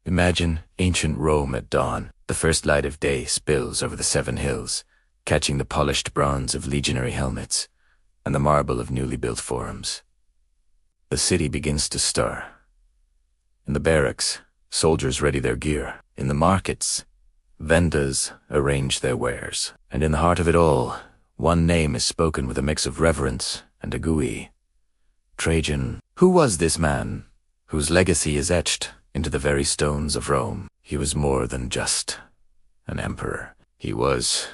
Imagine ancient Rome at dawn. The first light of day spills over the 7 hills, catching the polished bronze of legionary helmets and the marble of newly built forums. The city begins to stir. In the barracks, soldiers ready their gear. In the markets, vendors arrange their wares. And in the heart of it all, one name is spoken with a mix of reverence and a GUI. Trajan. Who was this man, whose legacy is etched into the very stones of Rome? He was more than just an emperor. He was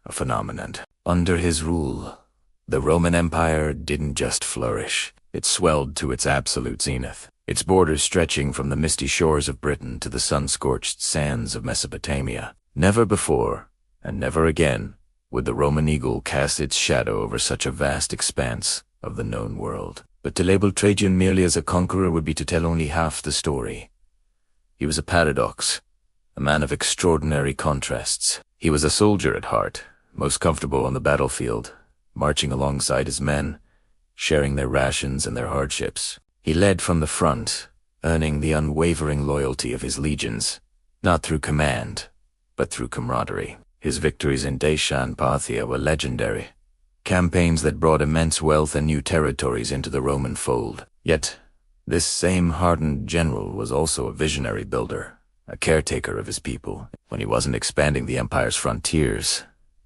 a phenomenon. Under his rule, the Roman Empire didn't just flourish. It swelled to its absolute zenith, its borders stretching from the misty shores of Britain to the sun-scorched sands of Mesopotamia. Never before, and never again, would the Roman eagle cast its shadow over such a vast expanse of the known world. But to label Trajan merely as a conqueror would be to tell only half the story. He was a paradox, a man of extraordinary contrasts. He was a soldier at heart, most comfortable on the battlefield, marching alongside his men, sharing their rations and their hardships. He led from the front, earning the unwavering loyalty of his legions, not through command, but through camaraderie. His victories in Dacia and Parthia were legendary, campaigns that brought immense wealth and new territories into the Roman fold. Yet, this same hardened general was also a visionary builder, a caretaker of his people. When he wasn't expanding the empire's frontiers,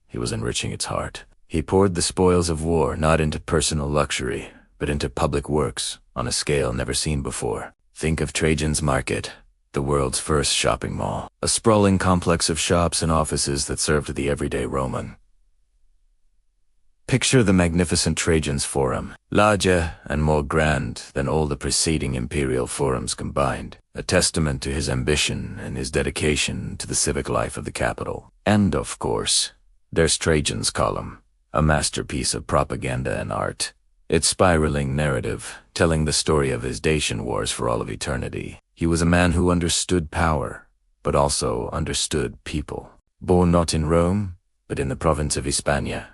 he was enriching its heart. He poured the spoils of war not into personal luxury, but into public works on a scale never seen before. Think of Trajan's Market, the world's first shopping mall, a sprawling complex of shops and offices that served the everyday Roman. Picture the magnificent Trajan's Forum, larger and more grand than all the preceding imperial forums combined, a testament to his ambition and his dedication to the civic life of the capital. And, of course, there's Trajan's Column, a masterpiece of propaganda and art, its spiraling narrative telling the story of his Dacian wars for all of eternity. He was a man who understood power, but also understood people. Born not in Rome, but in the province of Hispania,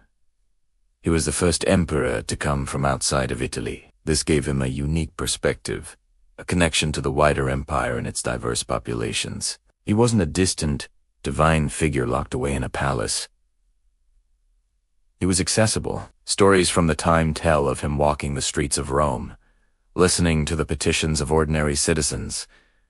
he was the first emperor to come from outside of Italy. This gave him a unique perspective, a connection to the wider empire and its diverse populations. He wasn't a distant, divine figure locked away in a palace. He was accessible. Stories from the time tell of him walking the streets of Rome, listening to the petitions of ordinary citizens,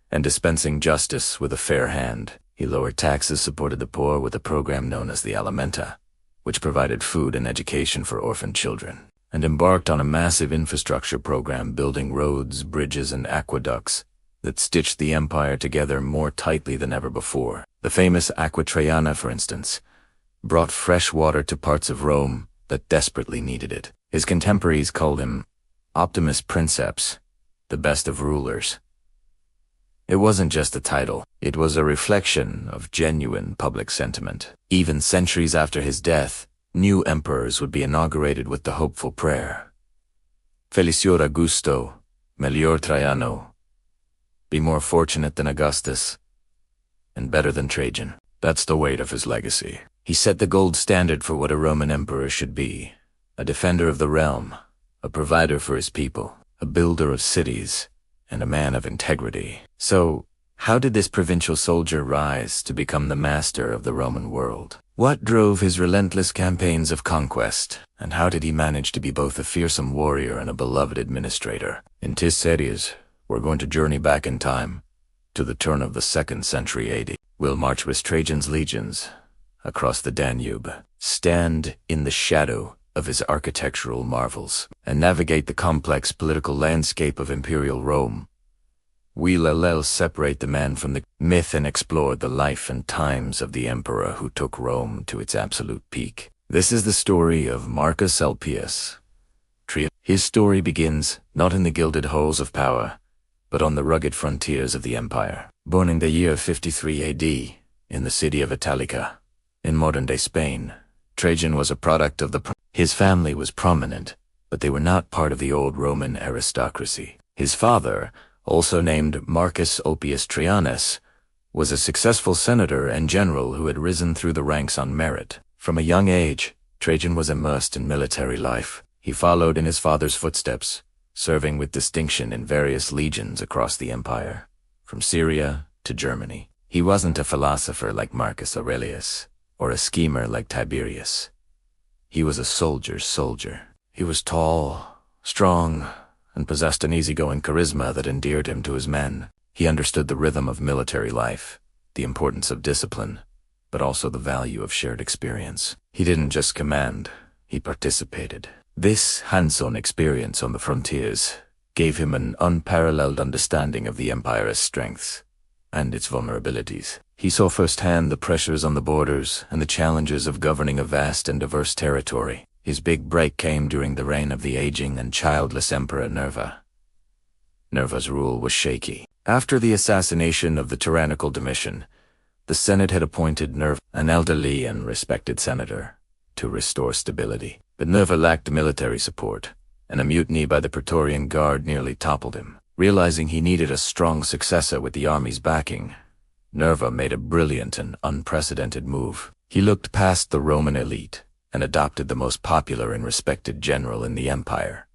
and dispensing justice with a fair hand. He lowered taxes, supported the poor with a program known as the Alimenta, which provided food and education for orphan children, and embarked on a massive infrastructure program building roads, bridges, and aqueducts that stitched the empire together more tightly than ever before. The famous Aqua Traiana, for instance, brought fresh water to parts of Rome that desperately needed it. His contemporaries called him Optimus Princeps, the best of rulers. It wasn't just a title, it was a reflection of genuine public sentiment. Even centuries after his death, new emperors would be inaugurated with the hopeful prayer, Felicior Augusto, melior Traiano, be more fortunate than Augustus, and better than Trajan. That's the weight of his legacy. He set the gold standard for what a Roman emperor should be, a defender of the realm, a provider for his people, a builder of cities, and a man of integrity. So, how did this provincial soldier rise to become the master of the Roman world? What drove his relentless campaigns of conquest, and how did he manage to be both a fearsome warrior and a beloved administrator? In this series, we're going to journey back in time to the turn of the 2nd century AD. We'll march with Trajan's legions across the Danube, stand in the shadow of his architectural marvels, and navigate the complex political landscape of imperial Rome. We'll separate the man from the myth and explore the life and times of the emperor who took Rome to its absolute peak. This is the story of Marcus Ulpius. His story begins not in the gilded halls of power, but on the rugged frontiers of the empire. Born in the year 53 AD, in the city of Italica, in modern-day Spain, Trajan was a product of his family was prominent, but they were not part of the old Roman aristocracy. His father, also named Marcus Ulpius Traianus, was a successful senator and general who had risen through the ranks on merit. From a young age, Trajan was immersed in military life. He followed in his father's footsteps, serving with distinction in various legions across the empire, from Syria to Germany. He wasn't a philosopher like Marcus Aurelius, or a schemer like Tiberius. He was a soldier's soldier. He was tall, strong, and possessed an easygoing charisma that endeared him to his men. He understood the rhythm of military life, the importance of discipline, but also the value of shared experience. He didn't just command, he participated. This hands-on experience on the frontiers gave him an unparalleled understanding of the empire's strengths and its vulnerabilities. He saw firsthand the pressures on the borders and the challenges of governing a vast and diverse territory. His big break came during the reign of the aging and childless Emperor Nerva. Nerva's rule was shaky. After the assassination of the tyrannical Domitian, the Senate had appointed Nerva, an elderly and respected senator, to restore stability. But Nerva lacked military support, and a mutiny by the Praetorian Guard nearly toppled him. Realizing he needed a strong successor with the army's backing, Nerva made a brilliant and unprecedented move. He looked past the Roman elite and adopted the most popular and respected general in the empire,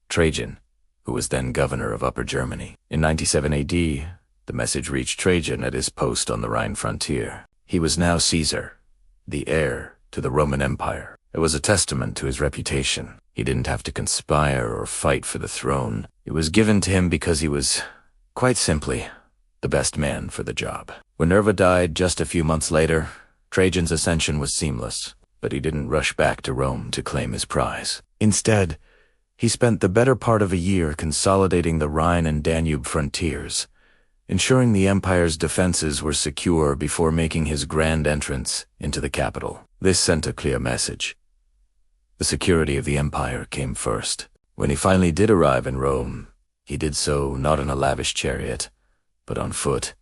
Trajan, who was then governor of Upper Germany. In 97 AD, the message reached Trajan at his post on the Rhine frontier. He was now Caesar, the heir to the Roman Empire. It was a testament to his reputation. He didn't have to conspire or fight for the throne. It was given to him because he was, quite simply, the best man for the job. When Nerva died just a few months later, Trajan's ascension was seamless, but he didn't rush back to Rome to claim his prize. Instead, he spent the better part of a year consolidating the Rhine and Danube frontiers, ensuring the empire's defenses were secure before making his grand entrance into the capital. This sent a clear message. The security of the empire came first. When he finally did arrive in Rome, he did so not in a lavish chariot, but on foot,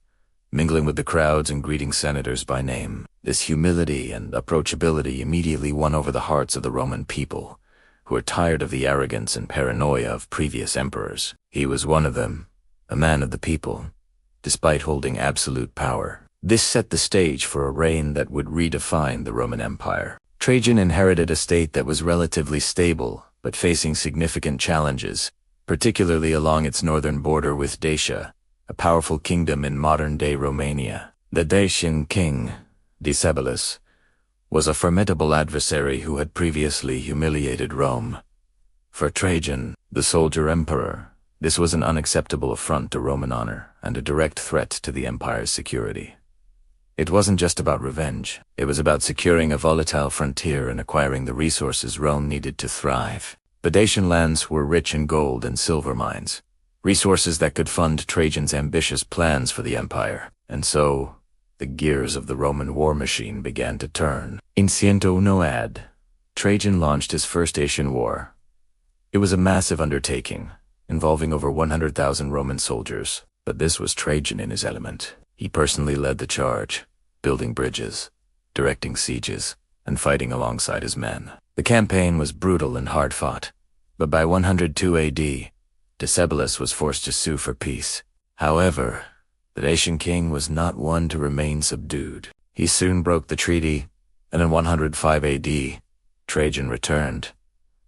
mingling with the crowds and greeting senators by name. This humility and approachability immediately won over the hearts of the Roman people, who were tired of the arrogance and paranoia of previous emperors. He was one of them, a man of the people, despite holding absolute power. This set the stage for a reign that would redefine the Roman Empire. Trajan inherited a state that was relatively stable, but facing significant challenges, particularly along its northern border with Dacia, a powerful kingdom in modern-day Romania. The Dacian king, Decebalus, was a formidable adversary who had previously humiliated Rome. For Trajan, the soldier emperor, this was an unacceptable affront to Roman honor and a direct threat to the empire's security. It wasn't just about revenge. It was about securing a volatile frontier and acquiring the resources Rome needed to thrive. The Dacian lands were rich in gold and silver mines, resources that could fund Trajan's ambitious plans for the empire. And so, the gears of the Roman war machine began to turn. In 101 AD, Trajan launched his first Dacian war. It was a massive undertaking, involving over 100,000 Roman soldiers. But this was Trajan in his element. He personally led the charge, building bridges, directing sieges, and fighting alongside his men. The campaign was brutal and hard-fought, but by 102 AD, Decebalus was forced to sue for peace. However, the Dacian king was not one to remain subdued. He soon broke the treaty, and in 105 AD, Trajan returned,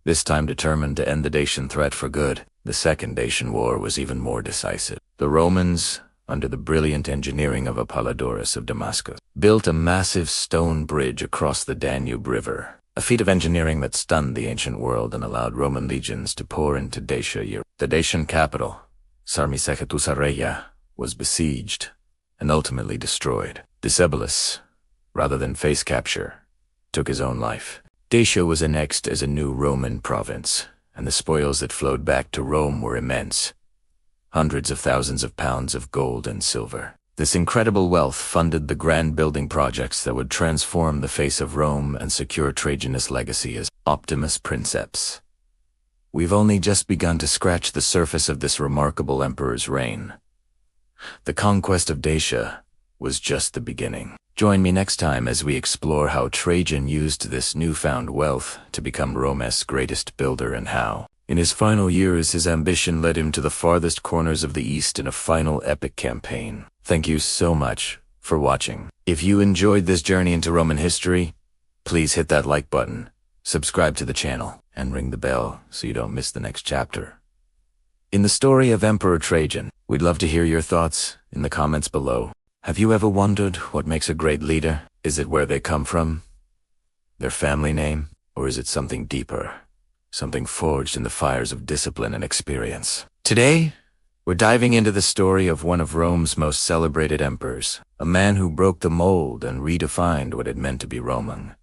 this time determined to end the Dacian threat for good. The Second Dacian War was even more decisive. The Romans, under the brilliant engineering of Apollodorus of Damascus, built a massive stone bridge across the Danube River, a feat of engineering that stunned the ancient world and allowed Roman legions to pour into Dacia. The Dacian capital, Sarmisegetusareia, was besieged and ultimately destroyed. Decebalus, rather than face capture, took his own life. Dacia was annexed as a new Roman province, and the spoils that flowed back to Rome were immense. Hundreds of thousands of pounds of gold and silver. This incredible wealth funded the grand building projects that would transform the face of Rome and secure Trajan's legacy as Optimus Princeps. We've only just begun to scratch the surface of this remarkable emperor's reign. The conquest of Dacia was just the beginning. Join me next time as we explore how Trajan used this newfound wealth to become Rome's greatest builder and how, in his final years, his ambition led him to the farthest corners of the East in a final epic campaign. Thank you so much for watching. If you enjoyed this journey into Roman history, please hit that like button, subscribe to the channel, and ring the bell so you don't miss the next chapter. in the story of Emperor Trajan. We'd love to hear your thoughts in the comments below. Have you ever wondered what makes a great leader? Is it where they come from? Their family name? Or is it something deeper? Something forged in the fires of discipline and experience? Today, we're diving into the story of one of Rome's most celebrated emperors, a man who broke the mold and redefined what it meant to be Roman.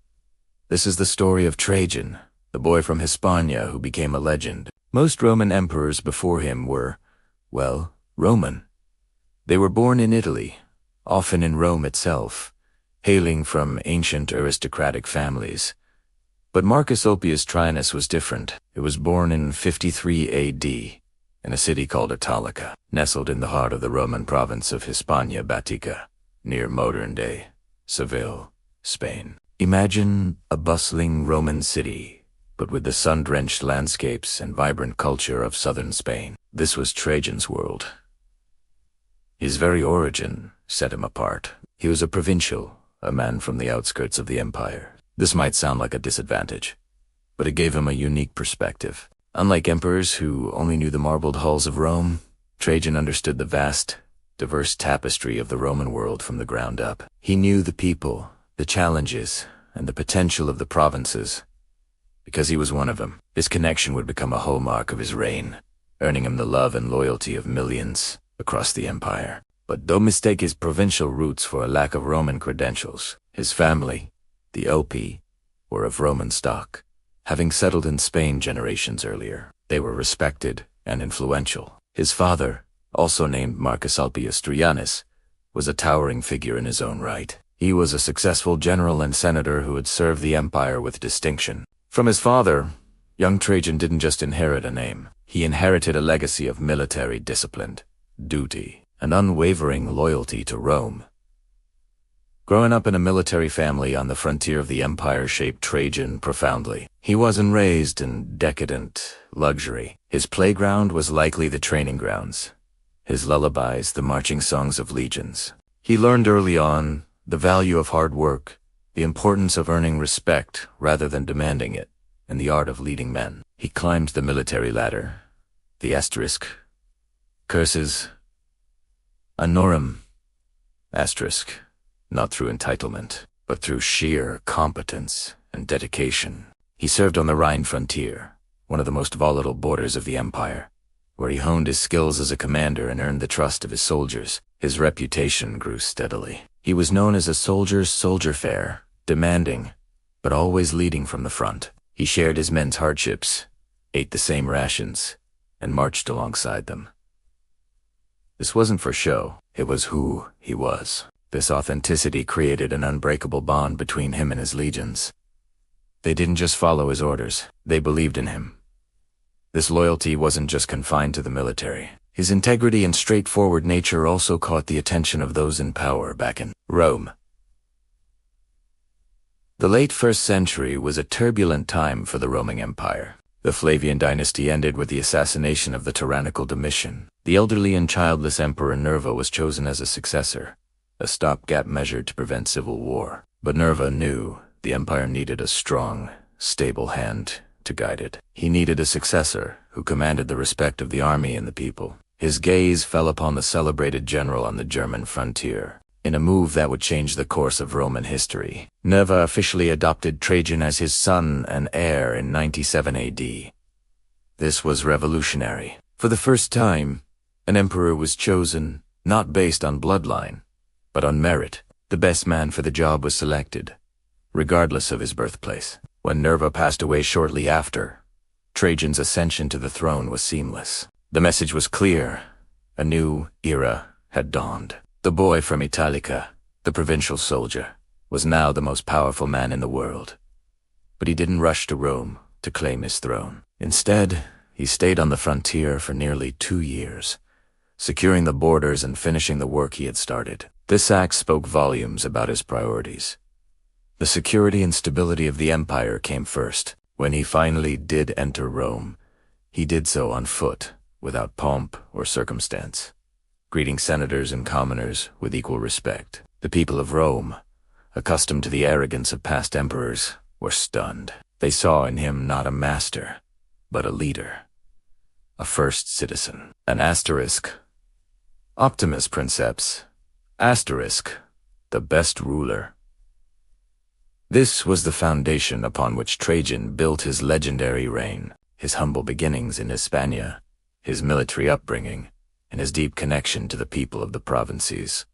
This is the story of Trajan, the boy from Hispania who became a legend. Most Roman emperors before him were, well, Roman. They were born in Italy, often in Rome itself, hailing from ancient aristocratic families. But Marcus Ulpius Traianus was different. He was born in 53 AD in a city called Italica, nestled in the heart of the Roman province of Hispania Baetica, near modern-day Seville, Spain. Imagine a bustling Roman city, but with the sun-drenched landscapes and vibrant culture of southern Spain. This was Trajan's world. His very origin set him apart. He was a provincial, a man from the outskirts of the empire. This might sound like a disadvantage, but it gave him a unique perspective. Unlike emperors who only knew the marbled halls of Rome, Trajan understood the vast, diverse tapestry of the Roman world from the ground up. He knew the people, the challenges, and the potential of the provinces. Because he was one of them, this connection would become a hallmark of his reign, earning him the love and loyalty of millions across the empire. But don't mistake his provincial roots for a lack of Roman credentials. His family, the Ulpi, were of Roman stock. Having settled in Spain generations earlier, they were respected and influential. His father, also named Marcus Ulpius Traianus, was a towering figure in his own right. He was a successful general and senator who had served the empire with distinction. From his father, young Trajan didn't just inherit a name. He inherited a legacy of military discipline, duty, and unwavering loyalty to Rome. Growing up in a military family on the frontier of the empire shaped Trajan profoundly. He wasn't raised in decadent luxury. His playground was likely the training grounds, his lullabies the marching songs of legions. He learned early on the value of hard work, the importance of earning respect rather than demanding it, and the art of leading men. He climbed the military ladder, the asterisk, curses, honorum, asterisk, not through entitlement, but through sheer competence and dedication. He served on the Rhine frontier, one of the most volatile borders of the empire, where he honed his skills as a commander and earned the trust of his soldiers. His reputation grew steadily. He was known as a soldier's soldier fair, demanding, but always leading from the front. He shared his men's hardships, ate the same rations, and marched alongside them. This wasn't for show, it was who he was. This authenticity created an unbreakable bond between him and his legions. They didn't just follow his orders, they believed in him. This loyalty wasn't just confined to the military. His integrity and straightforward nature also caught the attention of those in power back in Rome. The late 1st century was a turbulent time for the Roman Empire. The Flavian dynasty ended with the assassination of the tyrannical Domitian. The elderly and childless Emperor Nerva was chosen as a successor, a stopgap measure to prevent civil war. But Nerva knew the empire needed a strong, stable hand to guide it. He needed a successor who commanded the respect of the army and the people. His gaze fell upon the celebrated general on the German frontier. In a move that would change the course of Roman history, Nerva officially adopted Trajan as his son and heir in 97 AD. This was revolutionary. For the first time, an emperor was chosen not based on bloodline, but on merit. The best man for the job was selected, regardless of his birthplace. When Nerva passed away shortly after, Trajan's ascension to the throne was seamless. The message was clear. A new era had dawned. The boy from Italica, the provincial soldier, was now the most powerful man in the world. But he didn't rush to Rome to claim his throne. Instead, he stayed on the frontier for nearly 2 years, securing the borders and finishing the work he had started. This act spoke volumes about his priorities. The security and stability of the empire came first. When he finally did enter Rome, he did so on foot, without pomp or circumstance, greeting senators and commoners with equal respect. The people of Rome, accustomed to the arrogance of past emperors, were stunned. They saw in him not a master, but a leader. a first citizen. An asterisk. Optimus Princeps. Asterisk. The best ruler. This was the foundation upon which Trajan built his legendary reign, his humble beginnings in Hispania, his military upbringing, and his deep connection to the people of the provinces.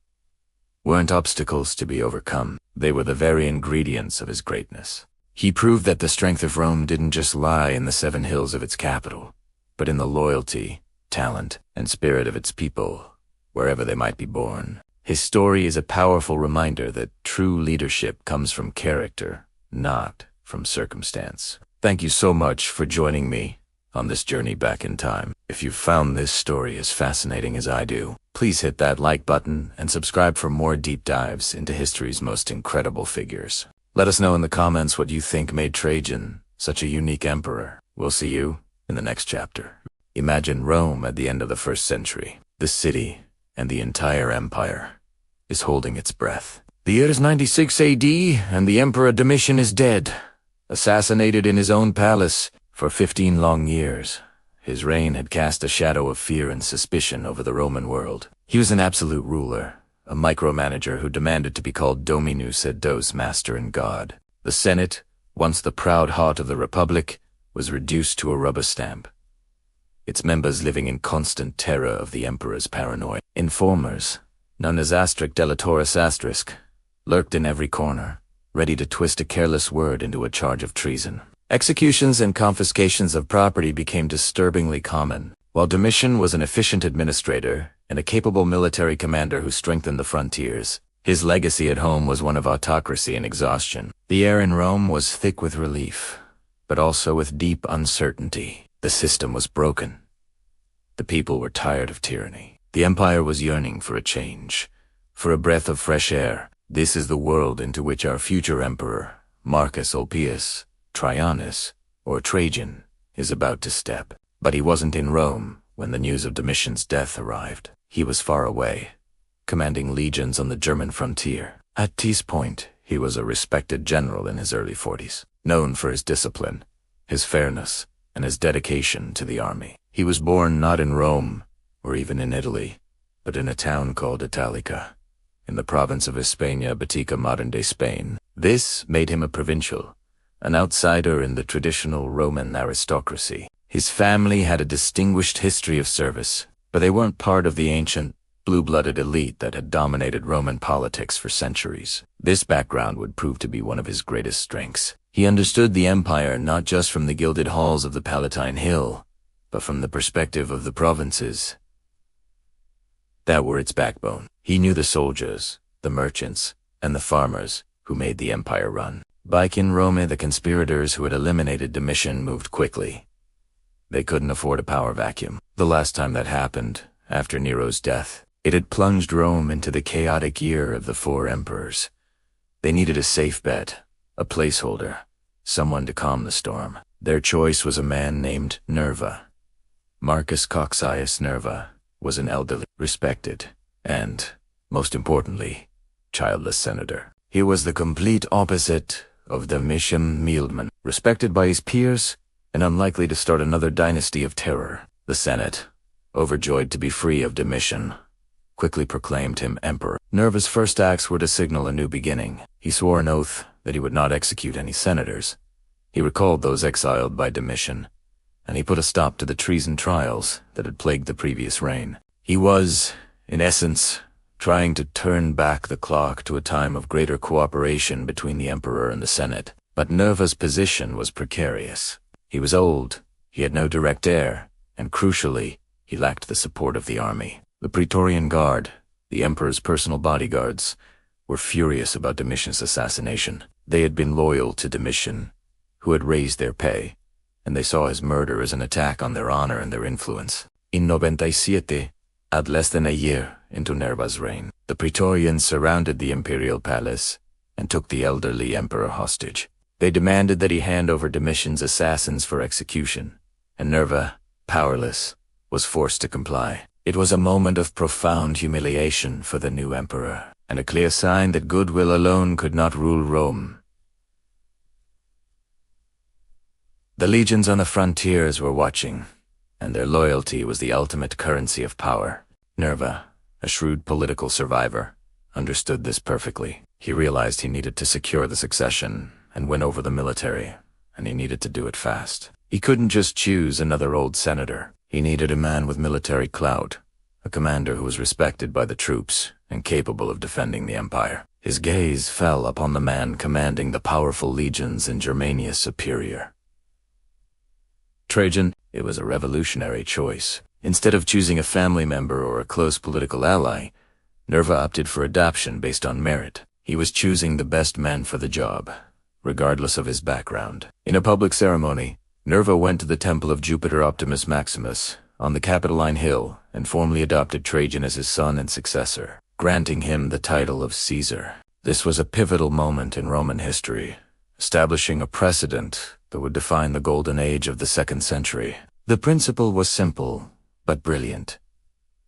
Weren't obstacles to be overcome, they were the very ingredients of his greatness. He proved that the strength of Rome didn't just lie in the 7 hills of its capital, but in the loyalty, talent, and spirit of its people, wherever they might be born. His story is a powerful reminder that true leadership comes from character, not from circumstance. Thank you so much for joining me on this journey back in time. If you found this story as fascinating as I do, please hit that like button and subscribe for more deep dives into history's most incredible figures. Let us know in the comments what you think made Trajan such a unique emperor. We'll see you in the next chapter. Imagine Rome at the end of the 1st century. The city and the entire empire is holding its breath. The year is 96 AD, and the Emperor Domitian is dead, assassinated in his own palace. For 15 long years, his reign had cast a shadow of fear and suspicion over the Roman world. He was an absolute ruler, a micromanager who demanded to be called Dominus et Dos, master and god. The Senate, once the proud heart of the Republic, was reduced to a rubber stamp, its members living in constant terror of the emperor's paranoia. Informers, known as *delatoris*, lurked in every corner, ready to twist a careless word into a charge of treason. Executions and confiscations of property became disturbingly common, while Domitian was an efficient administrator and a capable military commander who strengthened the frontiers. His legacy at home was one of autocracy and exhaustion. The air in Rome was thick with relief, but also with deep uncertainty. The system was broken. The people were tired of tyranny. The empire was yearning for a change, for a breath of fresh air. This is the world into which our future emperor, Marcus Ulpius, Trajanus, or Trajan, is about to step. But he wasn't in Rome when the news of Domitian's death arrived. He was far away, commanding legions on the German frontier. At this point, he was a respected general in his early 40s, known for his discipline, his fairness, and his dedication to the army. He was born not in Rome, or even in Italy, but in a town called Italica, in the province of Hispania Baetica, modern-day Spain. This made him a provincial, an outsider in the traditional Roman aristocracy. His family had a distinguished history of service, but they weren't part of the ancient, blue-blooded elite that had dominated Roman politics for centuries. This background would prove to be one of his greatest strengths. He understood the empire not just from the gilded halls of the Palatine Hill, but from the perspective of the provinces that were its backbone. He knew the soldiers, the merchants, and the farmers who made the empire run. Back in Rome, the conspirators who had eliminated Domitian moved quickly. They couldn't afford a power vacuum. The last time that happened, after Nero's death, it had plunged Rome into the chaotic year of the 4 emperors. They needed a safe bet, a placeholder, someone to calm the storm. Their choice was a man named Nerva. Marcus Cocceius Nerva was an elderly, respected, and, most importantly, childless senator. He was the complete opposite of Domitian Mildman, respected by his peers and unlikely to start another dynasty of terror. The Senate, overjoyed to be free of Domitian, quickly proclaimed him emperor. Nerva's first acts were to signal a new beginning. He swore an oath that he would not execute any senators. He recalled those exiled by Domitian, and he put a stop to the treason trials that had plagued the previous reign. He was, in essence, trying to turn back the clock to a time of greater cooperation between the emperor and the Senate. But Nerva's position was precarious. He was old, he had no direct heir, and crucially, he lacked the support of the army. The Praetorian Guard, the emperor's personal bodyguards, were furious about Domitian's assassination. They had been loyal to Domitian, who had raised their pay, and they saw his murder as an attack on their honor and their influence. In 97, at less than a year into Nerva's reign, the Praetorians surrounded the imperial palace and took the elderly emperor hostage. They demanded that he hand over Domitian's assassins for execution, and Nerva, powerless, was forced to comply. It was a moment of profound humiliation for the new emperor, and a clear sign that goodwill alone could not rule Rome. The legions on the frontiers were watching, and their loyalty was the ultimate currency of power. Nerva, a shrewd political survivor, understood this perfectly. He realized he needed to secure the succession and win over the military, and he needed to do it fast. He couldn't just choose another old senator. He needed a man with military clout, a commander who was respected by the troops and capable of defending the empire. His gaze fell upon the man commanding the powerful legions in Germania's Superior. Trajan. It was a revolutionary choice. Instead of choosing a family member or a close political ally, Nerva opted for adoption based on merit. He was choosing the best man for the job, regardless of his background. In a public ceremony, Nerva went to the temple of Jupiter Optimus Maximus on the Capitoline Hill and formally adopted Trajan as his son and successor, granting him the title of Caesar. This was a pivotal moment in Roman history, establishing a precedent that would define the golden age of the 2nd century. The principle was simple, but brilliant.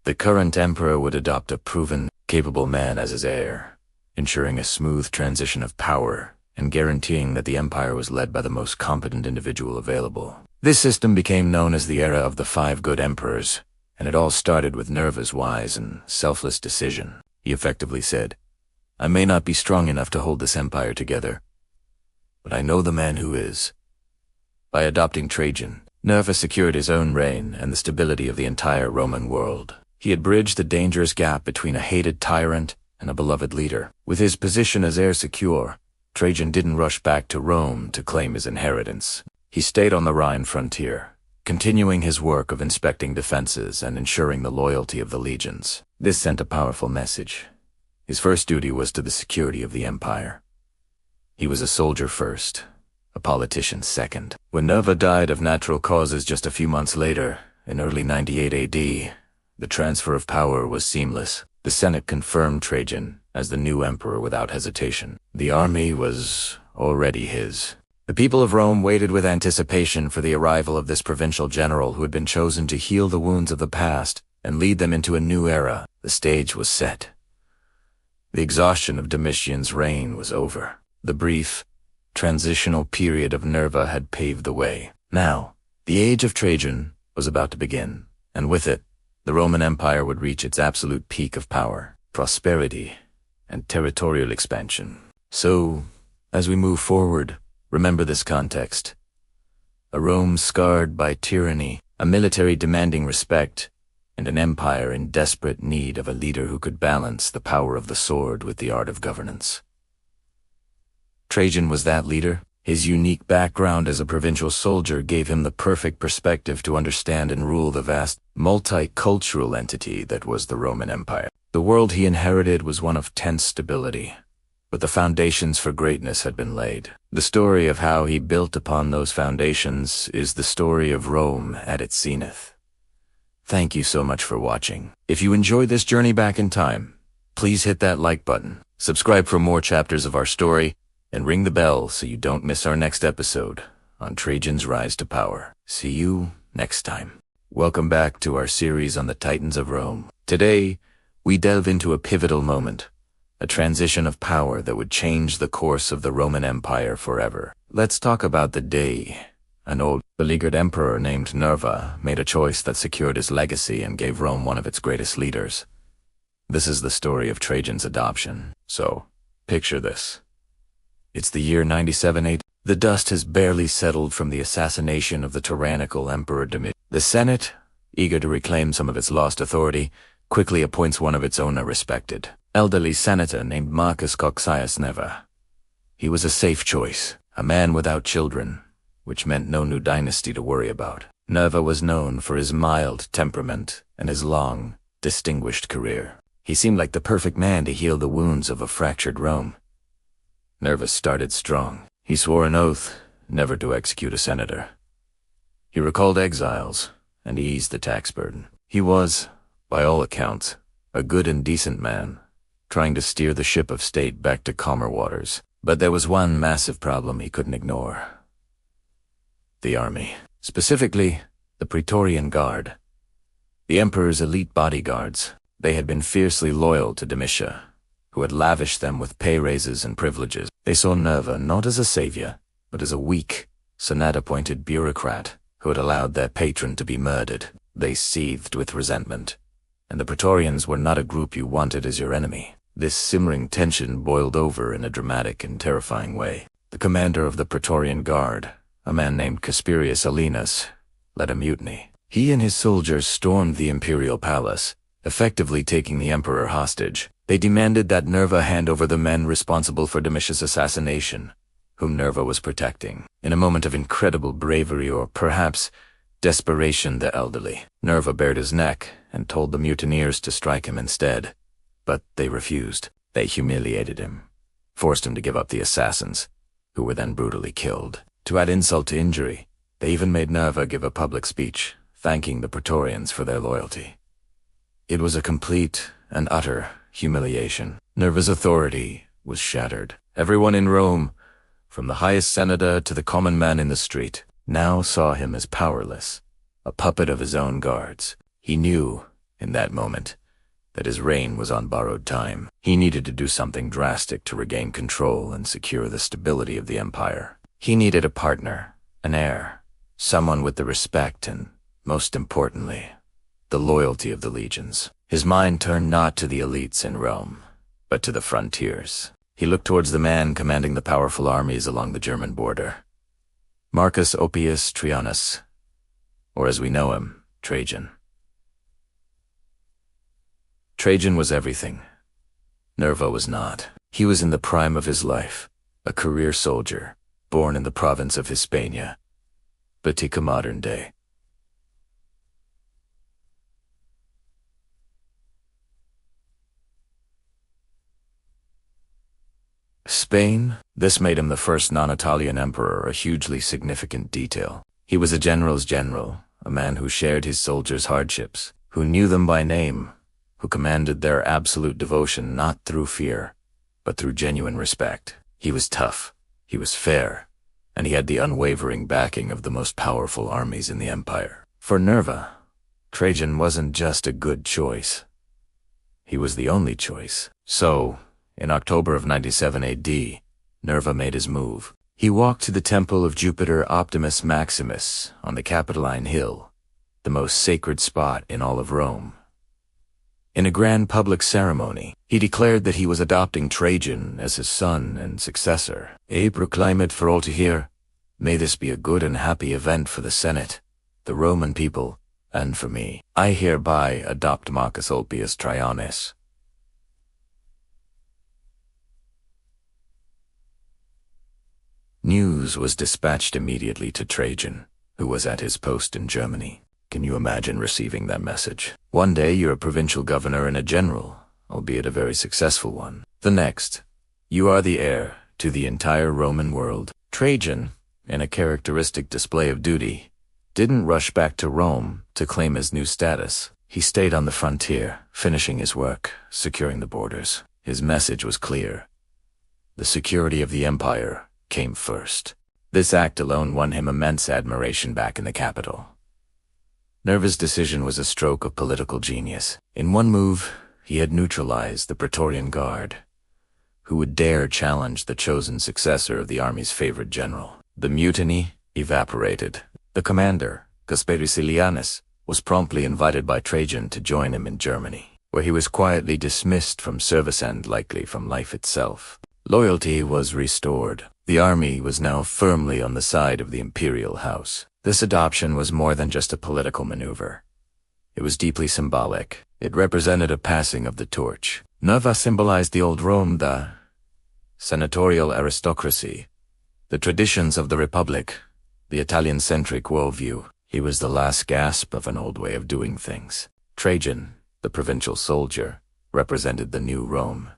The current emperor would adopt a proven, capable man as his heir, ensuring a smooth transition of power and guaranteeing that the empire was led by the most competent individual available. This system became known as the era of the 5 good emperors, and it all started with Nerva's wise and selfless decision. He effectively said, "I may not be strong enough to hold this empire together, but I know the man who is." By adopting Trajan, Nerva secured his own reign and the stability of the entire Roman world. He had bridged the dangerous gap between a hated tyrant and a beloved leader. With his position as heir secure, Trajan didn't rush back to Rome to claim his inheritance. He stayed on the Rhine frontier, continuing his work of inspecting defenses and ensuring the loyalty of the legions. This sent a powerful message. His first duty was to the security of the empire. He was a soldier first, a politician second. When Nerva died of natural causes just a few months later, in early 98 AD, the transfer of power was seamless. The Senate confirmed Trajan as the new emperor without hesitation. The army was already his. The people of Rome waited with anticipation for the arrival of this provincial general who had been chosen to heal the wounds of the past and lead them into a new era. The stage was set. The exhaustion of Domitian's reign was over. The brief, transitional period of Nerva had paved the way. Now, the age of Trajan was about to begin, and with it, the Roman Empire would reach its absolute peak of power, prosperity, and territorial expansion. So, as we move forward, remember this context. A Rome scarred by tyranny, a military demanding respect, and an empire in desperate need of a leader who could balance the power of the sword with the art of governance. Trajan was that leader. His unique background as a provincial soldier gave him the perfect perspective to understand and rule the vast, multicultural entity that was the Roman Empire. The world he inherited was one of tense stability, but the foundations for greatness had been laid. The story of how he built upon those foundations is the story of Rome at its zenith. Thank you so much for watching. If you enjoyed this journey back in time, please hit that like button, subscribe for more chapters of our story, and ring the bell so you don't miss our next episode on Trajan's rise to power. See you next time. Welcome back to our series on the Titans of Rome. Today, we delve into a pivotal moment, a transition of power that would change the course of the Roman Empire forever. Let's talk about the day an old, beleaguered emperor named Nerva made a choice that secured his legacy and gave Rome one of its greatest leaders. This is the story of Trajan's adoption. So, picture this. It's the year 97 AD. The dust has barely settled from the assassination of the tyrannical Emperor Domitian. The Senate, eager to reclaim some of its lost authority, quickly appoints one of its own, a respected, elderly senator named Marcus Cocceius Nerva. He was a safe choice, a man without children, which meant no new dynasty to worry about. Nerva was known for his mild temperament and his long, distinguished career. He seemed like the perfect man to heal the wounds of a fractured Rome. Nerva started strong. He swore an oath never to execute a senator. He recalled exiles and eased the tax burden. He was, by all accounts, a good and decent man, trying to steer the ship of state back to calmer waters. But there was one massive problem he couldn't ignore. The army. Specifically, the Praetorian Guard. The emperor's elite bodyguards. They had been fiercely loyal to Domitian, who had lavished them with pay raises and privileges. They saw Nerva not as a savior, but as a weak, Senate-appointed bureaucrat who who had allowed their patron to be murdered. They seethed with resentment, and the Praetorians were not a group you wanted as your enemy. This simmering tension boiled over in a dramatic and terrifying way. The commander of the Praetorian Guard, a man named Casperius Alinus, led a mutiny. He and his soldiers stormed the imperial palace, effectively taking the emperor hostage. They demanded that Nerva hand over the men responsible for Domitius' assassination, whom Nerva was protecting. In a moment of incredible bravery, or perhaps desperation, the elderly Nerva bared his neck and told the mutineers to strike him instead. But they refused. They humiliated him, forced him to give up the assassins, who were then brutally killed. To add insult to injury, they even made Nerva give a public speech, thanking the Praetorians for their loyalty. It was a complete and utter humiliation. Nerva's authority was shattered. Everyone in Rome, from the highest senator to the common man in the street, now saw him as powerless, a puppet of his own guards. He knew, in that moment, that his reign was on borrowed time. He needed to do something drastic to regain control and secure the stability of the empire. He needed a partner, an heir, someone with the respect and, most importantly, the loyalty of the legions. His mind turned not to the elites in Rome, but to the frontiers. He looked towards the man commanding the powerful armies along the German border, Marcus Oppius Trianus, or as we know him, Trajan. Trajan was everything. Nerva was not. He was in the prime of his life, a career soldier, born in the province of Hispania, Baetica modern day. Spain? This made him the first non-Italian emperor, a hugely significant detail. He was a general's general, a man who shared his soldiers' hardships, who knew them by name, who commanded their absolute devotion not through fear, but through genuine respect. He was tough, he was fair, and he had the unwavering backing of the most powerful armies in the empire. For Nerva, Trajan wasn't just a good choice. He was the only choice. So, in October of 97 AD, Nerva made his move. He walked to the temple of Jupiter Optimus Maximus on the Capitoline Hill, the most sacred spot in all of Rome. In a grand public ceremony, he declared that he was adopting Trajan as his son and successor. "I proclaim it for all to hear. May this be a good and happy event for the Senate, the Roman people, and for me. I hereby adopt Marcus Ulpius Traianus." News was dispatched immediately to Trajan, who was at his post in Germany. Can you imagine receiving that message? One day you're a provincial governor and a general, albeit a very successful one. The next, you are the heir to the entire Roman world. Trajan, in a characteristic display of duty, didn't rush back to Rome to claim his new status. He stayed on the frontier, finishing his work, securing the borders. His message was clear. The security of the empire came first. This act alone won him immense admiration back in the capital. Nerva's decision was a stroke of political genius. In one move, he had neutralized the Praetorian Guard, who would dare challenge the chosen successor of the army's favorite general. The mutiny evaporated. The commander, Casperius Alinus, was promptly invited by Trajan to join him in Germany, where he was quietly dismissed from service and likely from life itself. Loyalty was restored. The army was now firmly on the side of the imperial house. This adoption was more than just a political maneuver. It was deeply symbolic. It represented a passing of the torch. Nerva symbolized the old Rome, the senatorial aristocracy, the traditions of the Republic, the Italian-centric worldview. He was the last gasp of an old way of doing things. Trajan, the provincial soldier, represented the new Rome.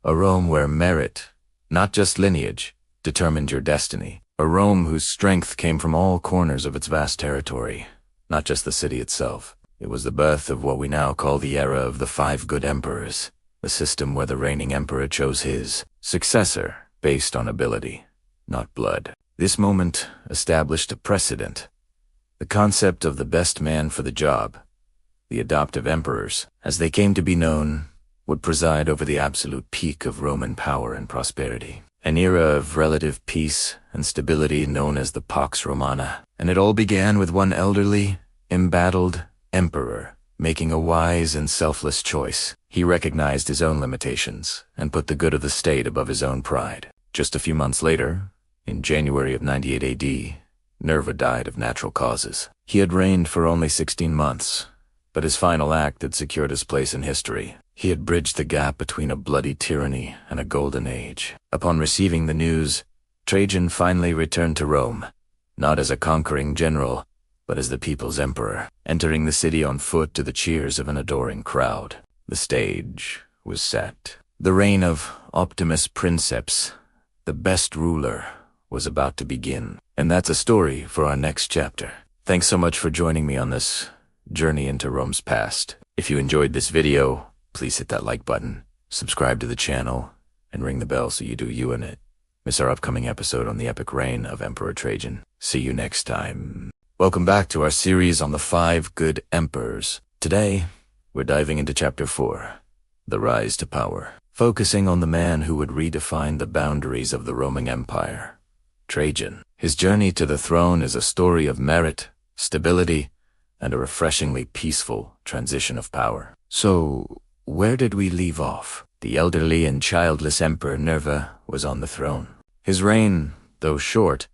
A Rome where merit, not just lineage, determined your destiny. A Rome whose strength came from all corners of its vast territory, not just the city itself. It was the birth of what we now call the era of the 5 good emperors, a system where the reigning emperor chose his successor based on ability, not blood. This moment established a precedent. The concept of the best man for the job, the adoptive emperors, as they came to be known, would preside over the absolute peak of Roman power and prosperity. an era of relative peace and stability known as the Pax Romana. And it all began with one elderly, embattled emperor making a wise and selfless choice. He recognized his own limitations and put the good of the state above his own pride. Just a few months later, in January of 98 AD, Nerva died of natural causes. He had reigned for only 16 months, but his final act had secured his place in history. He had bridged the gap between a bloody tyranny and a golden age. Upon receiving the news, Trajan finally returned to Rome, not as a conquering general, but as the people's emperor, entering the city on foot to the cheers of an adoring crowd. The stage was set. The reign of Optimus Princeps, the best ruler, was about to begin. And that's a story for our next chapter. Thanks so much for joining me on this journey into Rome's past. If you enjoyed this video, please hit that like button, subscribe to the channel, and ring the bell so you don't miss our upcoming episode on the epic reign of Emperor Trajan. See you next time. Welcome back to our series on the 5 good emperors. Today, we're diving into Chapter 4, The Rise to Power, focusing on the man who would redefine the boundaries of the Roman Empire, Trajan. His journey to the throne is a story of merit, stability, and a refreshingly peaceful transition of power. So, where did we leave off? The elderly and childless Emperor Nerva was on the throne. His reign, though short,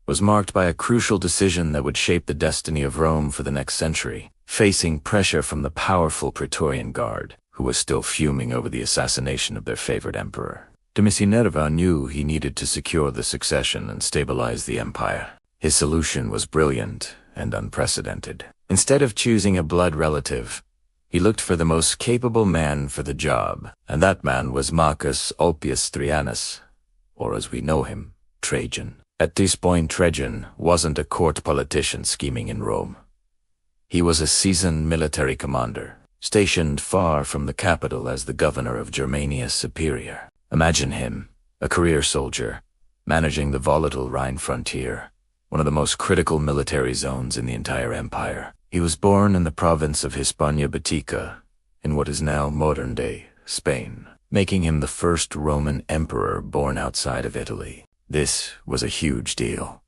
was marked by a crucial decision that would shape the destiny of Rome for the next century, facing pressure from the powerful Praetorian Guard, who was still fuming over the assassination of their favorite emperor. Nerva knew he needed to secure the succession and stabilize the empire. His solution was brilliant and unprecedented. Instead of choosing a blood relative, he looked for the most capable man for the job, and that man was Marcus Ulpius Trianus, or as we know him, Trajan. At this point, Trajan wasn't a court politician scheming in Rome. He was a seasoned military commander, stationed far from the capital as the governor of Germania Superior. Imagine him, a career soldier, managing the volatile Rhine frontier, one of the most critical military zones in the entire empire. He was born in the province of Hispania Baetica, in what is now modern-day Spain, making him the first Roman emperor born outside of Italy. This was a huge deal.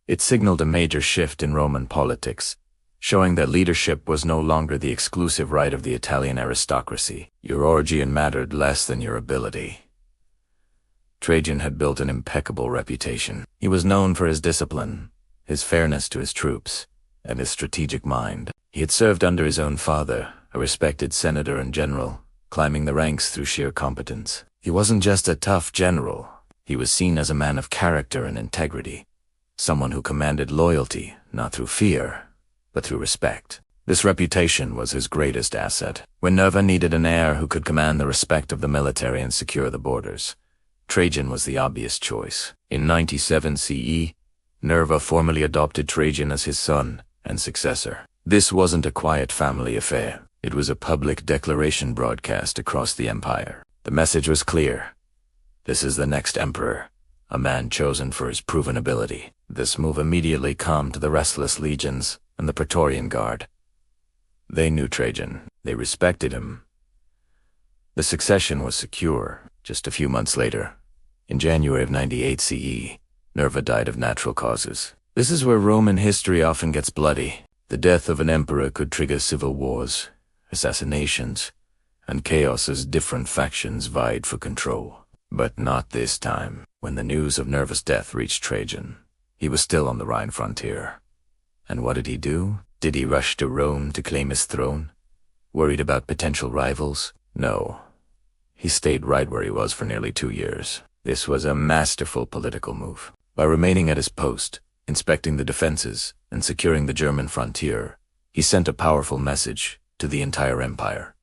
It signaled a major shift in Roman politics, showing that leadership was no longer the exclusive right of the Italian aristocracy. Your origin mattered less than your ability. Trajan had built an impeccable reputation. He was known for his discipline, his fairness to his troops, and his strategic mind. He had served under his own father, a respected senator and general, climbing the ranks through sheer competence. He wasn't just a tough general. He was seen as a man of character and integrity, someone who commanded loyalty, not through fear, but through respect. This reputation was his greatest asset. When Nerva needed an heir who could command the respect of the military and secure the borders, Trajan was the obvious choice. In 97 CE, Nerva formally adopted Trajan as his son and successor. This wasn't a quiet family affair. It was a public declaration broadcast across the empire. The message was clear. This is the next emperor, a man chosen for his proven ability. This move immediately calmed the restless legions and the Praetorian Guard. They knew Trajan. They respected him. The succession was secure. Just a few months later, in January of 98 CE, Nerva died of natural causes. This is where Roman history often gets bloody. The death of an emperor could trigger civil wars, assassinations, and chaos as different factions vied for control. But not this time. When the news of Nerva's death reached Trajan, he was still on the Rhine frontier. And what did he do? Did he rush to Rome to claim his throne? Worried about potential rivals? No. He stayed right where he was for nearly 2 years. This was a masterful political move. By remaining at his post, inspecting the defenses, and securing the German frontier, he sent a powerful message to the entire empire.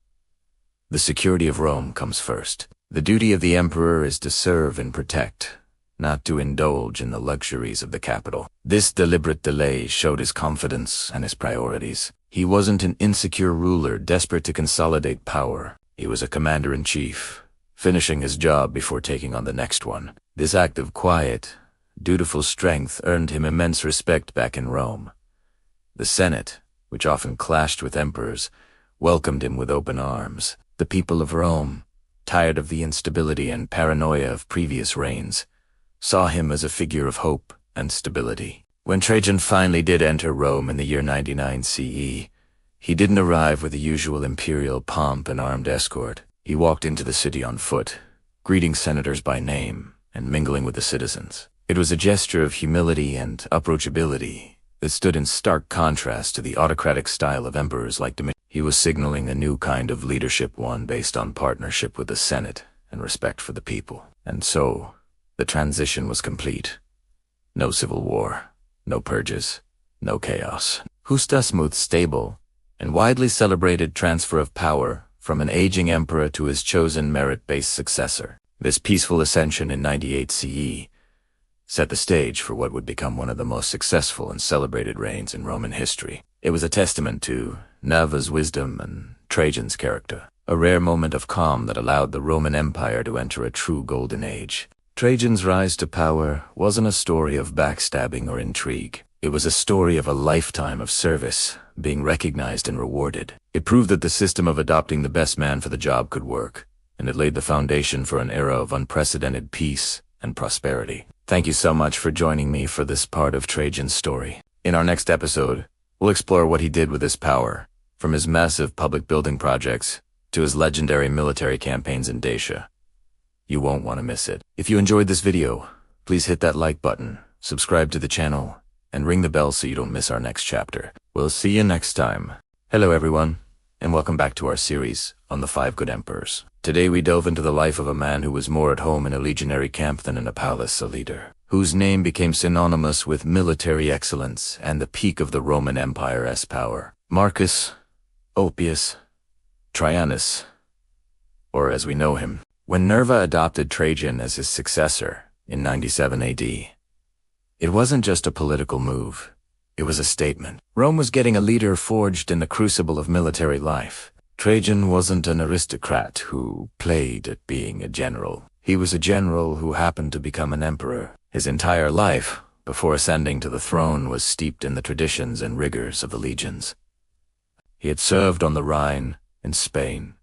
The security of Rome comes first. The duty of the emperor is to serve and protect, not to indulge in the luxuries of the capital. This deliberate delay showed his confidence and his priorities. He wasn't an insecure ruler desperate to consolidate power. He was a commander-in-chief, finishing his job before taking on the next one. This act of quiet, dutiful strength earned him immense respect back in Rome. The Senate, which often clashed with emperors, welcomed him with open arms. The people of Rome, tired of the instability and paranoia of previous reigns, saw him as a figure of hope and stability. When Trajan finally did enter Rome in the year 99 CE, he didn't arrive with the usual imperial pomp and armed escort. He walked into the city on foot, greeting senators by name and mingling with the citizens. It was a gesture of humility and approachability that stood in stark contrast to the autocratic style of emperors like Domitian. He was signaling a new kind of leadership, one based on partnership with the Senate and respect for the people. And so, the transition was complete. No civil war, no purges, no chaos. Just a smooth, stable, and widely celebrated transfer of power from an aging emperor to his chosen merit-based successor. This peaceful ascension in 98 CE set the stage for what would become one of the most successful and celebrated reigns in Roman history. It was a testament to Nerva's wisdom and Trajan's character, a rare moment of calm that allowed the Roman Empire to enter a true golden age. Trajan's rise to power wasn't a story of backstabbing or intrigue. It was a story of a lifetime of service, being recognized and rewarded. It proved that the system of adopting the best man for the job could work, and it laid the foundation for an era of unprecedented peace and prosperity. Thank you so much for joining me for this part of Trajan's story. In our next episode, we'll explore what he did with his power, from his massive public building projects to his legendary military campaigns in Dacia. You won't want to miss it. If you enjoyed this video, please hit that like button, subscribe to the channel, and ring the bell so you don't miss our next chapter. We'll see you next time. Hello everyone, and welcome back to our series on the 5 Good Emperors. Today we delve into the life of a man who was more at home in a legionary camp than in a palace, a leader whose name became synonymous with military excellence and the peak of the Roman Empire's power. Marcus Oppius Trajanus, or as we know him. When Nerva adopted Trajan as his successor in 97 AD, it wasn't just a political move, it was a statement. Rome was getting a leader forged in the crucible of military life. Trajan wasn't an aristocrat who played at being a general. He was a general who happened to become an emperor. His entire life, before ascending to the throne, was steeped in the traditions and rigors of the legions. He had served on the Rhine, in Spain,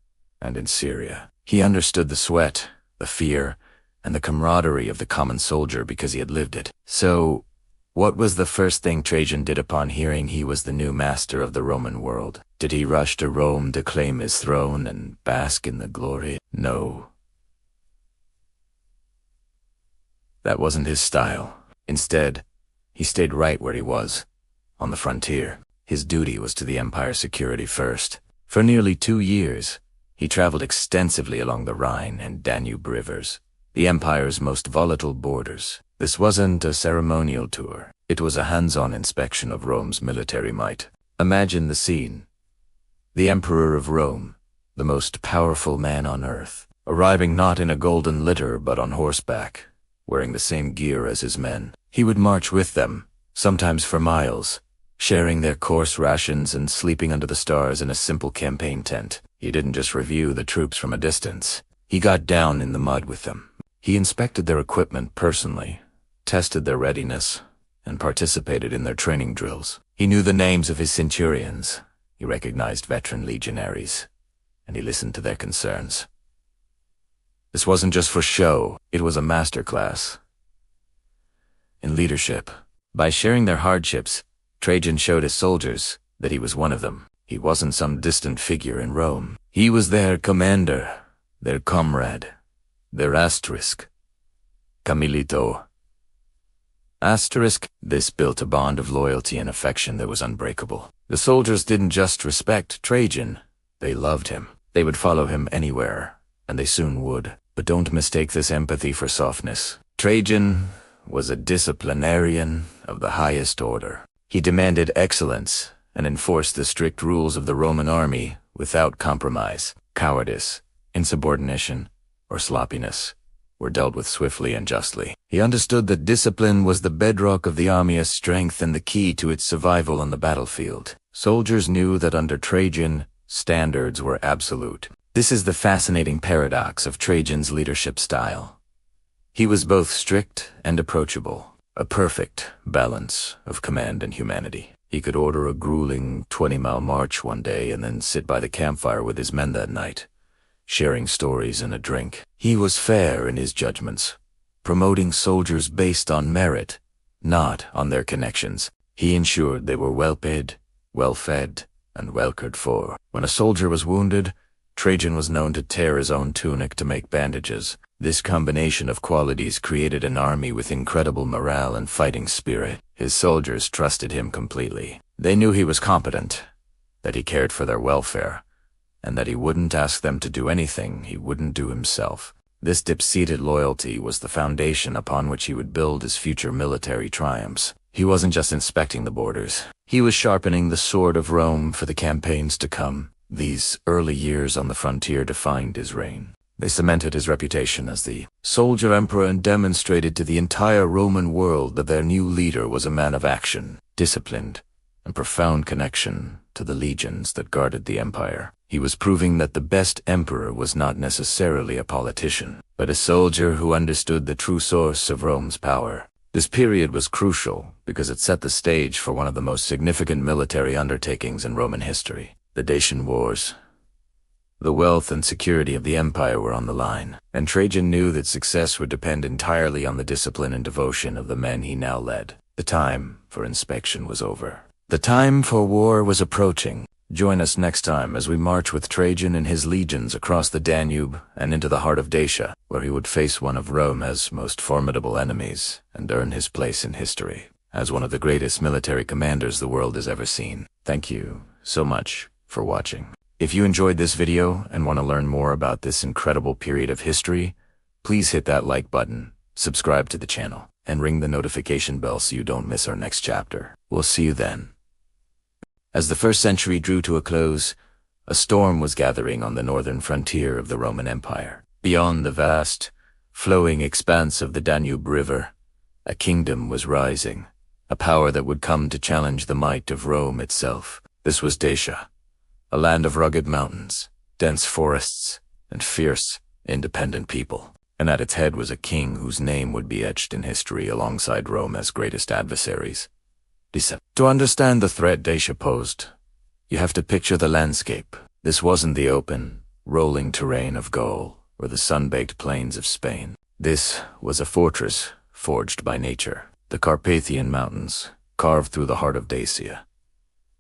and in Syria. He understood the sweat, the fear, and the camaraderie of the common soldier because he had lived it. So, what was the first thing Trajan did upon hearing he was the new master of the Roman world? Did he rush to Rome to claim his throne and bask in the glory? No. That wasn't his style. Instead, he stayed right where he was, on the frontier. His duty was to the empire's security first. For nearly 2 years, he traveled extensively along the Rhine and Danube rivers, the empire's most volatile borders. This wasn't a ceremonial tour. It was a hands-on inspection of Rome's military might. Imagine the scene. The Emperor of Rome, the most powerful man on earth, arriving not in a golden litter but on horseback, wearing the same gear as his men. He would march with them, sometimes for miles, sharing their coarse rations and sleeping under the stars in a simple campaign tent. He didn't just review the troops from a distance. He got down in the mud with them. He inspected their equipment personally, tested their readiness, and participated in their training drills. He knew the names of his centurions. He recognized veteran legionaries, and he listened to their concerns. This wasn't just for show. It was a masterclass in leadership. By sharing their hardships, Trajan showed his soldiers that he was one of them. He wasn't some distant figure in Rome. He was their commander, their comrade, their asterisk. Camilito. Asterisk. This built a bond of loyalty and affection that was unbreakable. The soldiers didn't just respect Trajan, they loved him. They would follow him anywhere, and they soon would. But don't mistake this empathy for softness. Trajan was a disciplinarian of the highest order. He demanded excellence and enforced the strict rules of the Roman army without compromise. Cowardice, insubordination, or sloppiness were dealt with swiftly and justly. He understood that discipline was the bedrock of the army's strength and the key to its survival on the battlefield. Soldiers knew that under Trajan, standards were absolute. This is the fascinating paradox of Trajan's leadership style. He was both strict and approachable, a perfect balance of command and humanity. He could order a grueling 20-mile march one day and then sit by the campfire with his men that night, sharing stories and a drink. He was fair in his judgments, promoting soldiers based on merit, not on their connections. He ensured they were well paid, well fed, and well cared for. When a soldier was wounded, Trajan was known to tear his own tunic to make bandages. This combination of qualities created an army with incredible morale and fighting spirit. His soldiers trusted him completely. They knew he was competent, that he cared for their welfare, and that he wouldn't ask them to do anything he wouldn't do himself. This deep-seated loyalty was the foundation upon which he would build his future military triumphs. He wasn't just inspecting the borders. He was sharpening the sword of Rome for the campaigns to come. These early years on the frontier defined his reign. They cemented his reputation as the soldier emperor and demonstrated to the entire Roman world that their new leader was a man of action, disciplined, and profound connection to the legions that guarded the empire. He was proving that the best emperor was not necessarily a politician, but a soldier who understood the true source of Rome's power. This period was crucial because it set the stage for one of the most significant military undertakings in Roman history, the Dacian Wars. The wealth and security of the empire were on the line, and Trajan knew that success would depend entirely on the discipline and devotion of the men he now led. The time for inspection was over. The time for war was approaching. Join us next time as we march with Trajan and his legions across the Danube and into the heart of Dacia, where he would face one of Rome's most formidable enemies and earn his place in history as one of the greatest military commanders the world has ever seen. Thank you so much for watching. If you enjoyed this video and want to learn more about this incredible period of history, please hit that like button, subscribe to the channel, and ring the notification bell so you don't miss our next chapter. We'll see you then. As the first century drew to a close, a storm was gathering on the northern frontier of the Roman Empire. Beyond the vast, flowing expanse of the Danube River, a kingdom was rising, a power that would come to challenge the might of Rome itself. This was Dacia, a land of rugged mountains, dense forests, and fierce, independent people. And at its head was a king whose name would be etched in history alongside Rome's greatest adversaries. To understand the threat Dacia posed, you have to picture the landscape. This wasn't the open, rolling terrain of Gaul or the sun-baked plains of Spain. This was a fortress forged by nature. The Carpathian Mountains, carved through the heart of Dacia,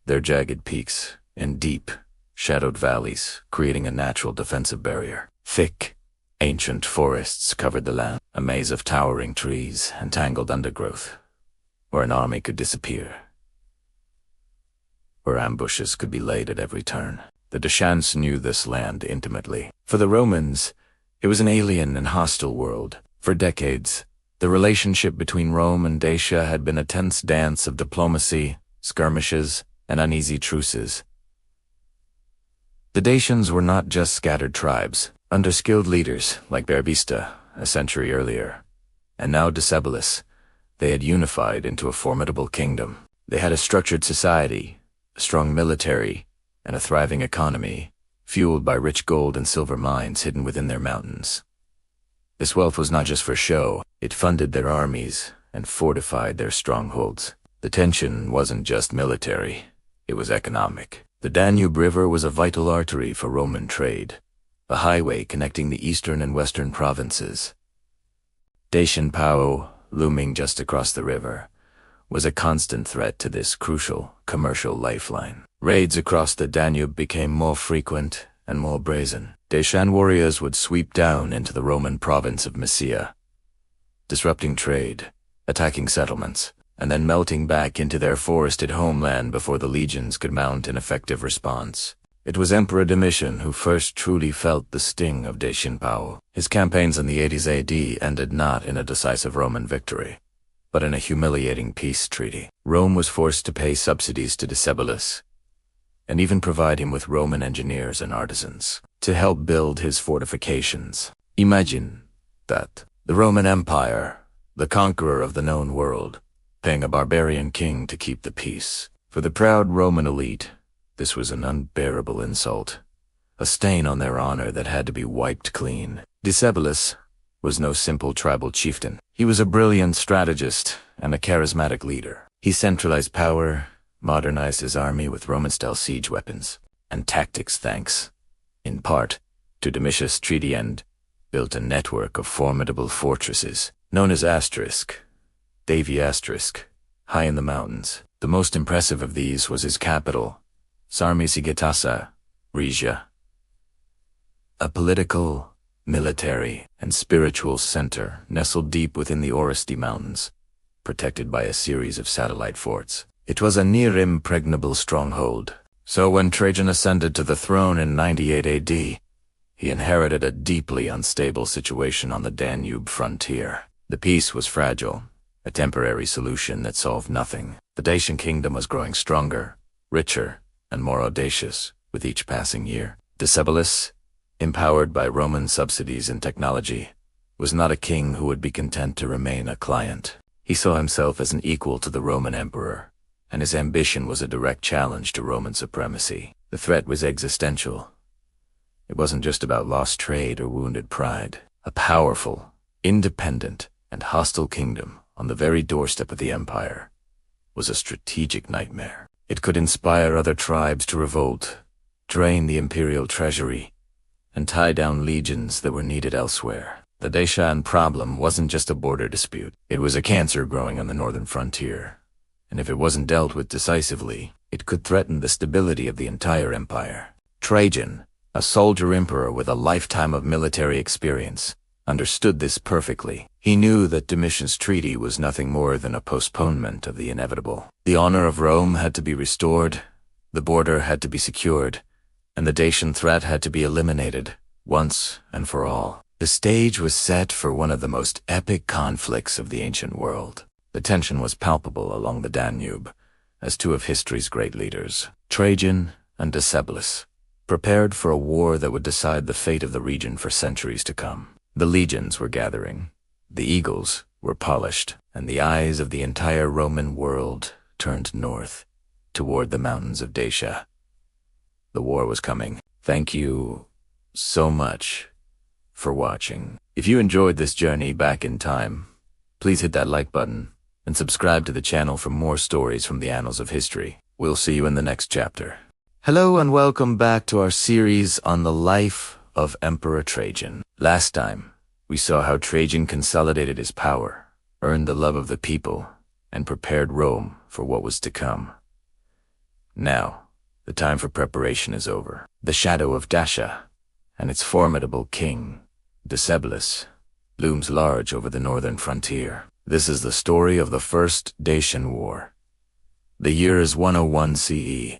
their jagged peaks and deep, shadowed valleys creating a natural defensive barrier. Thick, ancient forests covered the land, a maze of towering trees and tangled undergrowth, where an army could disappear, where ambushes could be laid at every turn. The Dacians knew this land intimately. For the Romans, it was an alien and hostile world. For decades, the relationship between Rome and Dacia had been a tense dance of diplomacy, skirmishes, and uneasy truces. The Dacians were not just scattered tribes, under skilled leaders like Berbista a century earlier, and now Decebalus. They had unified into a formidable kingdom. They had a structured society, a strong military, and a thriving economy, fueled by rich gold and silver mines hidden within their mountains. This wealth was not just for show. It funded their armies and fortified their strongholds. The tension wasn't just military, it was economic. The Danube River was a vital artery for Roman trade, a highway connecting the eastern and western provinces. Dacian power, looming just across the river, was a constant threat to this crucial commercial lifeline. Raids across the Danube became more frequent and more brazen. Dacian warriors would sweep down into the Roman province of Mysia, disrupting trade, attacking settlements, and then melting back into their forested homeland before the legions could mount an effective response. It was Emperor Domitian who first truly felt the sting of Dacian power. His campaigns in the 80s AD ended not in a decisive Roman victory, but in a humiliating peace treaty. Rome was forced to pay subsidies to Decebalus, and even provide him with Roman engineers and artisans to help build his fortifications. Imagine that, the Roman Empire, the conqueror of the known world, paying a barbarian king to keep the peace. For the proud Roman elite, this was an unbearable insult, a stain on their honor that had to be wiped clean. Decebalus was no simple tribal chieftain. He was a brilliant strategist and a charismatic leader. He centralized power, modernized his army with Roman-style siege weapons and tactics thanks, in part, to Domitius' treaty and built a network of formidable fortresses, known as Davy Asterisk, high in the mountains. The most impressive of these was his capital, Sarmisigitasa, Regia, a political, military, and spiritual center nestled deep within the Oresti Mountains, protected by a series of satellite forts. It was a near impregnable stronghold. So when Trajan ascended to the throne in 98 AD, he inherited a deeply unstable situation on the Danube frontier. The peace was fragile, a temporary solution that solved nothing. The Dacian kingdom was growing stronger, richer, and more audacious with each passing year. Decebalus, empowered by Roman subsidies and technology, was not a king who would be content to remain a client. He saw himself as an equal to the Roman emperor, and his ambition was a direct challenge to Roman supremacy. The threat was existential. It wasn't just about lost trade or wounded pride. A powerful, independent, and hostile kingdom on the very doorstep of the empire was a strategic nightmare. It could inspire other tribes to revolt, drain the imperial treasury, and tie down legions that were needed elsewhere. The Dacian problem wasn't just a border dispute. It was a cancer growing on the northern frontier, and if it wasn't dealt with decisively, it could threaten the stability of the entire empire. Trajan, a soldier emperor with a lifetime of military experience, understood this perfectly. He knew that Domitian's treaty was nothing more than a postponement of the inevitable. The honor of Rome had to be restored, the border had to be secured, and the Dacian threat had to be eliminated, once and for all. The stage was set for one of the most epic conflicts of the ancient world. The tension was palpable along the Danube, as two of history's great leaders, Trajan and Decebalus, prepared for a war that would decide the fate of the region for centuries to come. The legions were gathering, the eagles were polished, and the eyes of the entire Roman world turned north, toward the mountains of Dacia. The war was coming. Thank you so much for watching. If you enjoyed this journey back in time, please hit that like button and subscribe to the channel for more stories from the annals of history. We'll see you in the next chapter. Hello and welcome back to our series on the life of Emperor Trajan. Last time, we saw how Trajan consolidated his power, earned the love of the people, and prepared Rome for what was to come. Now, the time for preparation is over. The shadow of Dacia and its formidable king, Decebalus, looms large over the northern frontier. This is the story of the First Dacian War. The year is 101 CE.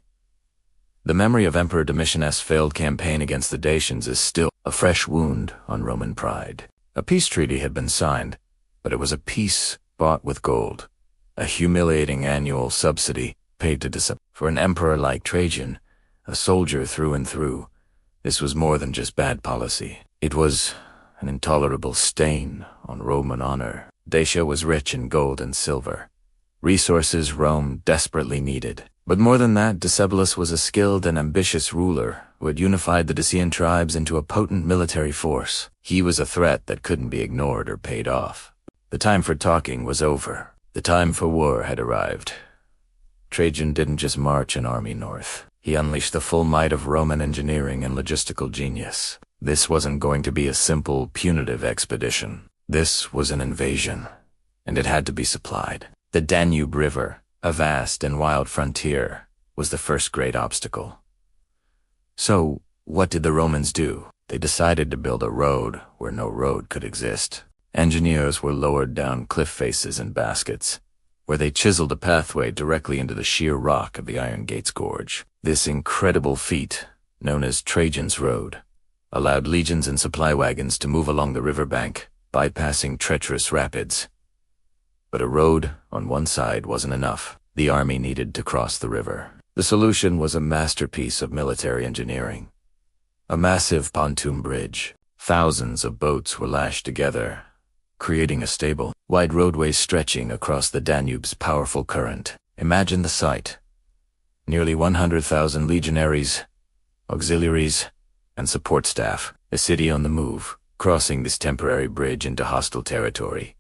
The memory of Emperor Domitian's failed campaign against the Dacians is still a fresh wound on Roman pride. A peace treaty had been signed, but it was a peace bought with gold, a humiliating annual subsidy paid to Decebalus. For an emperor like Trajan, a soldier through and through, this was more than just bad policy. It was an intolerable stain on Roman honor. Dacia was rich in gold and silver, resources Rome desperately needed. But more than that, Decebalus was a skilled and ambitious ruler who had unified the Dacian tribes into a potent military force. He was a threat that couldn't be ignored or paid off. The time for talking was over. The time for war had arrived. Trajan didn't just march an army north. He unleashed the full might of Roman engineering and logistical genius. This wasn't going to be a simple, punitive expedition. This was an invasion, and it had to be supplied. The Danube River, a vast and wild frontier, was the first great obstacle. So, what did the Romans do? They decided to build a road where no road could exist. Engineers were lowered down cliff faces in baskets, where they chiseled a pathway directly into the sheer rock of the Iron Gates Gorge. This incredible feat, known as Trajan's Road, allowed legions and supply wagons to move along the riverbank, bypassing treacherous rapids. But a road on one side wasn't enough. The army needed to cross the river. The solution was a masterpiece of military engineering. A massive pontoon bridge. Thousands of boats were lashed together, creating a stable, wide roadway stretching across the Danube's powerful current. Imagine the sight. Nearly 100,000 legionaries, auxiliaries, and support staff, a city on the move, crossing this temporary bridge into hostile territory.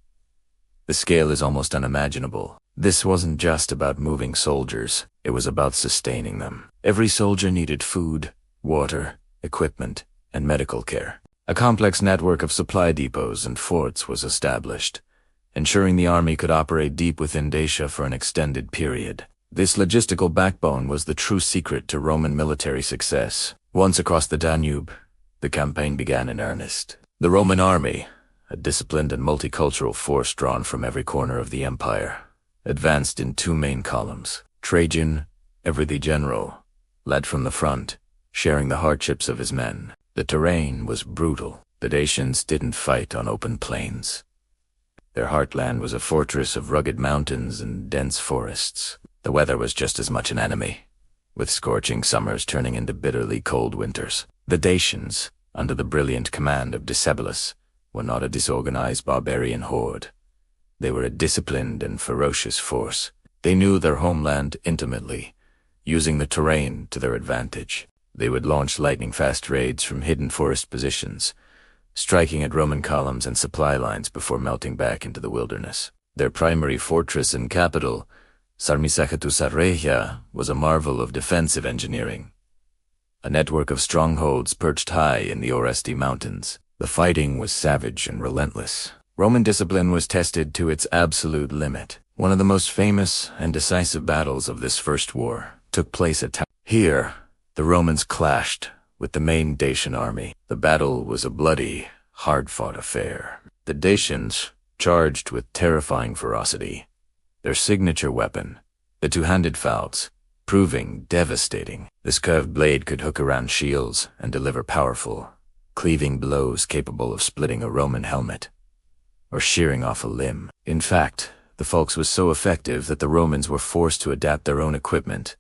The scale is almost unimaginable. This wasn't just about moving soldiers, it was about sustaining them. Every soldier needed food, water, equipment, and medical care. A complex network of supply depots and forts was established, ensuring the army could operate deep within Dacia for an extended period. This logistical backbone was the true secret to Roman military success. Once across the Danube, the campaign began in earnest. The Roman army, a disciplined and multicultural force drawn from every corner of the empire, advanced in two main columns. Trajan, ever the general, led from the front, sharing the hardships of his men. The terrain was brutal. The Dacians didn't fight on open plains. Their heartland was a fortress of rugged mountains and dense forests. The weather was just as much an enemy, with scorching summers turning into bitterly cold winters. The Dacians, under the brilliant command of Decebalus, were not a disorganized barbarian horde. They were a disciplined and ferocious force. They knew their homeland intimately, using the terrain to their advantage. They would launch lightning-fast raids from hidden forest positions, striking at Roman columns and supply lines before melting back into the wilderness. Their primary fortress and capital, Sarmisagetus Regia, was a marvel of defensive engineering. A network of strongholds perched high in the Oresti Mountains. The fighting was savage and relentless. Roman discipline was tested to its absolute limit. One of the most famous and decisive battles of this first war took place at Here, the Romans clashed with the main Dacian army. The battle was a bloody, hard-fought affair. The Dacians charged with terrifying ferocity, their signature weapon, the two-handed falx, proving devastating. This curved blade could hook around shields and deliver powerful, cleaving blows capable of splitting a Roman helmet or shearing off a limb. In fact, the falx was so effective that the Romans were forced to adapt their own equipment,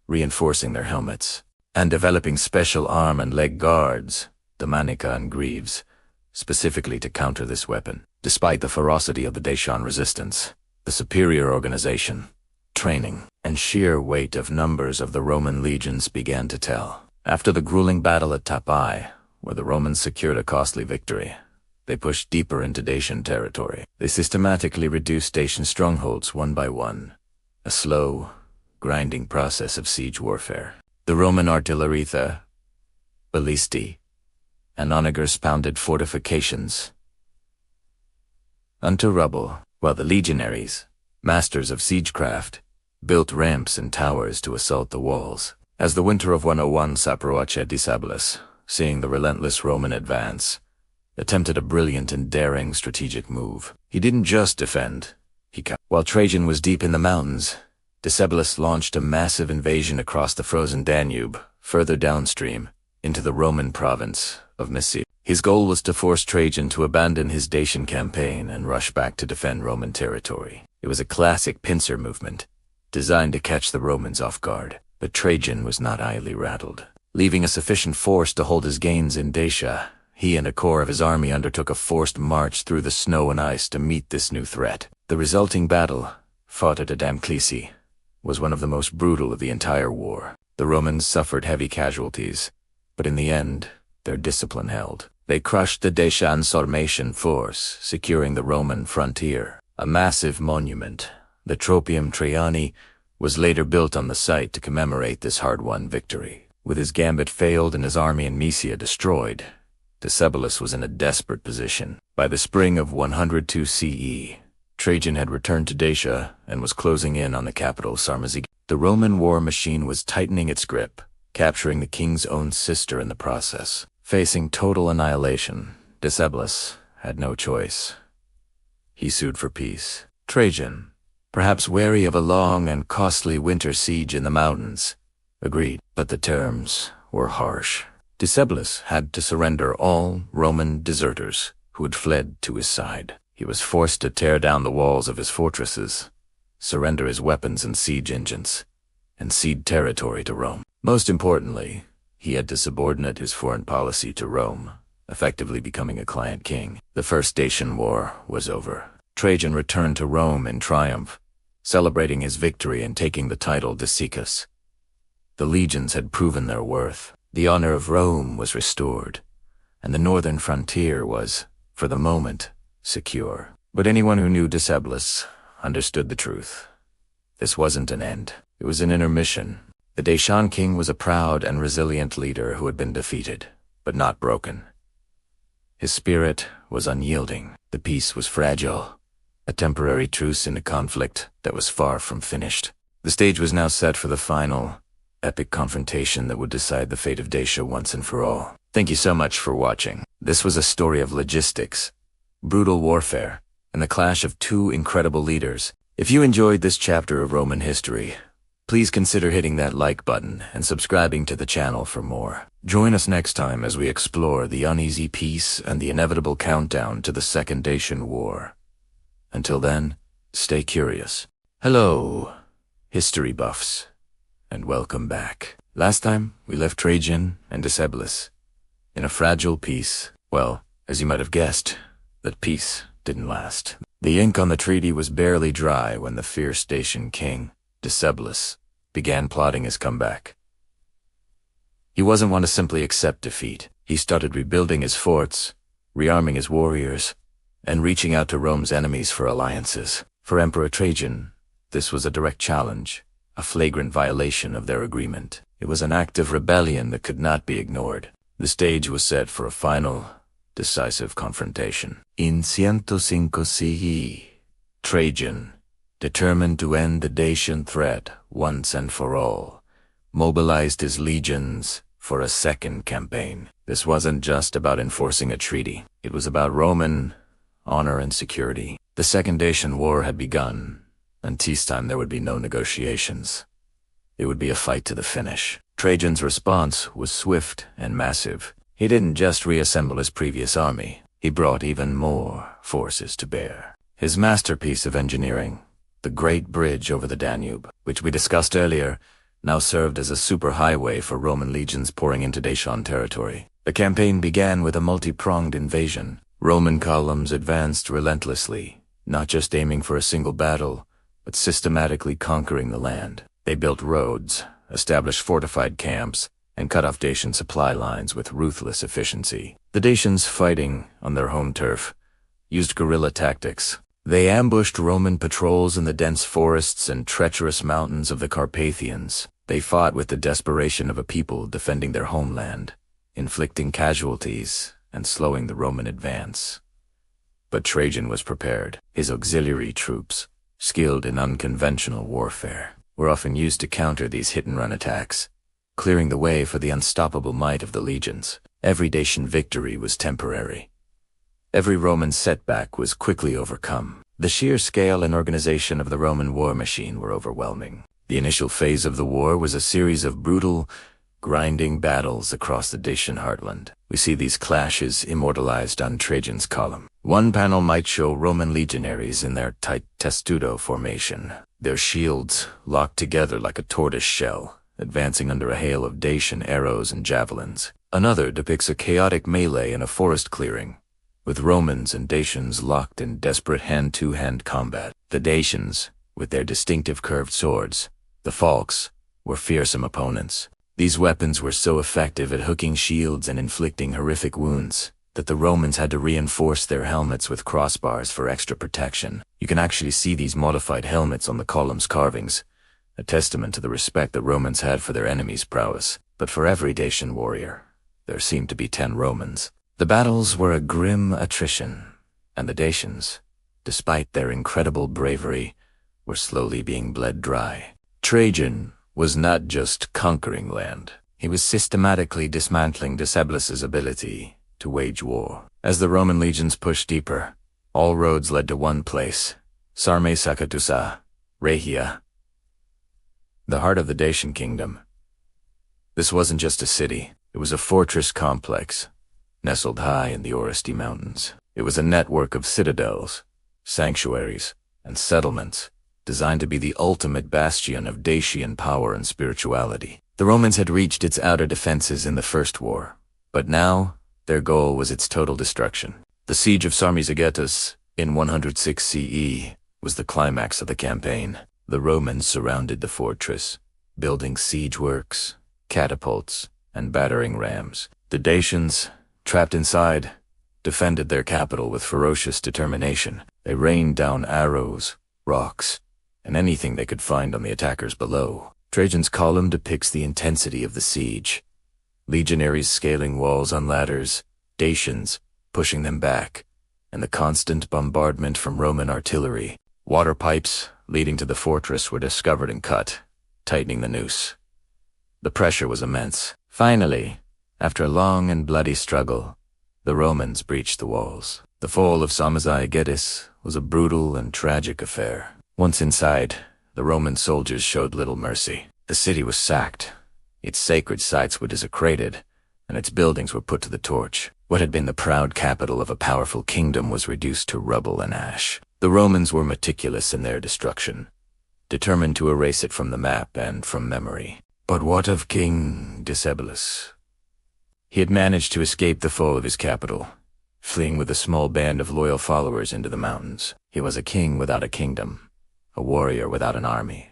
reinforcing their helmets, and developing special arm and leg guards, the manica and greaves, specifically to counter this weapon. Despite the ferocity of the Dacian resistance, the superior organization, training, and sheer weight of numbers of the Roman legions began to tell. After the grueling battle at Tapai, where the Romans secured a costly victory, they pushed deeper into Dacian territory. They systematically reduced Dacian strongholds one by one, a slow, grinding process of siege warfare. The Roman artillerytha, ballisti, and onagers pounded fortifications unto rubble, while the legionaries, masters of siegecraft, built ramps and towers to assault the walls. As the winter of 101 Saproace Decebalus, seeing the relentless Roman advance, attempted a brilliant and daring strategic move. He didn't just defend, While Trajan was deep in the mountains, Decebalus launched a massive invasion across the frozen Danube, further downstream, into the Roman province of Mysia. His goal was to force Trajan to abandon his Dacian campaign and rush back to defend Roman territory. It was a classic pincer movement, designed to catch the Romans off guard. But Trajan was not idly rattled. Leaving a sufficient force to hold his gains in Dacia, he and a corps of his army undertook a forced march through the snow and ice to meet this new threat. The resulting battle, fought at Adamclisi, was one of the most brutal of the entire war. The Romans suffered heavy casualties, but in the end, their discipline held. They crushed the Dacian Sarmatian force, securing the Roman frontier. A massive monument, the Tropium Traiani, was later built on the site to commemorate this hard-won victory. With his gambit failed and his army in Mysia destroyed, Decebalus was in a desperate position. By the spring of 102 CE, Trajan had returned to Dacia and was closing in on the capital Sarmazi. The Roman war machine was tightening its grip, capturing the king's own sister in the process. Facing total annihilation, Decebalus had no choice. He sued for peace. Trajan, perhaps wary of a long and costly winter siege in the mountains, agreed, but the terms were harsh. Decebalus had to surrender all Roman deserters who had fled to his side. He was forced to tear down the walls of his fortresses, surrender his weapons and siege engines, and cede territory to Rome. Most importantly, he had to subordinate his foreign policy to Rome, effectively becoming a client king. The First Dacian War was over. Trajan returned to Rome in triumph, celebrating his victory and taking the title Dacius. The legions had proven their worth. The honor of Rome was restored, and the northern frontier was, for the moment, secure. But anyone who knew Decebalus understood the truth. This wasn't an end. It was an intermission. The Dacian king was a proud and resilient leader who had been defeated, but but not broken. His spirit was unyielding. The peace was fragile, a temporary truce in a conflict that was far from finished. The stage was now set for the final, epic confrontation that would decide the fate of Dacia once and for all. Thank you so much for watching. This was a story of logistics, brutal warfare, and the clash of two incredible leaders. If you enjoyed this chapter of Roman history, please consider hitting that like button and subscribing to the channel for more. Join us next time as we explore the uneasy peace and the inevitable countdown to the Second Dacian War. Until then, stay curious. Hello, history buffs, and welcome back. Last time, we left Trajan and Deceblis in a fragile peace. Well, as you might have guessed, that peace didn't last. The ink on the treaty was barely dry when the fierce Dacian king, Deceblis, began plotting his comeback. He wasn't one to simply accept defeat. He started rebuilding his forts, rearming his warriors, and reaching out to Rome's enemies for alliances. For Emperor Trajan, this was a direct challenge, a flagrant violation of their agreement. It was an act of rebellion that could not be ignored. The stage was set for a final, decisive confrontation. In 105 CE, Trajan, determined to end the Dacian threat once and for all, mobilized his legions for a second campaign. This wasn't just about enforcing a treaty. It was about Roman honor and security. The Second Dacian War had begun, and peacetime there would be no negotiations. It would be a fight to the finish. Trajan's response was swift and massive. He didn't just reassemble his previous army. He brought even more forces to bear. His masterpiece of engineering, the Great Bridge over the Danube, which we discussed earlier, now served as a superhighway for Roman legions pouring into Dacian territory. The campaign began with a multi-pronged invasion. Roman columns advanced relentlessly, not just aiming for a single battle, but systematically conquering the land. They built roads, established fortified camps, and cut off Dacian supply lines with ruthless efficiency. The Dacians, fighting on their home turf, used guerrilla tactics. They ambushed Roman patrols in the dense forests and treacherous mountains of the Carpathians. They fought with the desperation of a people defending their homeland, inflicting casualties and slowing the Roman advance. But Trajan was prepared. His auxiliary troops, skilled in unconventional warfare, were often used to counter these hit-and-run attacks, clearing the way for the unstoppable might of the legions. Every Dacian victory was temporary. Every Roman setback was quickly overcome. The sheer scale and organization of the Roman war machine were overwhelming. The initial phase of the war was a series of brutal, grinding battles across the Dacian heartland. We see these clashes immortalized on Trajan's column. One panel might show Roman legionaries in their tight testudo formation, their shields locked together like a tortoise shell, advancing under a hail of Dacian arrows and javelins. Another depicts a chaotic melee in a forest clearing, with Romans and Dacians locked in desperate hand-to-hand combat. The Dacians, with their distinctive curved swords, the falx, were fearsome opponents. These weapons were so effective at hooking shields and inflicting horrific wounds that the Romans had to reinforce their helmets with crossbars for extra protection. You can actually see these modified helmets on the column's carvings, a testament to the respect the Romans had for their enemies' prowess. But for every Dacian warrior, there seemed to be 10 Romans. The battles were a grim attrition, and the Dacians, despite their incredible bravery, were slowly being bled dry. Trajan was not just conquering land. He was systematically dismantling Deceblis' ability to wage war. As the Roman legions pushed deeper, all roads led to one place, Sarme Sakatusa, Rhaetia, the heart of the Dacian kingdom. This wasn't just a city. It was a fortress complex, nestled high in the Oresti Mountains. It was a network of citadels, sanctuaries, and settlements, designed to be the ultimate bastion of Dacian power and spirituality. The Romans had reached its outer defenses in the First War, but now their goal was its total destruction. The siege of Sarmizegetus in 106 CE was the climax of the campaign. The Romans surrounded the fortress, building siege works, catapults, and battering rams. The Dacians, trapped inside, defended their capital with ferocious determination. They rained down arrows, rocks, and anything they could find on the attackers below. Trajan's column depicts the intensity of the siege. legionaries scaling walls on ladders, Dacians pushing them back, and the constant bombardment from Roman artillery. Water pipes leading to the fortress were discovered and cut, tightening the noose. The pressure was immense. Finally, after a long and bloody struggle, the Romans breached the walls. The fall of Samosata was a brutal and tragic affair. Once inside, the Roman soldiers showed little mercy. The city was sacked, its sacred sites were desecrated, and its buildings were put to the torch. What had been the proud capital of a powerful kingdom was reduced to rubble and ash. The Romans were meticulous in their destruction, determined to erase it from the map and from memory. But what of King Decebalus? He had managed to escape the fall of his capital, fleeing with a small band of loyal followers into the mountains. He was a king without a kingdom, a warrior without an army,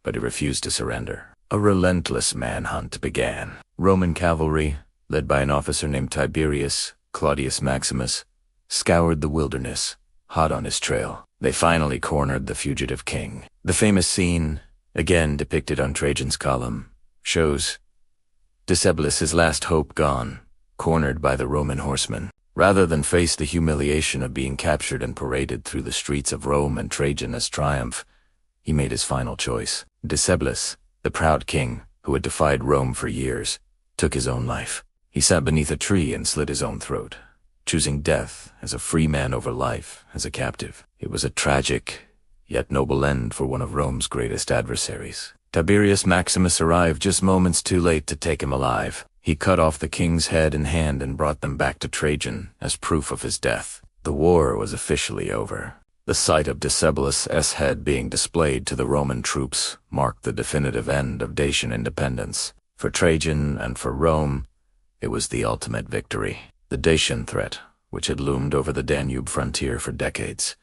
but he refused to surrender. A relentless manhunt began. Roman cavalry, led by an officer named Tiberius Claudius Maximus, scoured the wilderness, hot on his trail. They finally cornered the fugitive king. The famous scene, again depicted on Trajan's column, shows Decebalus' last hope gone, cornered by the Roman horsemen. Rather than face the humiliation of being captured and paraded through the streets of Rome and Trajan as triumph, he made his final choice. Decebalus, the proud king, who had defied Rome for years, took his own life. He sat beneath a tree and slit his own throat, choosing death as a free man over life as a captive. It was a tragic, yet noble end for one of Rome's greatest adversaries. Tiberius Maximus arrived just moments too late to take him alive. He cut off the king's head and hand and brought them back to Trajan as proof of his death. The war was officially over. The sight of Decebalus' head being displayed to the Roman troops marked the definitive end of Dacian independence. For Trajan and for Rome, it was the ultimate victory. The Dacian threat, which had loomed over the Danube frontier for decades,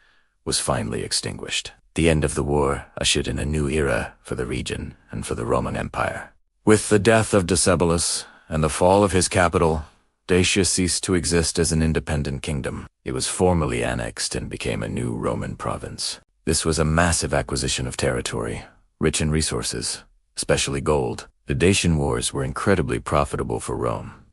was finally extinguished. The end of the war ushered in a new era for the region and for the Roman Empire. With the death of Decebalus and the fall of his capital, Dacia ceased to exist as an independent kingdom. It was formally annexed and became a new Roman province. This was a massive acquisition of territory, rich in resources, especially gold. The Dacian wars were incredibly profitable for Rome.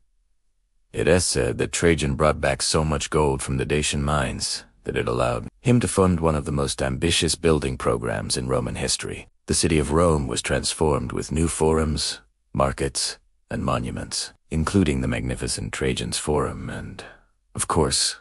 It is said that Trajan brought back so much gold from the Dacian mines that it allowed him to fund one of the most ambitious building programs in Roman history. The city of Rome was transformed with new forums, markets, and monuments, including the magnificent Trajan's Forum and, of course,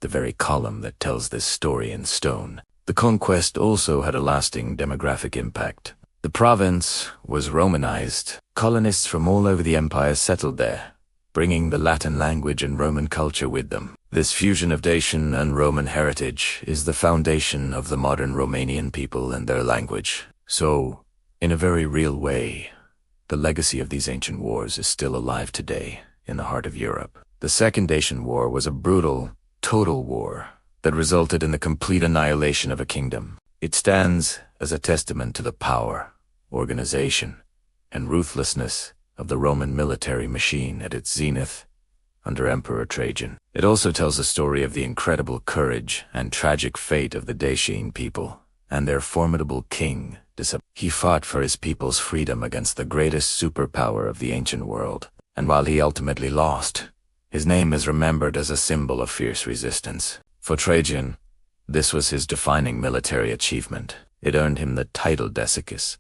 the very column that tells this story in stone. The conquest also had a lasting demographic impact. The province was Romanized. Colonists from all over the empire settled there, bringing the Latin language and Roman culture with them. This fusion of Dacian and Roman heritage is the foundation of the modern Romanian people and their language. So, in a very real way, the legacy of these ancient wars is still alive today in the heart of Europe. The Second Dacian War was a brutal, total war that resulted in the complete annihilation of a kingdom. It stands as a testament to the power, organization, and ruthlessness of the Roman military machine at its zenith under Emperor Trajan. It also tells the story of the incredible courage and tragic fate of the Dacian people and their formidable king. He fought for his people's freedom against the greatest superpower of the ancient world, and while he ultimately lost, his name is remembered as a symbol of fierce resistance. For Trajan, this was his defining military achievement. It earned him the title Dacius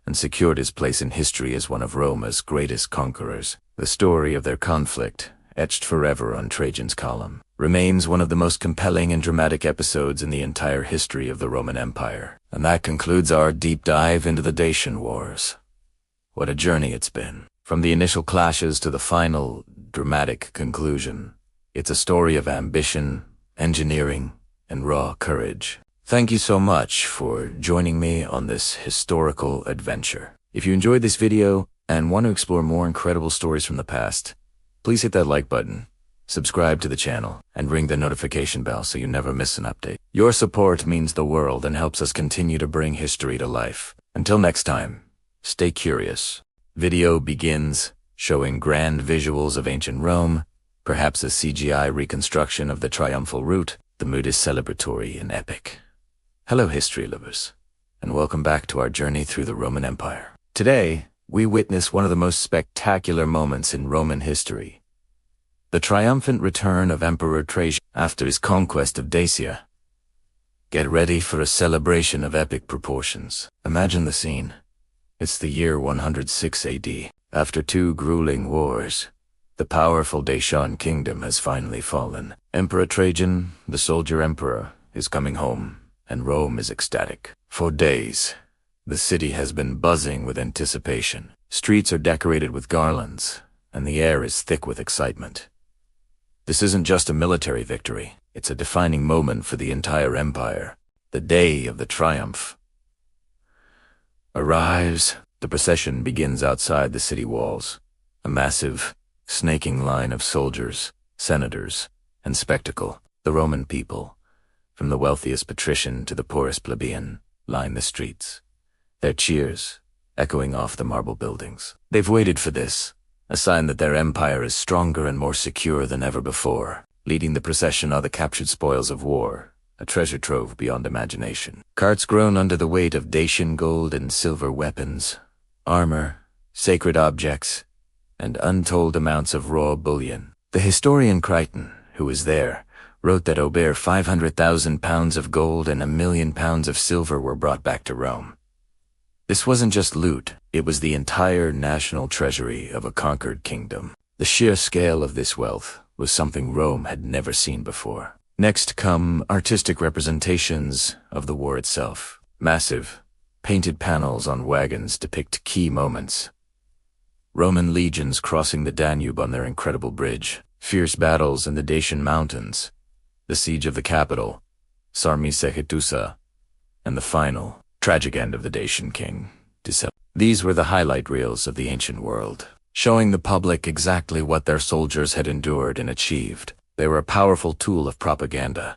and secured his place in history as one of Rome's greatest conquerors. The story of their conflict, etched forever on Trajan's column, remains one of the most compelling and dramatic episodes in the entire history of the Roman Empire. And that concludes our deep dive into the Dacian Wars. What a journey it's been. From the initial clashes to the final, dramatic conclusion, it's a story of ambition, engineering, and raw courage. Thank you so much for joining me on this historical adventure. If you enjoyed this video and want to explore more incredible stories from the past, please hit that like button, subscribe to the channel, and ring the notification bell so you never miss an update. Your support means the world and helps us continue to bring history to life. Until next time, stay curious. Video begins showing grand visuals of ancient Rome, perhaps a CGI reconstruction of the triumphal route. The mood is celebratory and epic. Hello history lovers, and welcome back to our journey through the Roman Empire. Today, we witness one of the most spectacular moments in Roman history. The triumphant return of Emperor Trajan after his conquest of Dacia. Get ready for a celebration of epic proportions. Imagine the scene. It's the year 106 AD. After 2 grueling wars, the powerful Dacian kingdom has finally fallen. Emperor Trajan, the soldier emperor, is coming home, and Rome is ecstatic. For days, the city has been buzzing with anticipation. Streets are decorated with garlands, and the air is thick with excitement. This isn't just a military victory. It's a defining moment for the entire empire. The day of the triumph arrives. The procession begins outside the city walls. A massive, snaking line of soldiers, senators, and spectacle. The Roman people, from the wealthiest patrician to the poorest plebeian, line the streets, their cheers echoing off the marble buildings. They've waited for this, a sign that their empire is stronger and more secure than ever before. Leading the procession are the captured spoils of war, a treasure trove beyond imagination. Carts groan under the weight of Dacian gold and silver weapons, armor, sacred objects, and untold amounts of raw bullion. The historian Crichton, who was there, wrote that over 500,000 pounds of gold and 1,000,000 pounds of silver were brought back to Rome. This wasn't just loot, it was the entire national treasury of a conquered kingdom. The sheer scale of this wealth was something Rome had never seen before. Next come artistic representations of the war itself. Massive, painted panels on wagons depict key moments. Roman legions crossing the Danube on their incredible bridge, fierce battles in the Dacian mountains, the siege of the capital, Sarmisegetusa, and the final, tragic end of the Dacian king, Princeps. These were the highlight reels of the ancient world, showing the public exactly what their soldiers had endured and achieved. They were a powerful tool of propaganda,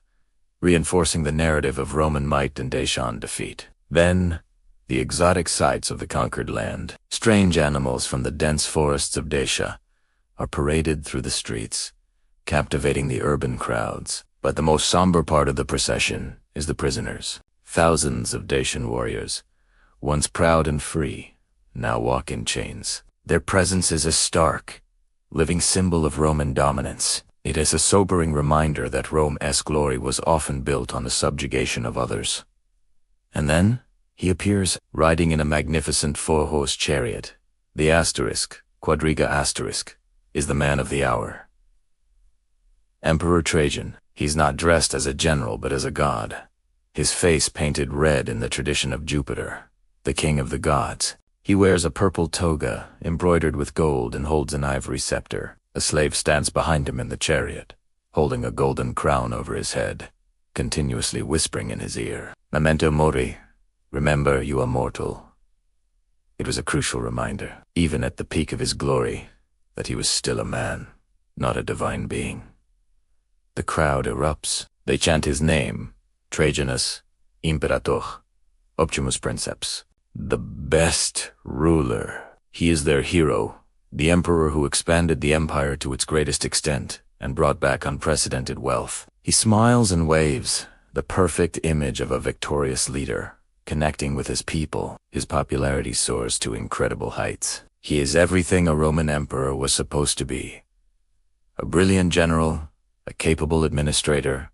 reinforcing the narrative of Roman might and Dacian defeat. Then, the exotic sights of the conquered land, strange animals from the dense forests of Dacia, are paraded through the streets, captivating the urban crowds. But the most somber part of the procession is the prisoners. Thousands of Dacian warriors, once proud and free, now walk in chains. Their presence is a stark, living symbol of Roman dominance. It is a sobering reminder that Rome's glory was often built on the subjugation of others. And then, he appears, riding in a magnificent 4-horse chariot. The quadriga asterisk, is the man of the hour. Emperor Trajan. He's not dressed as a general but as a god. His face painted red in the tradition of Jupiter, the king of the gods. He wears a purple toga embroidered with gold and holds an ivory scepter. A slave stands behind him in the chariot, holding a golden crown over his head, continuously whispering in his ear, "Memento mori, remember you are mortal." It was a crucial reminder, even at the peak of his glory, that he was still a man, not a divine being. The crowd erupts. They chant his name, Trajanus, Imperator, Optimus Princeps, the best ruler. He is their hero, the emperor who expanded the empire to its greatest extent and brought back unprecedented wealth. He smiles and waves, the perfect image of a victorious leader, connecting with his people. His popularity soars to incredible heights. He is everything a Roman emperor was supposed to be: a brilliant general, a capable administrator,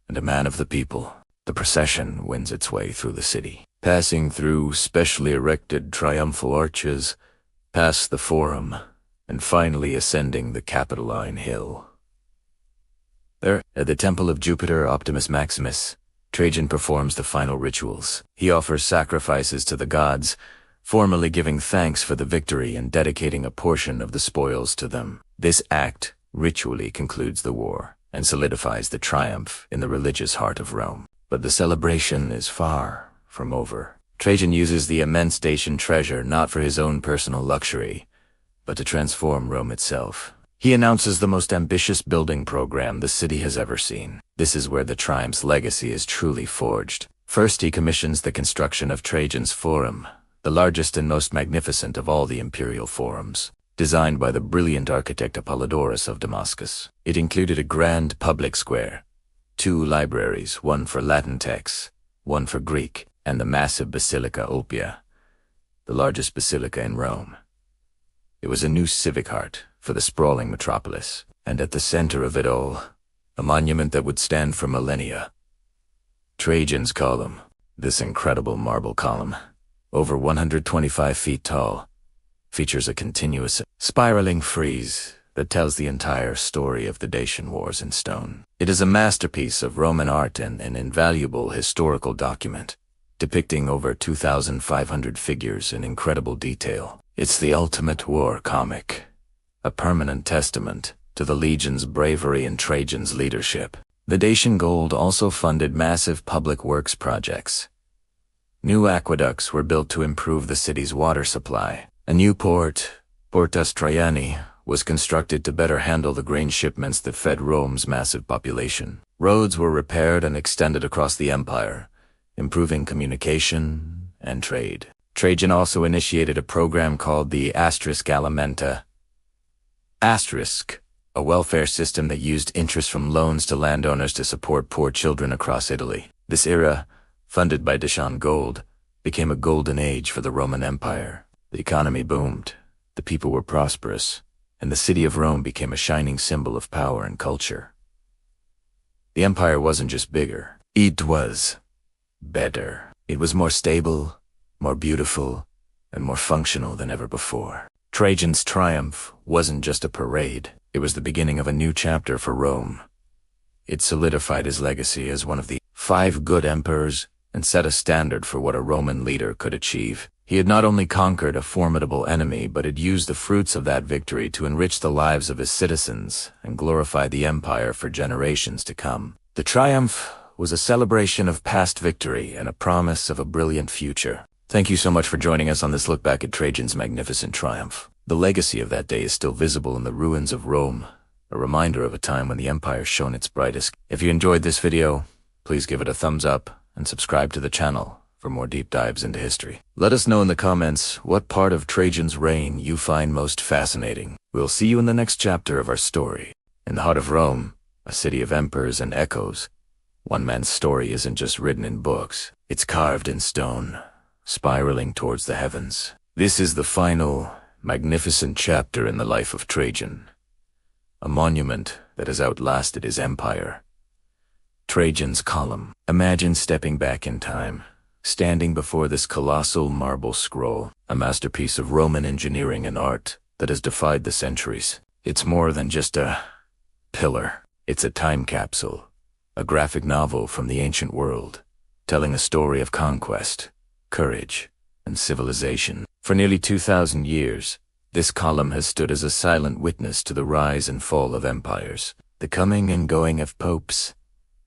and a man of the people. The procession wends its way through the city, passing through specially erected triumphal arches, past the Forum, and finally ascending the Capitoline Hill. There, at the temple of Jupiter Optimus Maximus, Trajan performs the final rituals. He offers sacrifices to the gods, formally giving thanks for the victory and dedicating a portion of the spoils to them. This act ritually concludes the war and solidifies the triumph in the religious heart of Rome. But the celebration is far from over. Trajan uses the immense Dacian treasure not for his own personal luxury, but to transform Rome itself. He announces the most ambitious building program the city has ever seen. This is where the triumph's legacy is truly forged. First, he commissions the construction of Trajan's Forum, the largest and most magnificent of all the imperial forums. Designed by the brilliant architect Apollodorus of Damascus. It included a grand public square, 2 libraries, one for Latin texts, one for Greek, and the massive Basilica Oppia. the largest basilica in Rome. It was a new civic heart for the sprawling metropolis, and at the center of it all, a monument that would stand for millennia. Trajan's column, this incredible marble column, over 125 feet tall, features a continuous, spiraling frieze that tells the entire story of the Dacian Wars in stone. It is a masterpiece of Roman art and an invaluable historical document, depicting over 2,500 figures in incredible detail. It's the ultimate war comic, a permanent testament to the legion's bravery and Trajan's leadership. The Dacian gold also funded massive public works projects. New aqueducts were built to improve the city's water supply. A new port, Portus Traiani, was constructed to better handle the grain shipments that fed Rome's massive population. Roads were repaired and extended across the empire, improving communication and trade. Trajan also initiated a program called the Asterisk Alimenta. Asterisk, a welfare system that used interest from loans to landowners to support poor children across Italy. This era, funded by Dacian gold, became a golden age for the Roman Empire. The economy boomed, the people were prosperous, and the city of Rome became a shining symbol of power and culture. The empire wasn't just bigger, it was better. It was more stable, more beautiful, and more functional than ever before. Trajan's triumph wasn't just a parade, it was the beginning of a new chapter for Rome. It solidified his legacy as one of the 5 good emperors and set a standard for what a Roman leader could achieve. He had not only conquered a formidable enemy, but had used the fruits of that victory to enrich the lives of his citizens and glorify the empire for generations to come. The triumph was a celebration of past victory and a promise of a brilliant future. Thank you so much for joining us on this look back at Trajan's magnificent triumph. The legacy of that day is still visible in the ruins of Rome, a reminder of a time when the empire shone its brightest. If you enjoyed this video, please give it a thumbs up and subscribe to the channel for more deep dives into history. Let us know in the comments what part of Trajan's reign you find most fascinating. We'll see you in the next chapter of our story. In the heart of Rome, a city of emperors and echoes, one man's story isn't just written in books, it's carved in stone, spiraling towards the heavens. This is the final, magnificent chapter in the life of Trajan, a monument that has outlasted his empire. Trajan's column. Imagine stepping back in time, standing before this colossal marble scroll, a masterpiece of Roman engineering and art that has defied the centuries. It's more than just a pillar. It's a time capsule, a graphic novel from the ancient world, telling a story of conquest, courage, and civilization. For nearly 2,000 years, this column has stood as a silent witness to the rise and fall of empires, the coming and going of popes,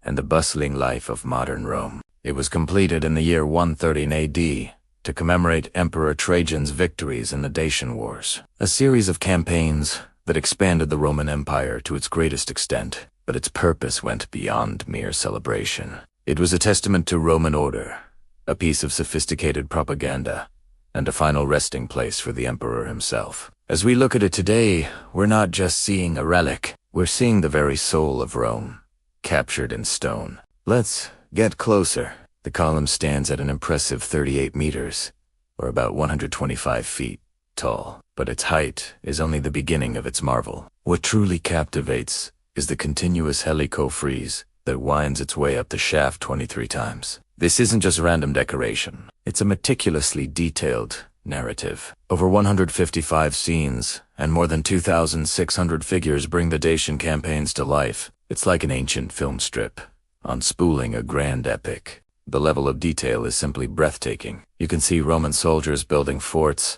and the bustling life of modern Rome. It was completed in the year 113 AD to commemorate Emperor Trajan's victories in the Dacian Wars, a series of campaigns that expanded the Roman Empire to its greatest extent, but its purpose went beyond mere celebration. It was a testament to Roman order, a piece of sophisticated propaganda, and a final resting place for the emperor himself. As we look at it today, we're not just seeing a relic, we're seeing the very soul of Rome, captured in stone. Let's get closer. The column stands at an impressive 38 meters, or about 125 feet, tall, but its height is only the beginning of its marvel. What truly captivates is the continuous helico-frieze that winds its way up the shaft 23 times. This isn't just random decoration, it's a meticulously detailed narrative. Over 155 scenes and more than 2,600 figures bring the Dacian campaigns to life. It's like an ancient film strip, unspooling a grand epic. The level of detail is simply breathtaking. You can see Roman soldiers building forts,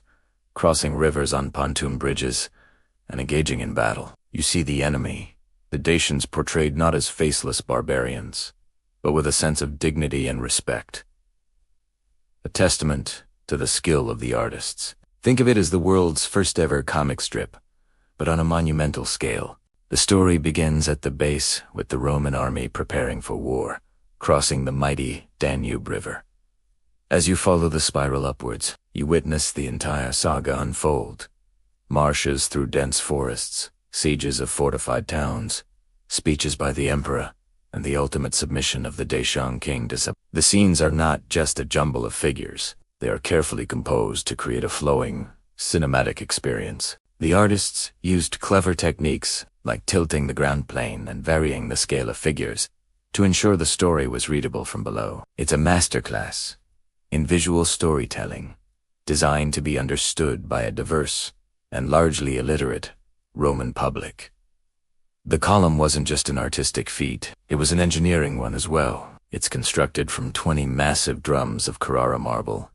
crossing rivers on pontoon bridges, and engaging in battle. You see the enemy, the Dacians portrayed not as faceless barbarians, but with a sense of dignity and respect. A testament to the skill of the artists. Think of it as the world's first ever comic strip, but on a monumental scale. The story begins at the base with the Roman army preparing for war, crossing the mighty Danube River. As you follow the spiral upwards, you witness the entire saga unfold. Marches through dense forests, sieges of fortified towns, speeches by the emperor, and the ultimate submission of the Dacian king to The scenes are not just a jumble of figures. They are carefully composed to create a flowing, cinematic experience. The artists used clever techniques like tilting the ground plane and varying the scale of figures to ensure the story was readable from below. It's a masterclass in visual storytelling, designed to be understood by a diverse and largely illiterate Roman public. The column wasn't just an artistic feat, it was an engineering one as well. It's constructed from 20 massive drums of Carrara marble,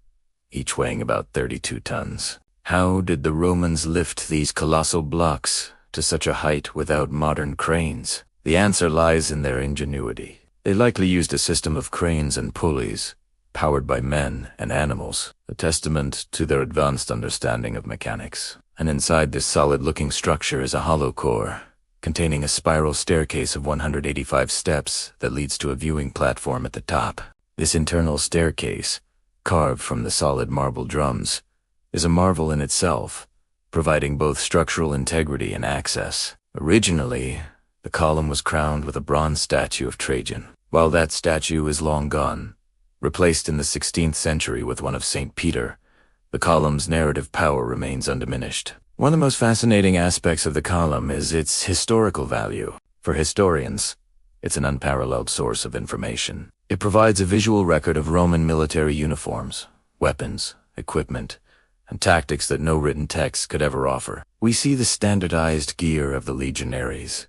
each weighing about 32 tons. How did the Romans lift these colossal blocks to such a height without modern cranes? The answer lies in their ingenuity. They likely used a system of cranes and pulleys, powered by men and animals, a testament to their advanced understanding of mechanics. And inside this solid-looking structure is a hollow core, containing a spiral staircase of 185 steps that leads to a viewing platform at the top. This internal staircase, carved from the solid marble drums, is a marvel in itself, providing both structural integrity and access. Originally, the column was crowned with a bronze statue of Trajan. While that statue is long gone, replaced in the 16th century with one of St. Peter, the column's narrative power remains undiminished. One of the most fascinating aspects of the column is its historical value. For historians, it's an unparalleled source of information. It provides a visual record of Roman military uniforms, weapons, equipment, and tactics that no written text could ever offer. We see the standardized gear of the legionaries,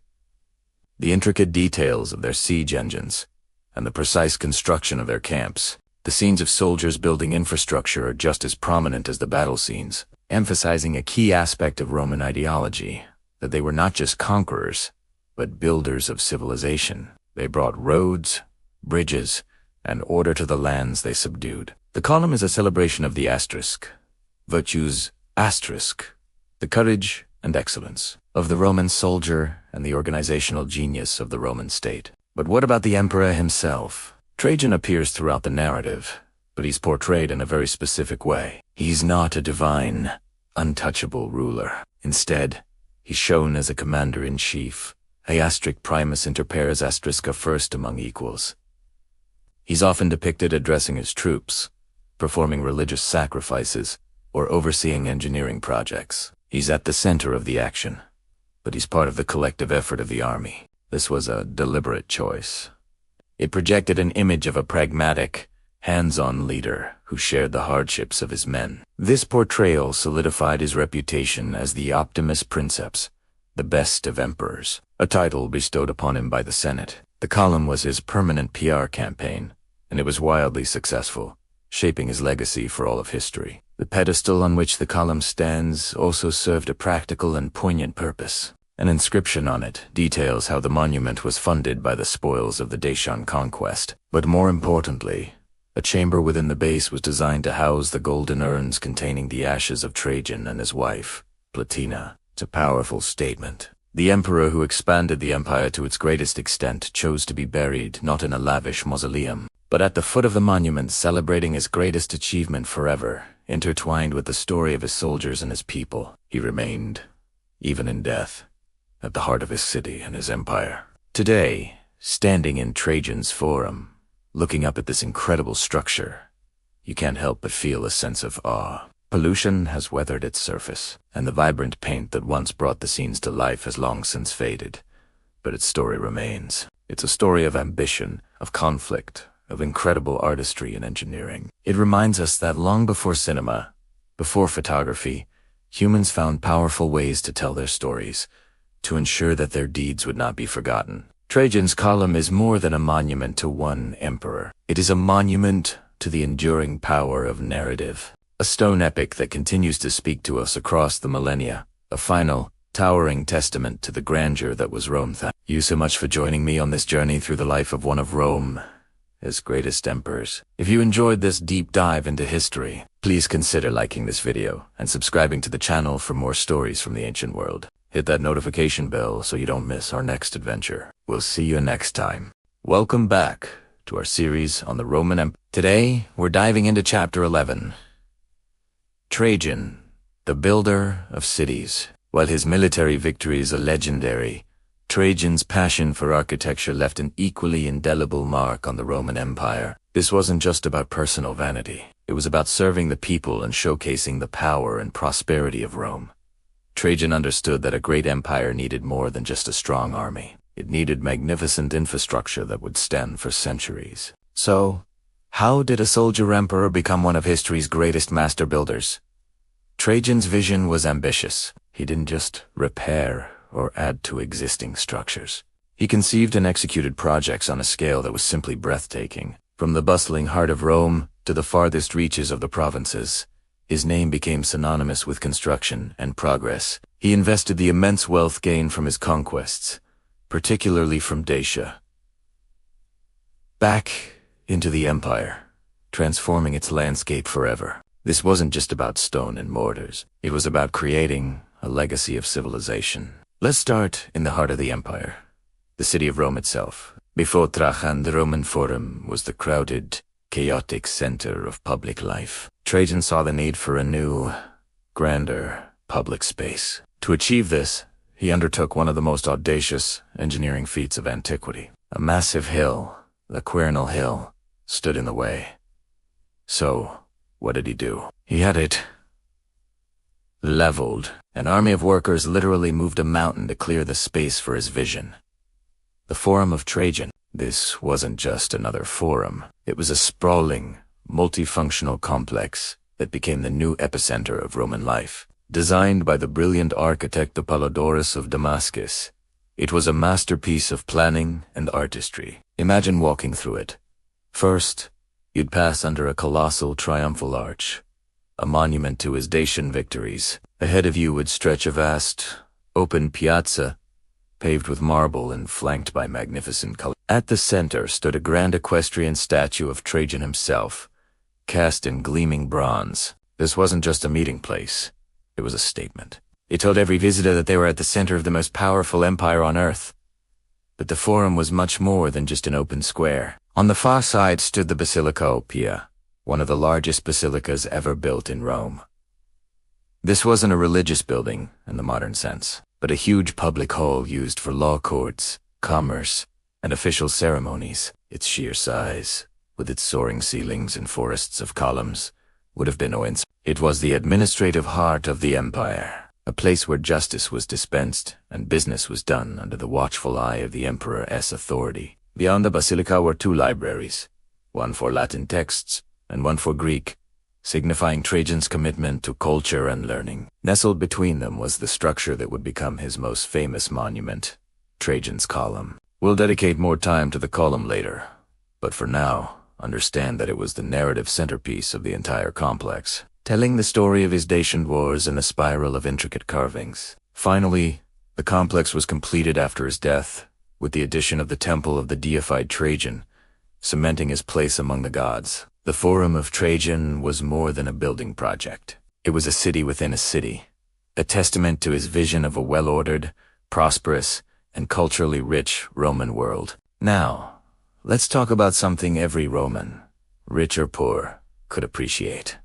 the intricate details of their siege engines, and the precise construction of their camps. The scenes of soldiers building infrastructure are just as prominent as the battle scenes, emphasizing a key aspect of Roman ideology, that they were not just conquerors, but builders of civilization. They brought roads, bridges, and order to the lands they subdued. The column is a celebration of the asterisk, virtues asterisk, the courage and excellence of the Roman soldier and the organizational genius of the Roman state. But what about the emperor himself? Trajan appears throughout the narrative, but he's portrayed in a very specific way. He's not a divine, untouchable ruler. Instead, he's shown as a commander-in-chief, a asterisk primus inter pares asteriska first among equals. He's often depicted addressing his troops, performing religious sacrifices, or overseeing engineering projects. He's at the center of the action, but he's part of the collective effort of the army. This was a deliberate choice. It projected an image of a pragmatic, hands-on leader who shared the hardships of his men. This portrayal solidified his reputation as the Optimus Princeps, the best of emperors, a title bestowed upon him by the Senate. The column was his permanent PR campaign, and it was wildly successful, shaping his legacy for all of history. The pedestal on which the column stands also served a practical and poignant purpose. An inscription on it details how the monument was funded by the spoils of the Dacian conquest. But more importantly, a chamber within the base was designed to house the golden urns containing the ashes of Trajan and his wife, Plotina. It's a powerful statement. The emperor who expanded the empire to its greatest extent chose to be buried not in a lavish mausoleum, but at the foot of the monument, celebrating his greatest achievement forever, intertwined with the story of his soldiers and his people. He remained, even in death, at the heart of his city and his empire. Today, standing in Trajan's Forum, looking up at this incredible structure, you can't help but feel a sense of awe. Pollution has weathered its surface, and the vibrant paint that once brought the scenes to life has long since faded. But its story remains. It's a story of ambition, of conflict, of incredible artistry and engineering. It reminds us that long before cinema, before photography, humans found powerful ways to tell their stories, to ensure that their deeds would not be forgotten. Trajan's column is more than a monument to one emperor. It is a monument to the enduring power of narrative. A stone epic that continues to speak to us across the millennia. A final, towering testament to the grandeur that was Rome. Thank you so much for joining me on this journey through the life of one of Rome's greatest emperors. If you enjoyed this deep dive into history, please consider liking this video and subscribing to the channel for more stories from the ancient world. Hit that notification bell so you don't miss our next adventure. We'll see you next time. Welcome back to our series on the Roman Empire. Today, we're diving into Chapter 11. Trajan, the builder of cities. While his military victories are legendary, Trajan's passion for architecture left an equally indelible mark on the Roman Empire. This wasn't just about personal vanity. It was about serving the people and showcasing the power and prosperity of Rome. Trajan understood that a great empire needed more than just a strong army. It needed magnificent infrastructure that would stand for centuries. So, how did a soldier emperor become one of history's greatest master builders? Trajan's vision was ambitious. He didn't just repair or add to existing structures. He conceived and executed projects on a scale that was simply breathtaking. From the bustling heart of Rome to the farthest reaches of the provinces, his name became synonymous with construction and progress. He invested the immense wealth gained from his conquests, particularly from Dacia, back into the empire, transforming its landscape forever. This wasn't just about stone and mortars. It was about creating a legacy of civilization. Let's start in the heart of the empire, the city of Rome itself. Before Trajan, the Roman Forum was the crowded, chaotic center of public life. Trajan saw the need for a new, grander public space. To achieve this, he undertook one of the most audacious engineering feats of antiquity. A massive hill, the Quirinal Hill, stood in the way. So, what did he do? He had it leveled. An army of workers literally moved a mountain to clear the space for his vision. The Forum of Trajan. This wasn't just another forum. It was a sprawling, multifunctional complex that became the new epicenter of Roman life. Designed by the brilliant architect Apollodorus of Damascus, it was a masterpiece of planning and artistry. Imagine walking through it. First, you'd pass under a colossal triumphal arch, a monument to his Dacian victories. Ahead of you would stretch a vast, open piazza, paved with marble and flanked by magnificent colors. At the center stood a grand equestrian statue of Trajan himself, cast in gleaming bronze. This wasn't just a meeting place. It was a statement. It told every visitor that they were at the center of the most powerful empire on earth. But the forum was much more than just an open square. On the far side stood the Basilica Oppia, one of the largest basilicas ever built in Rome. This wasn't a religious building in the modern sense, but a huge public hall used for law courts, commerce, and official ceremonies. Its sheer size, with its soaring ceilings and forests of columns, would have been awe-inspiring. It was the administrative heart of the empire, a place where justice was dispensed and business was done under the watchful eye of the emperor's authority. Beyond the basilica were two libraries, one for Latin texts and one for Greek, signifying Trajan's commitment to culture and learning. Nestled between them was the structure that would become his most famous monument, Trajan's Column. We'll dedicate more time to the column later, but for now, understand that it was the narrative centerpiece of the entire complex, telling the story of his Dacian wars in a spiral of intricate carvings. Finally, the complex was completed after his death, with the addition of the temple of the deified Trajan, cementing his place among the gods. The Forum of Trajan was more than a building project. It was a city within a city, a testament to his vision of a well-ordered, prosperous, and culturally rich Roman world. Now, let's talk about something every Roman, rich or poor, could appreciate.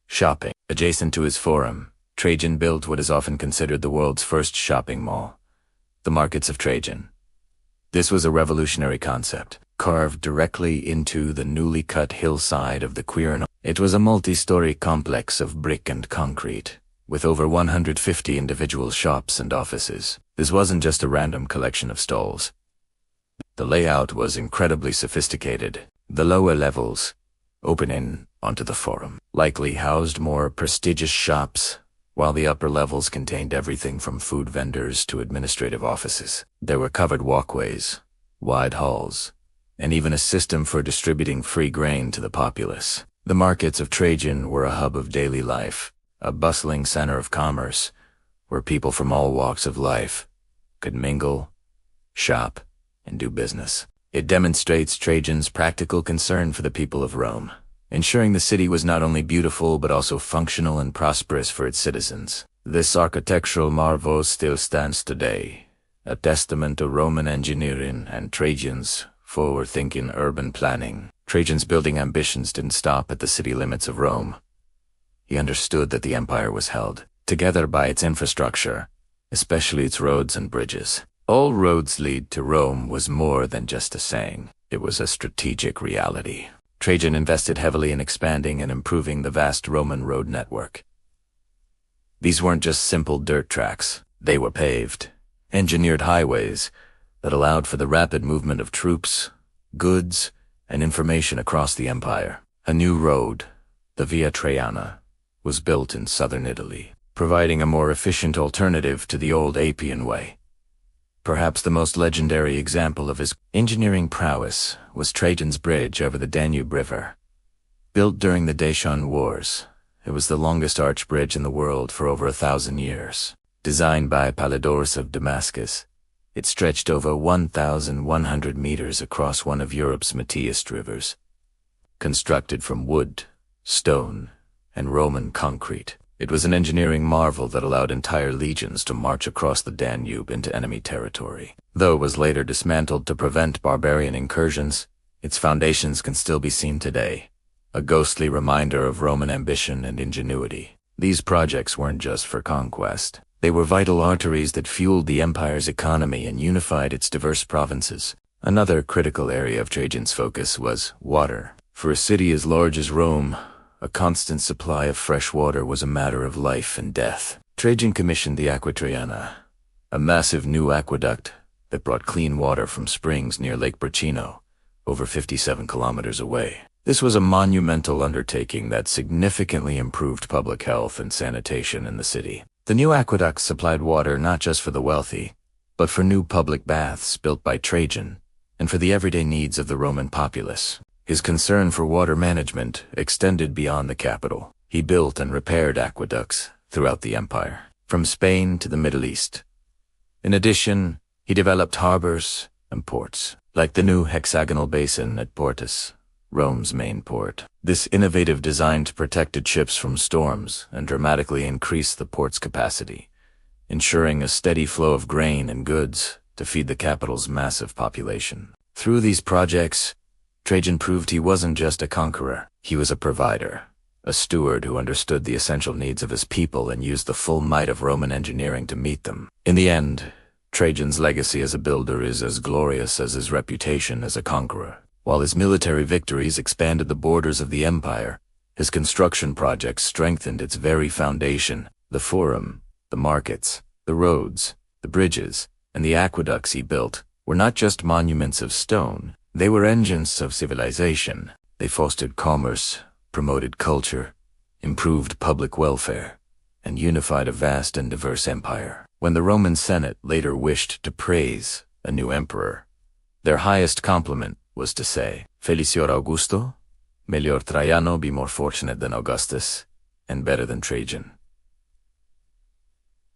Shopping. Adjacent to his forum, Trajan built what is often considered the world's first shopping mall, the markets of Trajan. This was a revolutionary concept, carved directly into the newly cut hillside of the Quirinal. It was a multi-story complex of brick and concrete, with over 150 individual shops and offices. This wasn't just a random collection of stalls. The layout was incredibly sophisticated. The lower levels, opening onto the forum, likely housed more prestigious shops, while the upper levels contained everything from food vendors to administrative offices. There were covered walkways, wide halls, and even a system for distributing free grain to the populace. The markets of Trajan were a hub of daily life, a bustling center of commerce, where people from all walks of life could mingle, shop, and do business. It demonstrates Trajan's practical concern for the people of Rome, ensuring the city was not only beautiful but also functional and prosperous for its citizens. This architectural marvel still stands today, a testament to Roman engineering and Trajan's forward-thinking urban planning. Trajan's building ambitions didn't stop at the city limits of Rome. He understood that the empire was held together by its infrastructure, especially its roads and bridges. All roads lead to Rome was more than just a saying. It was a strategic reality. Trajan invested heavily in expanding and improving the vast Roman road network. These weren't just simple dirt tracks. They were paved, engineered highways that allowed for the rapid movement of troops, goods, and information across the empire. A new road, the Via Traiana, was built in southern Italy, providing a more efficient alternative to the old Appian way. Perhaps the most legendary example of his engineering prowess was Trajan's bridge over the Danube River. Built during the Dacian Wars, it was the longest arch bridge in the world for over 1,000 years. Designed by Polydorus of Damascus, it stretched over 1,100 meters across one of Europe's mightiest rivers. Constructed from wood, stone, and Roman concrete, it was an engineering marvel that allowed entire legions to march across the Danube into enemy territory. Though it was later dismantled to prevent barbarian incursions, its foundations can still be seen today, a ghostly reminder of Roman ambition and ingenuity. These projects weren't just for conquest. They were vital arteries that fueled the empire's economy and unified its diverse provinces. Another critical area of Trajan's focus was water. For a city as large as Rome, a constant supply of fresh water was a matter of life and death. Trajan commissioned the Aqua Traiana, a massive new aqueduct that brought clean water from springs near Lake Braccino, over 57 kilometers away. This was a monumental undertaking that significantly improved public health and sanitation in the city. The new aqueduct supplied water not just for the wealthy, but for new public baths built by Trajan and for the everyday needs of the Roman populace. His concern for water management extended beyond the capital. He built and repaired aqueducts throughout the empire, from Spain to the Middle East. In addition, he developed harbors and ports, like the new hexagonal basin at Portus, Rome's main port. This innovative design protected ships from storms and dramatically increased the port's capacity, ensuring a steady flow of grain and goods to feed the capital's massive population. Through these projects, Trajan proved he wasn't just a conqueror, he was a provider, a steward who understood the essential needs of his people and used the full might of Roman engineering to meet them. In the end, Trajan's legacy as a builder is as glorious as his reputation as a conqueror. While his military victories expanded the borders of the empire, his construction projects strengthened its very foundation. The forum, the markets, the roads, the bridges, and the aqueducts he built were not just monuments of stone, they were engines of civilization. They fostered commerce, promoted culture, improved public welfare, and unified a vast and diverse empire. When the Roman Senate later wished to praise a new emperor, their highest compliment was to say, Felicior Augusto, melior Traiano, be more fortunate than Augustus, and better than Trajan.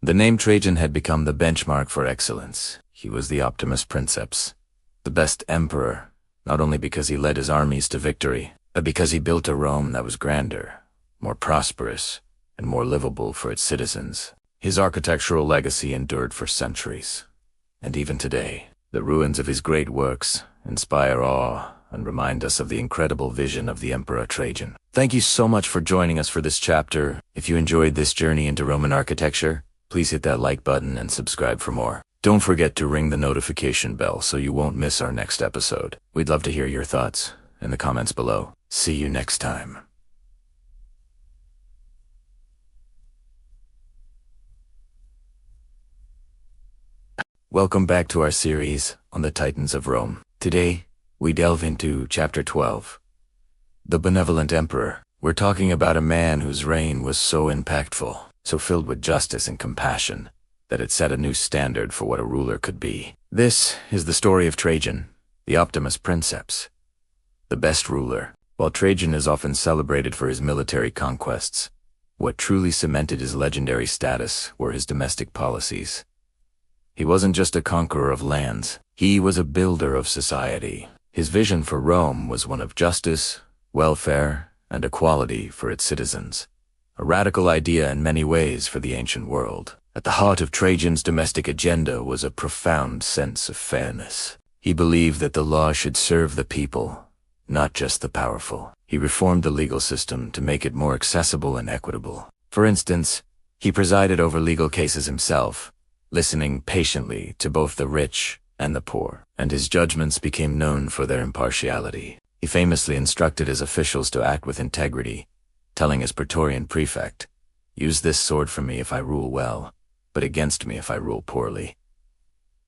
The name Trajan had become the benchmark for excellence. He was the Optimus Princeps, the best emperor, not only because he led his armies to victory, but because he built a Rome that was grander, more prosperous, and more livable for its citizens. His architectural legacy endured for centuries, and even today, the ruins of his great works inspire awe and remind us of the incredible vision of the Emperor Trajan. Thank you so much for joining us for this chapter. If you enjoyed this journey into Roman architecture, please hit that like button and subscribe for more. Don't forget to ring the notification bell so you won't miss our next episode. We'd love to hear your thoughts in the comments below. See you next time. Welcome back to our series on the Titans of Rome. Today, we delve into Chapter 12, The Benevolent Emperor. We're talking about a man whose reign was so impactful, so filled with justice and compassion, that it set a new standard for what a ruler could be. This is the story of Trajan, the Optimus Princeps, the best ruler. While Trajan is often celebrated for his military conquests, what truly cemented his legendary status were his domestic policies. He wasn't just a conqueror of lands, he was a builder of society. His vision for Rome was one of justice, welfare, and equality for its citizens. A radical idea in many ways for the ancient world. At the heart of Trajan's domestic agenda was a profound sense of fairness. He believed that the law should serve the people, not just the powerful. He reformed the legal system to make it more accessible and equitable. For instance, he presided over legal cases himself, listening patiently to both the rich and the poor, and his judgments became known for their impartiality. He famously instructed his officials to act with integrity, telling his Praetorian prefect, "Use this sword for me if I rule well, but against me if I rule poorly."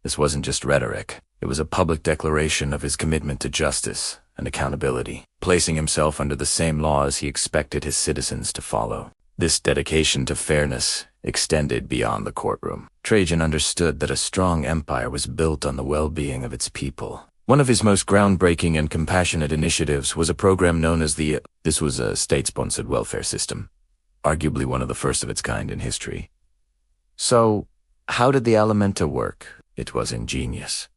This wasn't just rhetoric. It was a public declaration of his commitment to justice and accountability, placing himself under the same laws he expected his citizens to follow. This dedication to fairness extended beyond the courtroom. Trajan understood that a strong empire was built on the well-being of its people. One of his most groundbreaking and compassionate initiatives was a program known as this was a state-sponsored welfare system, arguably one of the first of its kind in history. So, how did the alimenta work? It was ingenious.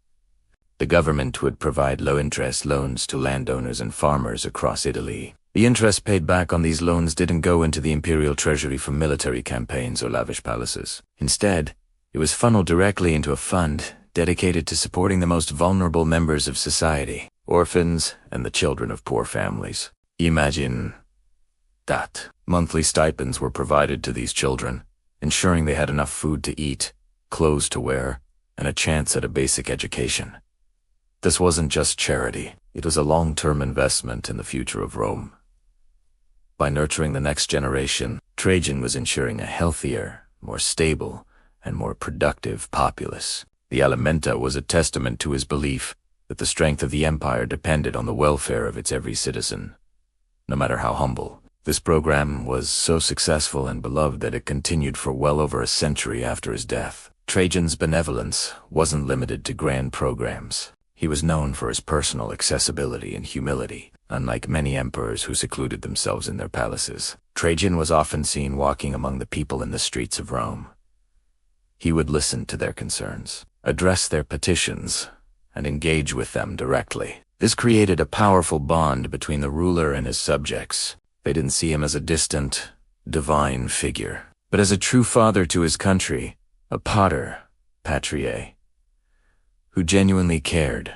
The government would provide low-interest loans to landowners and farmers across Italy. The interest paid back on these loans didn't go into the imperial treasury for military campaigns or lavish palaces. Instead, it was funneled directly into a fund dedicated to supporting the most vulnerable members of society, orphans and the children of poor families. Imagine that. Monthly stipends were provided to these children, ensuring they had enough food to eat, clothes to wear, and a chance at a basic education. This wasn't just charity, it was a long-term investment in the future of Rome. By nurturing the next generation, Trajan was ensuring a healthier, more stable, and more productive populace. The alimenta was a testament to his belief that the strength of the empire depended on the welfare of its every citizen, no matter how humble. This program was so successful and beloved that it continued for well over a century after his death. Trajan's benevolence wasn't limited to grand programs. He was known for his personal accessibility and humility. Unlike many emperors who secluded themselves in their palaces, Trajan was often seen walking among the people in the streets of Rome. He would listen to their concerns, address their petitions, and engage with them directly. This created a powerful bond between the ruler and his subjects. They didn't see him as a distant, divine figure, but as a true father to his country, a pater, patriae, who genuinely cared.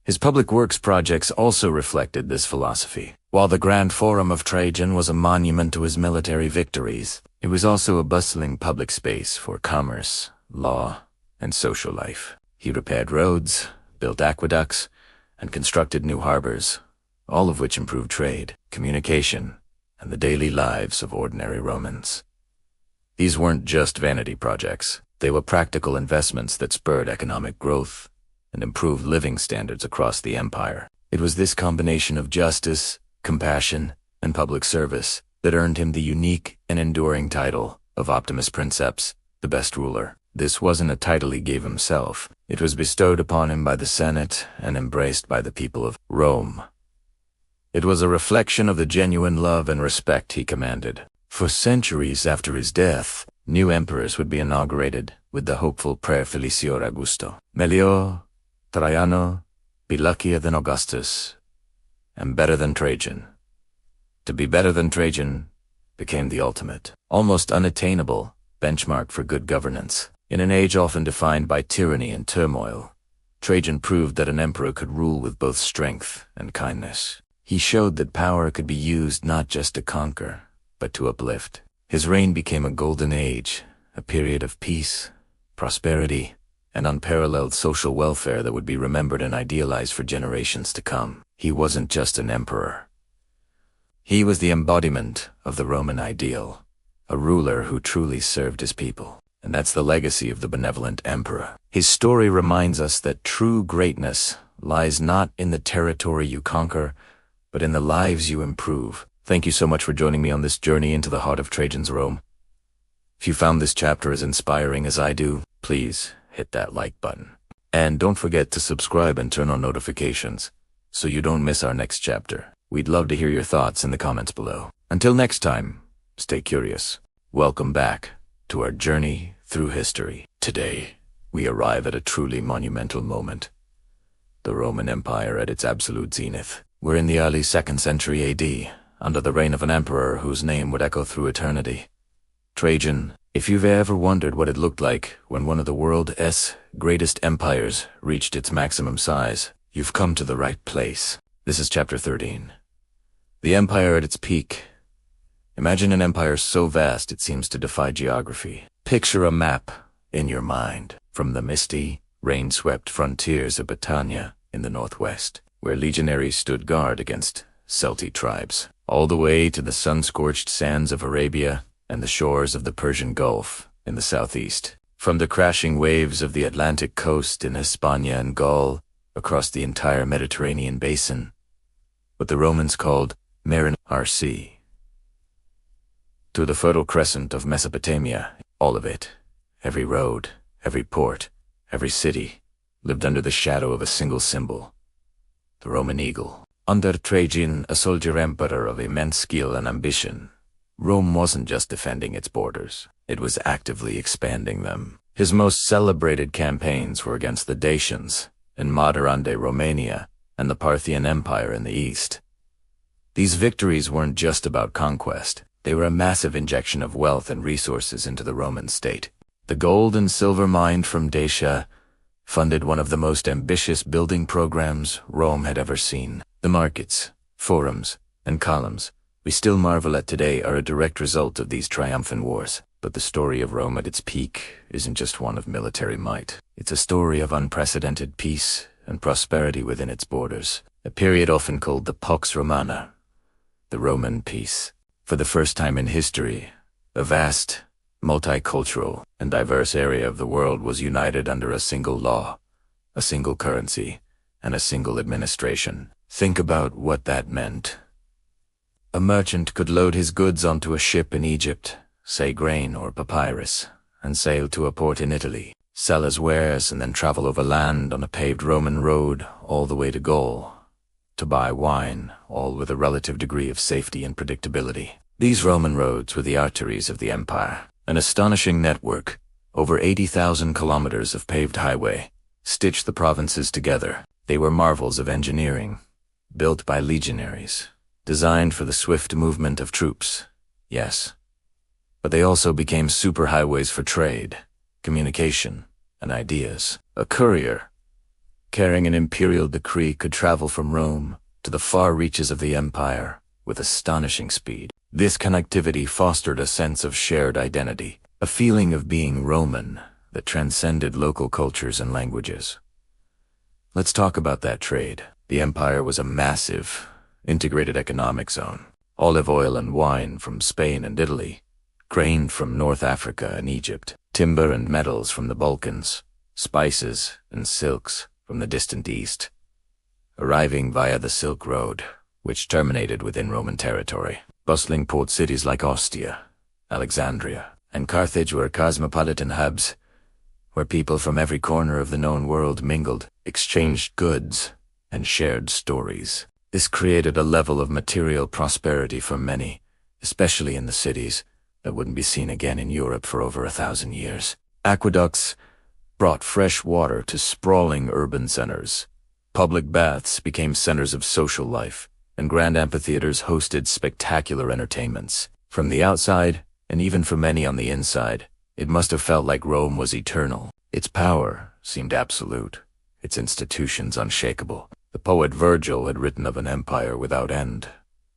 His public works projects also reflected this philosophy. While the Grand Forum of Trajan was a monument to his military victories, it was also a bustling public space for commerce, law, and social life. He repaired roads, built aqueducts, and constructed new harbors, all of which improved trade, communication, and the daily lives of ordinary Romans. These weren't just vanity projects. They were practical investments that spurred economic growth and improved living standards across the empire. It was this combination of justice, compassion, and public service that earned him the unique and enduring title of Optimus Princeps, the best ruler. This wasn't a title he gave himself. It was bestowed upon him by the Senate and embraced by the people of Rome. It was a reflection of the genuine love and respect he commanded. For centuries after his death, new emperors would be inaugurated with the hopeful prayer Felicior Augusto. Melior, Traiano, be luckier than Augustus, and better than Trajan. To be better than Trajan became the ultimate, almost unattainable, benchmark for good governance. In an age often defined by tyranny and turmoil, Trajan proved that an emperor could rule with both strength and kindness. He showed that power could be used not just to conquer, but to uplift. His reign became a golden age, a period of peace, prosperity, and unparalleled social welfare that would be remembered and idealized for generations to come. He wasn't just an emperor. He was the embodiment of the Roman ideal, a ruler who truly served his people. And that's the legacy of the benevolent emperor. His story reminds us that true greatness lies not in the territory you conquer, but in the lives you improve. Thank you so much for joining me on this journey into the heart of Trajan's Rome. If you found this chapter as inspiring as I do, please hit that like button. And don't forget to subscribe and turn on notifications so you don't miss our next chapter. We'd love to hear your thoughts in the comments below. Until next time, stay curious. Welcome back to our journey through history. Today, we arrive at a truly monumental moment. The Roman Empire at its absolute zenith. We're in the early 2nd century AD, under the reign of an emperor whose name would echo through eternity. Trajan. If you've ever wondered what it looked like when one of the world's greatest empires reached its maximum size, you've come to the right place. This is chapter 13. The empire at its peak. Imagine an empire so vast it seems to defy geography. Picture a map in your mind, from the misty, rain-swept frontiers of Britannia in the northwest, where legionaries stood guard against Celtic tribes, all the way to the sun-scorched sands of Arabia and the shores of the Persian Gulf in the southeast. From the crashing waves of the Atlantic coast in Hispania and Gaul across the entire Mediterranean basin, what the Romans called Marin Sea, to the Fertile Crescent of Mesopotamia, all of it, every road, every port, every city, lived under the shadow of a single symbol, the Roman eagle. Under Trajan, a soldier emperor of immense skill and ambition, Rome wasn't just defending its borders, it was actively expanding them. His most celebrated campaigns were against the Dacians in modern-day Romania and the Parthian Empire in the east. These victories weren't just about conquest, they were a massive injection of wealth and resources into the Roman state. The gold and silver mined from Dacia funded one of the most ambitious building programs Rome had ever seen. The markets, forums, and columns we still marvel at today are a direct result of these triumphant wars. But the story of Rome at its peak isn't just one of military might. It's a story of unprecedented peace and prosperity within its borders, a period often called the Pax Romana, the Roman peace. For the first time in history, a vast, multicultural, and diverse area of the world was united under a single law, a single currency, and a single administration. Think about what that meant. A merchant could load his goods onto a ship in Egypt, say grain or papyrus, and sail to a port in Italy, sell his wares, and then travel over land on a paved Roman road all the way to Gaul, to buy wine, all with a relative degree of safety and predictability. These Roman roads were the arteries of the empire, an astonishing network, over 80,000 kilometers of paved highway, stitched the provinces together. They were marvels of engineering, built by legionaries, designed for the swift movement of troops, yes. But they also became superhighways for trade, communication, and ideas. A courier, carrying an imperial decree, could travel from Rome to the far reaches of the empire with astonishing speed. This connectivity fostered a sense of shared identity, a feeling of being Roman that transcended local cultures and languages. Let's talk about that trade. The empire was a massive, integrated economic zone. Olive oil and wine from Spain and Italy, grain from North Africa and Egypt, timber and metals from the Balkans, spices and silks from the distant east, arriving via the Silk Road, which terminated within Roman territory. Bustling port cities like Ostia, Alexandria, and Carthage were cosmopolitan hubs, where people from every corner of the known world mingled, exchanged goods, and shared stories. This created a level of material prosperity for many, especially in the cities, that wouldn't be seen again in Europe for over 1,000 years. Aqueducts brought fresh water to sprawling urban centers. Public baths became centers of social life, and grand amphitheaters hosted spectacular entertainments. From the outside, and even for many on the inside, it must have felt like Rome was eternal. Its power seemed absolute, its institutions unshakable. The poet Virgil had written of an empire without end,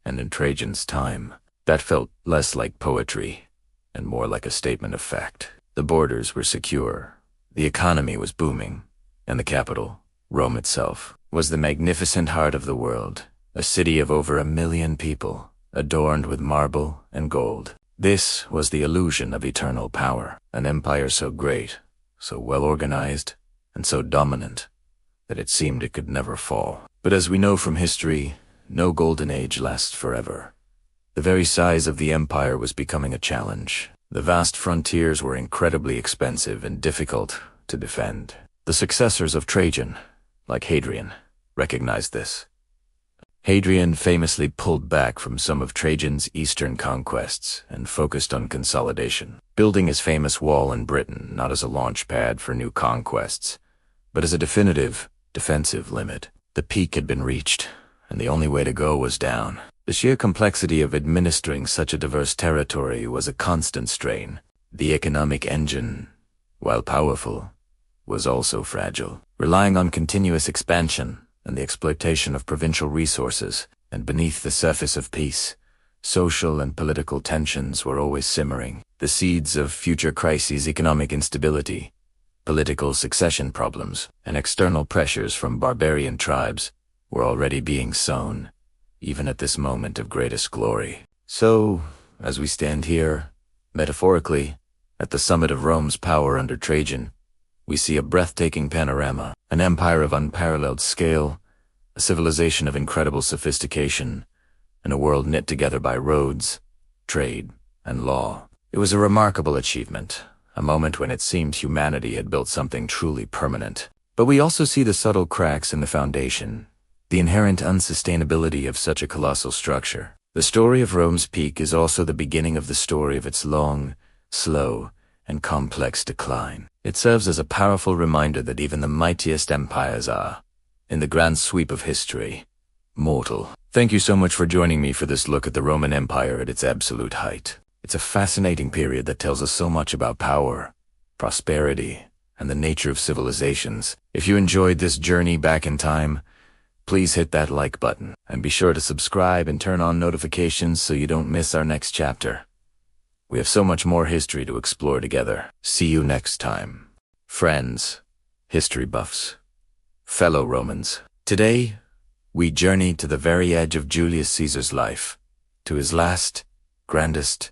and in Trajan's time, that felt less like poetry and more like a statement of fact. The borders were secure, the economy was booming, and the capital, Rome itself, was the magnificent heart of the world, a city of over 1 million people, adorned with marble and gold. This was the illusion of eternal power, an empire so great, so well organized, and so dominant, that it seemed it could never fall. But as we know from history, no golden age lasts forever. The very size of the empire was becoming a challenge. The vast frontiers were incredibly expensive and difficult to defend. The successors of Trajan, like Hadrian, recognized this. Hadrian famously pulled back from some of Trajan's eastern conquests and focused on consolidation, building his famous wall in Britain not as a launch pad for new conquests, but as a definitive, defensive limit. The peak had been reached, and the only way to go was down. The sheer complexity of administering such a diverse territory was a constant strain. The economic engine, while powerful, was also fragile, relying on continuous expansion and the exploitation of provincial resources. And beneath the surface of peace, social and political tensions were always simmering. The seeds of future crises, economic instability, political succession problems, and external pressures from barbarian tribes were already being sown, even at this moment of greatest glory. So, as we stand here, metaphorically, at the summit of Rome's power under Trajan, we see a breathtaking panorama, an empire of unparalleled scale, a civilization of incredible sophistication, and a world knit together by roads, trade, and law. It was a remarkable achievement, a moment when it seemed humanity had built something truly permanent. But we also see the subtle cracks in the foundation, the inherent unsustainability of such a colossal structure. The story of Rome's peak is also the beginning of the story of its long, slow, and complex decline. It serves as a powerful reminder that even the mightiest empires are, in the grand sweep of history, mortal. Thank you so much for joining me for this look at the Roman Empire at its absolute height. It's a fascinating period that tells us so much about power, prosperity, and the nature of civilizations. If you enjoyed this journey back in time, please hit that like button, and be sure to subscribe and turn on notifications so you don't miss our next chapter. We have so much more history to explore together. See you next time. Friends, history buffs, fellow Romans. Today, we journey to the very edge of Julius Caesar's life, to his last, grandest,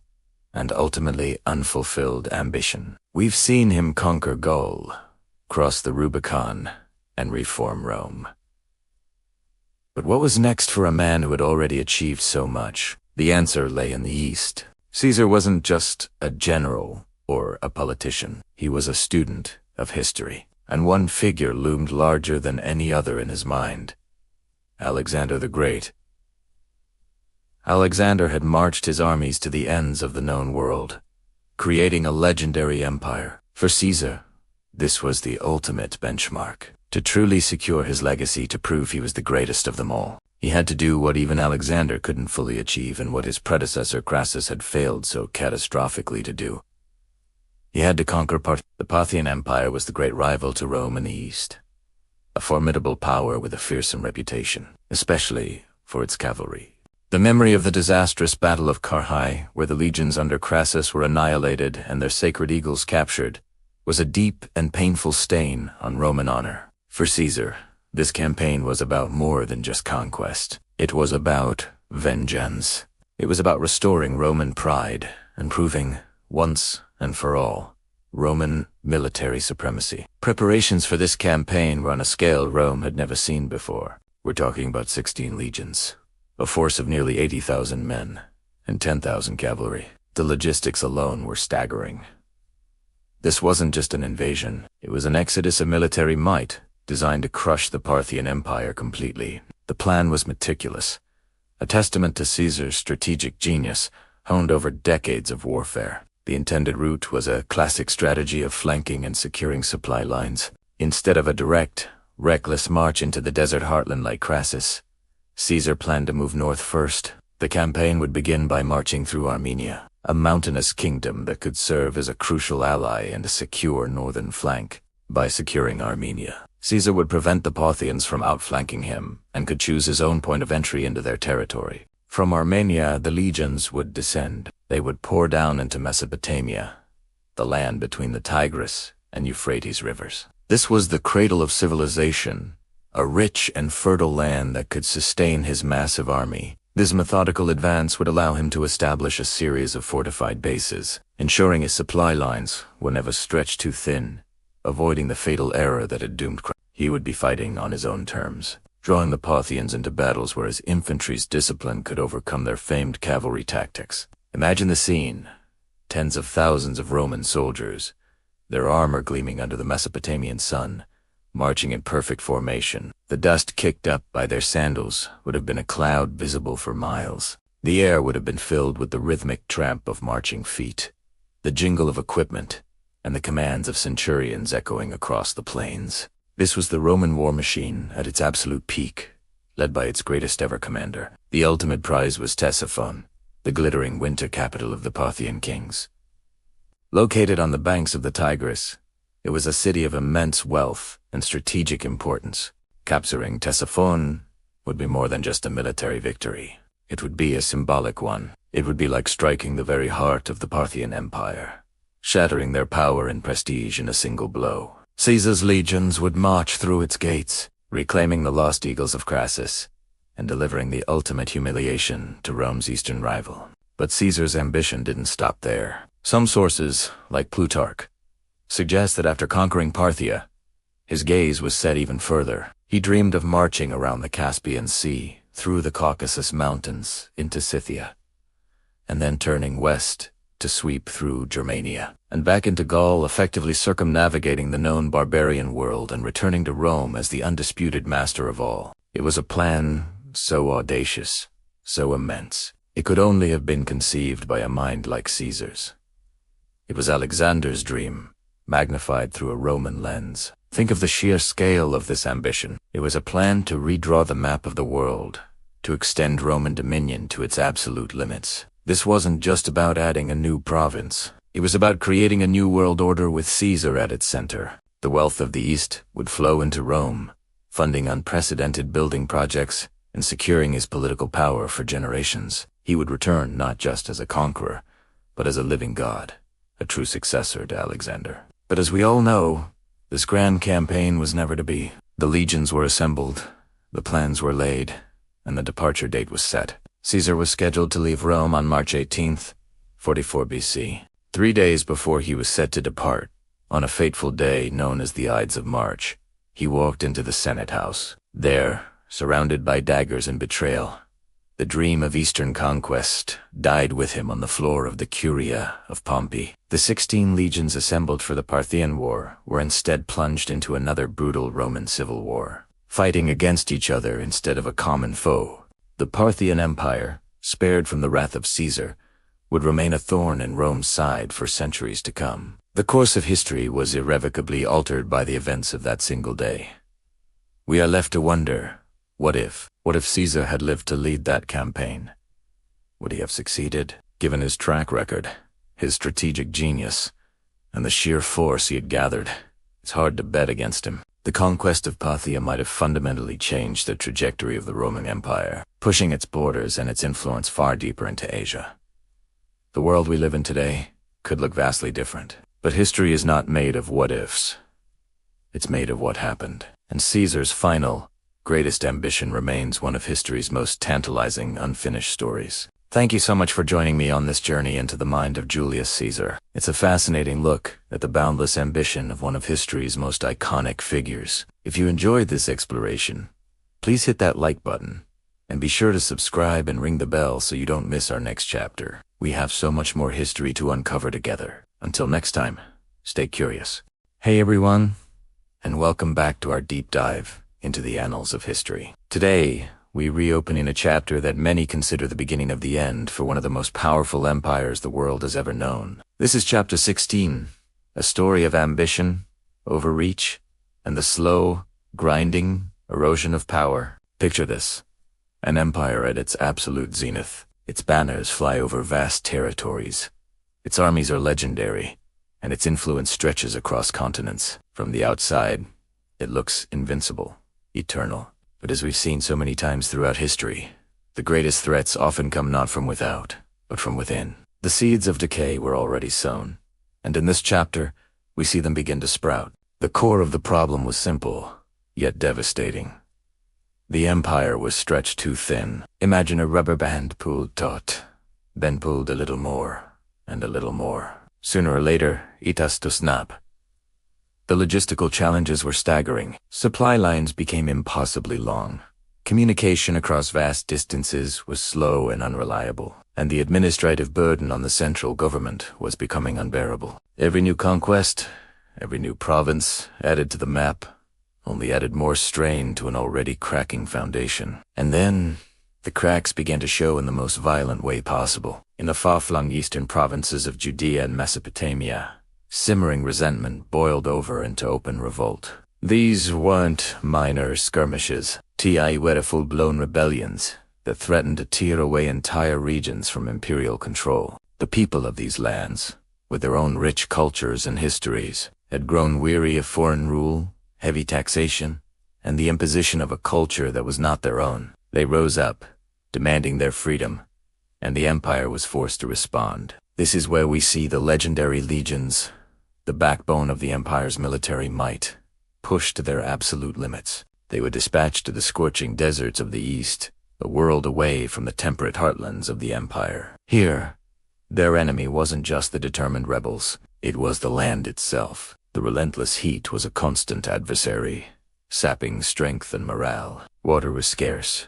and ultimately unfulfilled ambition. We've seen him conquer Gaul, cross the Rubicon, and reform Rome. But what was next for a man who had already achieved so much? The answer lay in the East. Caesar wasn't just a general or a politician. He was a student of history, and one figure loomed larger than any other in his mind: Alexander the Great. Alexander had marched his armies to the ends of the known world, creating a legendary empire. For Caesar, this was the ultimate benchmark. To truly secure his legacy, to prove he was the greatest of them all, he had to do what even Alexander couldn't fully achieve and what his predecessor Crassus had failed so catastrophically to do. He had to conquer Parthia. The Parthian Empire was the great rival to Rome in the East, a formidable power with a fearsome reputation, especially for its cavalry. The memory of the disastrous Battle of Carrhae, where the legions under Crassus were annihilated and their sacred eagles captured, was a deep and painful stain on Roman honor. For Caesar, this campaign was about more than just conquest. It was about vengeance. It was about restoring Roman pride and proving, once and for all, Roman military supremacy. Preparations for this campaign were on a scale Rome had never seen before. We're talking about 16 legions, a force of nearly 80,000 men, and 10,000 cavalry. The logistics alone were staggering. This wasn't just an invasion. It was an exodus of military might, designed to crush the Parthian Empire completely. The plan was meticulous, a testament to Caesar's strategic genius, honed over decades of warfare. The intended route was a classic strategy of flanking and securing supply lines. Instead of a direct, reckless march into the desert heartland like Crassus, Caesar planned to move north first. The campaign would begin by marching through Armenia, a mountainous kingdom that could serve as a crucial ally and a secure northern flank. By securing Armenia, Caesar would prevent the Parthians from outflanking him and could choose his own point of entry into their territory. From Armenia, the legions would descend. They would pour down into Mesopotamia, the land between the Tigris and Euphrates rivers. This was the cradle of civilization, a rich and fertile land that could sustain his massive army. This methodical advance would allow him to establish a series of fortified bases, ensuring his supply lines would never stretch too thin, avoiding the fatal error that had doomed Crassus. He would be fighting on his own terms, drawing the Parthians into battles where his infantry's discipline could overcome their famed cavalry tactics. Imagine the scene: tens of thousands of Roman soldiers, their armor gleaming under the Mesopotamian sun, marching in perfect formation. The dust kicked up by their sandals would have been a cloud visible for miles. The air would have been filled with the rhythmic tramp of marching feet, the jingle of equipment, and the commands of centurions echoing across the plains. This was the Roman war machine at its absolute peak, led by its greatest ever commander. The ultimate prize was Ctesiphon, the glittering winter capital of the Parthian kings. Located on the banks of the Tigris, it was a city of immense wealth and strategic importance. Capturing Ctesiphon would be more than just a military victory. It would be a symbolic one. It would be like striking the very heart of the Parthian Empire, shattering their power and prestige in a single blow. Caesar's legions would march through its gates, reclaiming the lost eagles of Crassus, and delivering the ultimate humiliation to Rome's eastern rival. But Caesar's ambition didn't stop there. Some sources, like Plutarch, suggest that after conquering Parthia, his gaze was set even further. He dreamed of marching around the Caspian Sea, through the Caucasus Mountains into Scythia, and then turning west to sweep through Germania, and back into Gaul, effectively circumnavigating the known barbarian world and returning to Rome as the undisputed master of all. It was a plan so audacious, so immense, it could only have been conceived by a mind like Caesar's. It was Alexander's dream, magnified through a Roman lens. Think of the sheer scale of this ambition. It was a plan to redraw the map of the world, to extend Roman dominion to its absolute limits. This wasn't just about adding a new province. It was about creating a new world order with Caesar at its center. The wealth of the East would flow into Rome, funding unprecedented building projects and securing his political power for generations. He would return not just as a conqueror, but as a living god, a true successor to Alexander. But as we all know, this grand campaign was never to be. The legions were assembled, the plans were laid, and the departure date was set. Caesar was scheduled to leave Rome on March 18th, 44 BC. 3 days before he was set to depart, on a fateful day known as the Ides of March, he walked into the Senate House. There, surrounded by daggers and betrayal, the dream of Eastern conquest died with him on the floor of the Curia of Pompey. The 16 legions assembled for the Parthian War were instead plunged into another brutal Roman civil war, fighting against each other instead of a common foe. The Parthian Empire, spared from the wrath of Caesar, would remain a thorn in Rome's side for centuries to come. The course of history was irrevocably altered by the events of that single day. We are left to wonder, what if Caesar had lived to lead that campaign? Would he have succeeded? Given his track record, his strategic genius, and the sheer force he had gathered, it's hard to bet against him. The conquest of Parthia might have fundamentally changed the trajectory of the Roman Empire, pushing its borders and its influence far deeper into Asia. The world we live in today could look vastly different, but history is not made of what-ifs. It's made of what happened, and Caesar's final, greatest ambition remains one of history's most tantalizing, unfinished stories. Thank you so much for joining me on this journey into the mind of Julius Caesar. It's a fascinating look at the boundless ambition of one of history's most iconic figures. If you enjoyed this exploration, please hit that like button, and be sure to subscribe and ring the bell so you don't miss our next chapter. We have so much more history to uncover together. Until next time, stay curious. Hey everyone, and welcome back to our deep dive into the annals of history. Today, we reopen in a chapter that many consider the beginning of the end for one of the most powerful empires the world has ever known. This is chapter 16, a story of ambition, overreach, and the slow, grinding erosion of power. Picture this: an empire at its absolute zenith. Its banners fly over vast territories. Its armies are legendary, and its influence stretches across continents. From the outside, it looks invincible, eternal. But as we've seen so many times throughout history, the greatest threats often come not from without, but from within. The seeds of decay were already sown, and in this chapter, we see them begin to sprout. The core of the problem was simple, yet devastating. The empire was stretched too thin. Imagine a rubber band pulled taut, then pulled a little more, and a little more. Sooner or later, it has to snap. The logistical challenges were staggering. Supply lines became impossibly long. Communication across vast distances was slow and unreliable, and the administrative burden on the central government was becoming unbearable. Every new conquest, every new province added to the map only added more strain to an already cracking foundation. And then, the cracks began to show in the most violent way possible. In the far-flung eastern provinces of Judea and Mesopotamia, simmering resentment boiled over into open revolt. These weren't minor skirmishes. They were full-blown rebellions that threatened to tear away entire regions from imperial control. The people of these lands, with their own rich cultures and histories, had grown weary of foreign rule, heavy taxation, and the imposition of a culture that was not their own. They rose up, demanding their freedom, and the empire was forced to respond. This is where we see the legendary legions, the backbone of the empire's military might, pushed to their absolute limits. They were dispatched to the scorching deserts of the east, a world away from the temperate heartlands of the empire. Here, their enemy wasn't just the determined rebels, it was the land itself. The relentless heat was a constant adversary, sapping strength and morale. Water was scarce,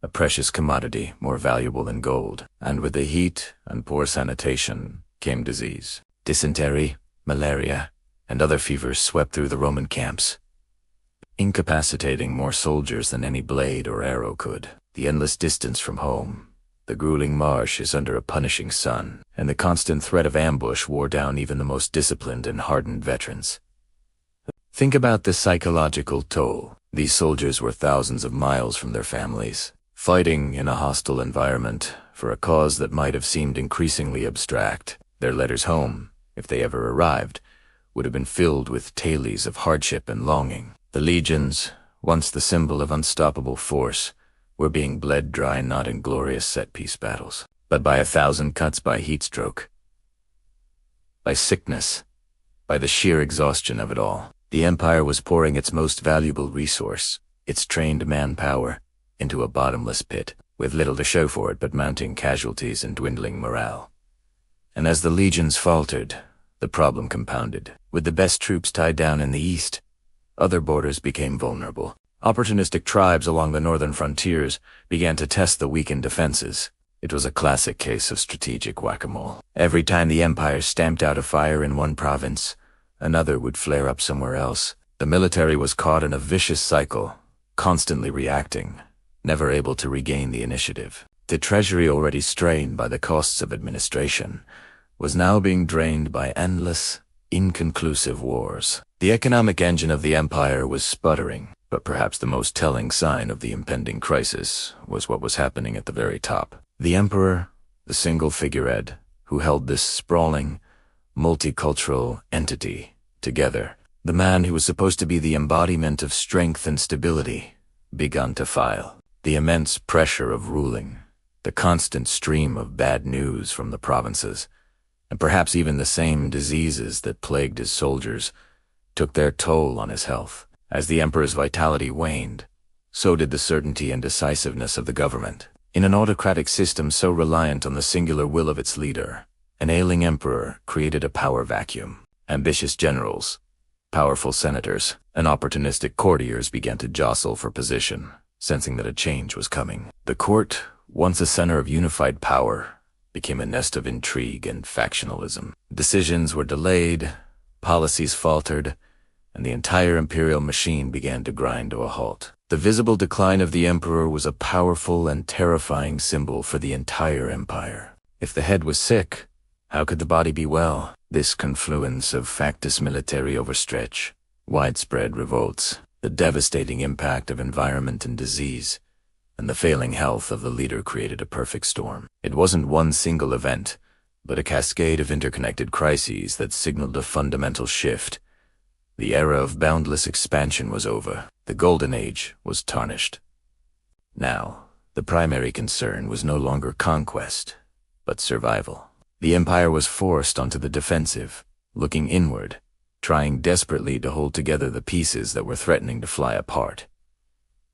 a precious commodity more valuable than gold, and with the heat and poor sanitation came disease. Dysentery, malaria, and other fevers swept through the Roman camps, incapacitating more soldiers than any blade or arrow could. The endless distance from home, the grueling marshes under a punishing sun, and the constant threat of ambush wore down even the most disciplined and hardened veterans. Think about the psychological toll. These soldiers were thousands of miles from their families, fighting in a hostile environment for a cause that might have seemed increasingly abstract. Their letters home, if they ever arrived, would have been filled with tales of hardship and longing. The legions, once the symbol of unstoppable force, were being bled dry not in glorious set-piece battles, but by 1,000 cuts by heatstroke, by sickness, by the sheer exhaustion of it all. The empire was pouring its most valuable resource, its trained manpower, into a bottomless pit, with little to show for it but mounting casualties and dwindling morale. And as the legions faltered, the problem compounded. With the best troops tied down in the east, other borders became vulnerable. Opportunistic tribes along the northern frontiers began to test the weakened defenses. It was a classic case of strategic whack-a-mole. Every time the empire stamped out a fire in one province, another would flare up somewhere else. The military was caught in a vicious cycle, constantly reacting, never able to regain the initiative. The treasury, already strained by the costs of administration, was now being drained by endless, inconclusive wars. The economic engine of the empire was sputtering, but perhaps the most telling sign of the impending crisis was what was happening at the very top. The emperor, the single figurehead who held this sprawling, multicultural entity together, the man who was supposed to be the embodiment of strength and stability, begun to fail. The immense pressure of ruling, the constant stream of bad news from the provinces, and perhaps even the same diseases that plagued his soldiers, took their toll on his health. As the emperor's vitality waned, so did the certainty and decisiveness of the government. In an autocratic system so reliant on the singular will of its leader, an ailing emperor created a power vacuum. Ambitious generals, powerful senators, and opportunistic courtiers began to jostle for position, sensing that a change was coming. The court, once a center of unified power, became a nest of intrigue and factionalism. Decisions were delayed, policies faltered, and the entire imperial machine began to grind to a halt. The visible decline of the emperor was a powerful and terrifying symbol for the entire empire. If the head was sick, how could the body be well? This confluence of factus military overstretch, widespread revolts, the devastating impact of environment and disease, and the failing health of the leader created a perfect storm. It wasn't one single event, but a cascade of interconnected crises that signaled a fundamental shift. The era of boundless expansion was over. The golden age was tarnished. Now, the primary concern was no longer conquest, but survival. The empire was forced onto the defensive, looking inward, trying desperately to hold together the pieces that were threatening to fly apart.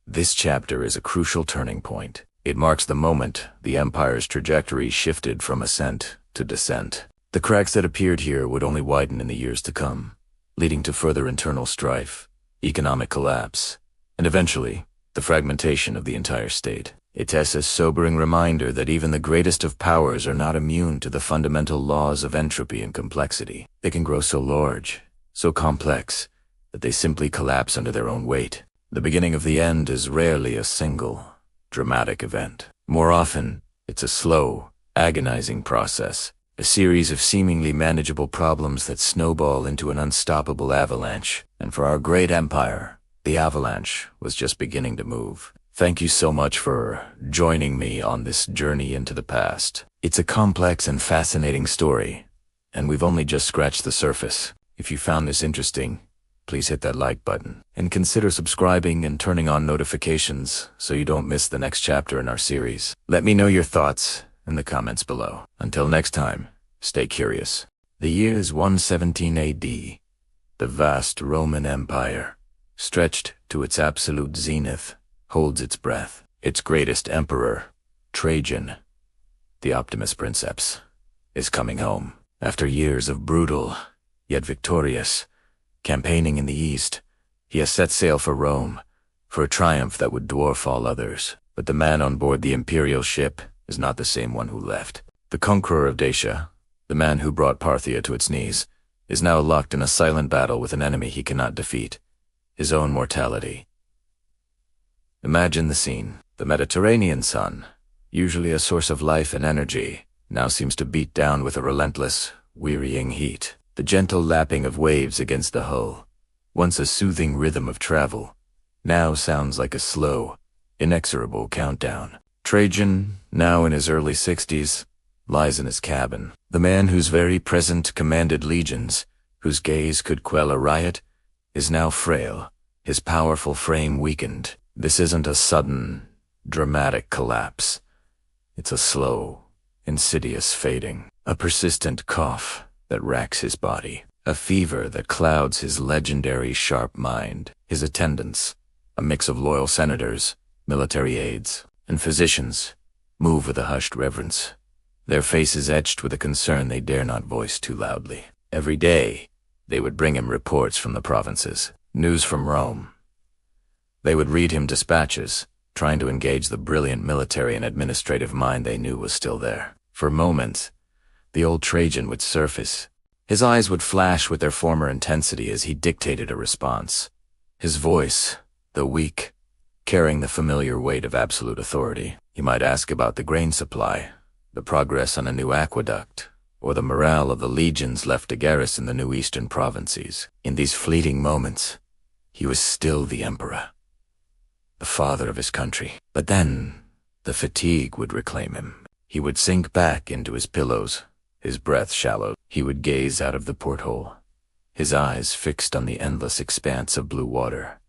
This chapter is a crucial turning point. It marks the moment the empire's trajectory shifted from ascent to descent. The cracks that appeared here would only widen in the years to come, leading to further internal strife, economic collapse, and eventually, the fragmentation of the entire state. It's a sobering reminder that even the greatest of powers are not immune to the fundamental laws of entropy and complexity. They can grow so large, so complex, that they simply collapse under their own weight. The beginning of the end is rarely a single, dramatic event. More often, it's a slow, agonizing process, a series of seemingly manageable problems that snowball into an unstoppable avalanche. And for our great empire, the avalanche was just beginning to move. Thank you so much for joining me on this journey into the past. It's a complex and fascinating story, and we've only just scratched the surface. If you found this interesting, please hit that like button, and consider subscribing and turning on notifications so you don't miss the next chapter in our series. Let me know your thoughts in the comments below. Until next time, stay curious. The year is 117 AD. The vast Roman Empire stretched to its absolute zenith, holds its breath. Its greatest emperor, Trajan, the Optimus Princeps, is coming home. After years of brutal, yet victorious, campaigning in the east, he has set sail for Rome, for a triumph that would dwarf all others. But the man on board the imperial ship is not the same one who left. The conqueror of Dacia, the man who brought Parthia to its knees, is now locked in a silent battle with an enemy he cannot defeat, his own mortality. Imagine the scene. The Mediterranean sun, usually a source of life and energy, now seems to beat down with a relentless, wearying heat. The gentle lapping of waves against the hull, once a soothing rhythm of travel, now sounds like a slow, inexorable countdown. Trajan, now in his early 60s, lies in his cabin. The man whose very presence commanded legions, whose gaze could quell a riot, is now frail, his powerful frame weakened. This isn't a sudden, dramatic collapse. It's a slow, insidious fading, a persistent cough that racks his body, a fever that clouds his legendary sharp mind. His attendants, a mix of loyal senators, military aides, and physicians, move with a hushed reverence, their faces etched with a concern they dare not voice too loudly. Every day, they would bring him reports from the provinces, news from Rome. They would read him dispatches, trying to engage the brilliant military and administrative mind they knew was still there. For moments, the old Trajan would surface. His eyes would flash with their former intensity as he dictated a response. His voice, though weak, carrying the familiar weight of absolute authority. He might ask about the grain supply, the progress on a new aqueduct, or the morale of the legions left to garrison the new eastern provinces. In these fleeting moments, he was still the emperor, the father of his country. But then, the fatigue would reclaim him. He would sink back into his pillows, his breath shallow. He would gaze out of the porthole, his eyes fixed on the endless expanse of blue water.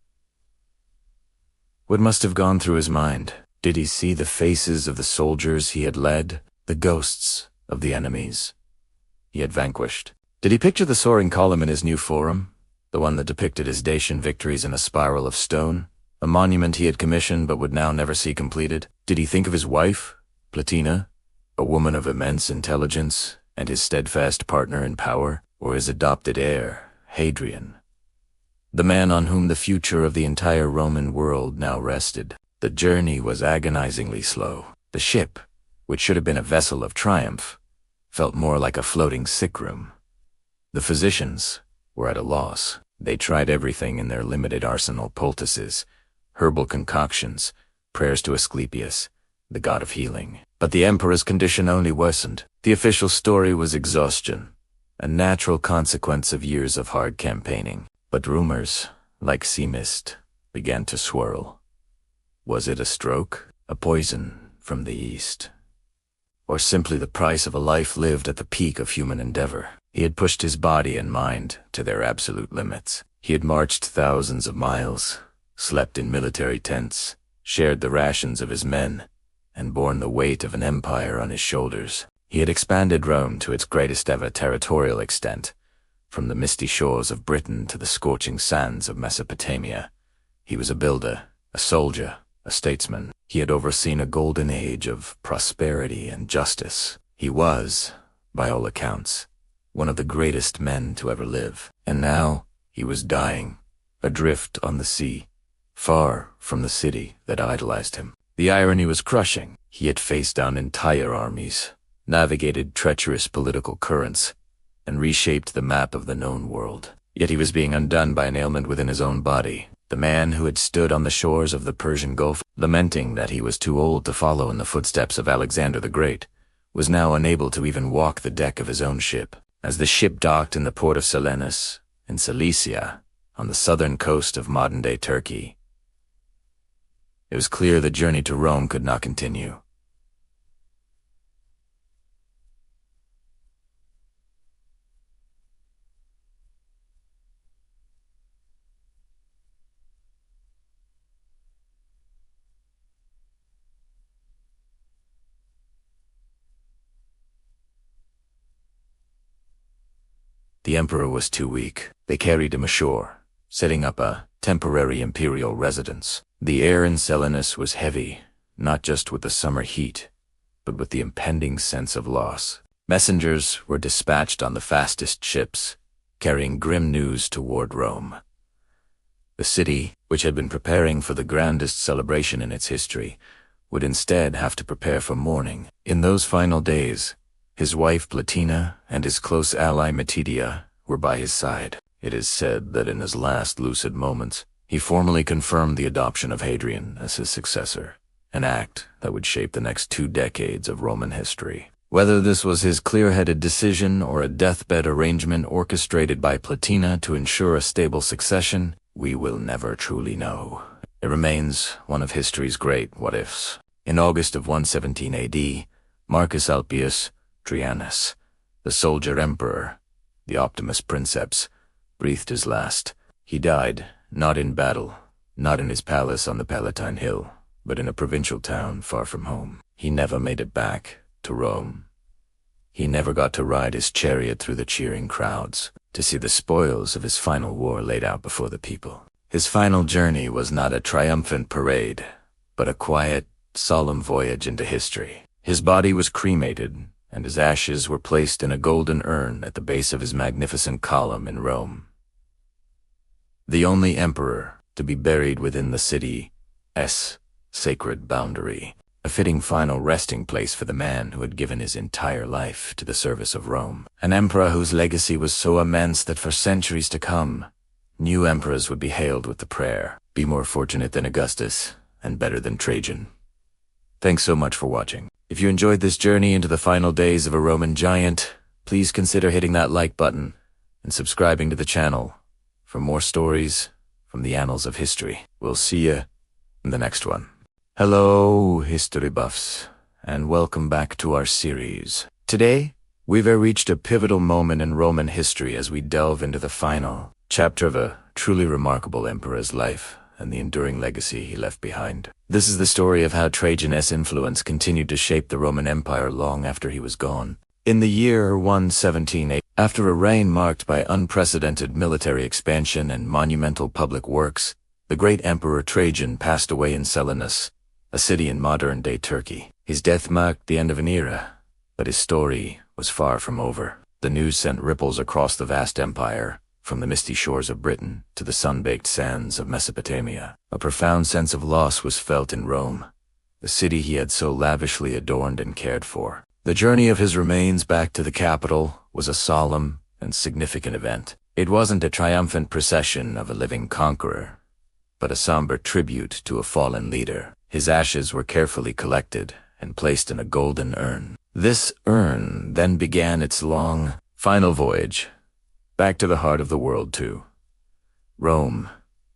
What must have gone through his mind? Did he see the faces of the soldiers he had led, the ghosts of the enemies he had vanquished? Did he picture the soaring column in his new forum, the one that depicted his Dacian victories in a spiral of stone, a monument he had commissioned but would now never see completed? Did he think of his wife, Platina, a woman of immense intelligence, and his steadfast partner in power, or his adopted heir, Hadrian, the man on whom the future of the entire Roman world now rested? The journey was agonizingly slow. The ship, which should have been a vessel of triumph, felt more like a floating sick room. The physicians were at a loss. They tried everything in their limited arsenal: poultices, herbal concoctions, prayers to Asclepius, the god of healing. But the emperor's condition only worsened. The official story was exhaustion, a natural consequence of years of hard campaigning. But rumors, like sea mist, began to swirl. Was it a stroke, a poison from the east, or simply the price of a life lived at the peak of human endeavor? He had pushed his body and mind to their absolute limits. He had marched thousands of miles, slept in military tents, shared the rations of his men, and borne the weight of an empire on his shoulders. He had expanded Rome to its greatest ever territorial extent, from the misty shores of Britain to the scorching sands of Mesopotamia. He was a builder, a soldier, a statesman. He had overseen a golden age of prosperity and justice. He was, by all accounts, one of the greatest men to ever live. And now he was dying, adrift on the sea, far from the city that idolized him. The irony was crushing. He had faced down entire armies, navigated treacherous political currents, and reshaped the map of the known world. Yet he was being undone by an ailment within his own body. The man who had stood on the shores of the Persian Gulf, lamenting that he was too old to follow in the footsteps of Alexander the Great, was now unable to even walk the deck of his own ship. As the ship docked in the port of Selinus, in Cilicia, on the southern coast of modern-day Turkey, it was clear the journey to Rome could not continue. The emperor was too weak. They carried him ashore, setting up a temporary imperial residence. The air in Selinus was heavy, not just with the summer heat, but with the impending sense of loss. Messengers were dispatched on the fastest ships, carrying grim news toward Rome. The city, which had been preparing for the grandest celebration in its history, would instead have to prepare for mourning. In those final days, his wife Plotina and his close ally Metidia were by his side. It is said that in his last lucid moments, he formally confirmed the adoption of Hadrian as his successor, an act that would shape the next 2 decades of Roman history. Whether this was his clear-headed decision or a deathbed arrangement orchestrated by Plotina to ensure a stable succession, we will never truly know. It remains one of history's great what-ifs. In August of 117 AD, Marcus Ulpius Trianus, the soldier emperor, the Optimus Princeps, breathed his last. He died, not in battle, not in his palace on the Palatine Hill, but in a provincial town far from home. He never made it back to Rome. He never got to ride his chariot through the cheering crowds, to see the spoils of his final war laid out before the people. His final journey was not a triumphant parade, but a quiet, solemn voyage into history. His body was cremated, and his ashes were placed in a golden urn at the base of his magnificent column in Rome. The only emperor to be buried within the city's sacred boundary, a fitting final resting place for the man who had given his entire life to the service of Rome. An emperor whose legacy was so immense that for centuries to come, new emperors would be hailed with the prayer, "Be more fortunate than Augustus, and better than Trajan." Thanks so much for watching. If you enjoyed this journey into the final days of a Roman giant, please consider hitting that like button and subscribing to the channel for more stories from the annals of history. We'll see you in the next one. Hello, history buffs, and welcome back to our series. Today, we've reached a pivotal moment in Roman history as we delve into the final chapter of a truly remarkable emperor's life and the enduring legacy he left behind. This is the story of how Trajan's influence continued to shape the Roman Empire long after he was gone. In the year 117 AD, after a reign marked by unprecedented military expansion and monumental public works, the great Emperor Trajan passed away in Selinus, a city in modern-day Turkey. His death marked the end of an era, but his story was far from over. The news sent ripples across the vast empire, from the misty shores of Britain to the sun-baked sands of Mesopotamia. A profound sense of loss was felt in Rome, the city he had so lavishly adorned and cared for. The journey of his remains back to the capital was a solemn and significant event. It wasn't a triumphant procession of a living conqueror, but a somber tribute to a fallen leader. His ashes were carefully collected and placed in a golden urn. This urn then began its long, final voyage, back to the heart of the world too. Rome.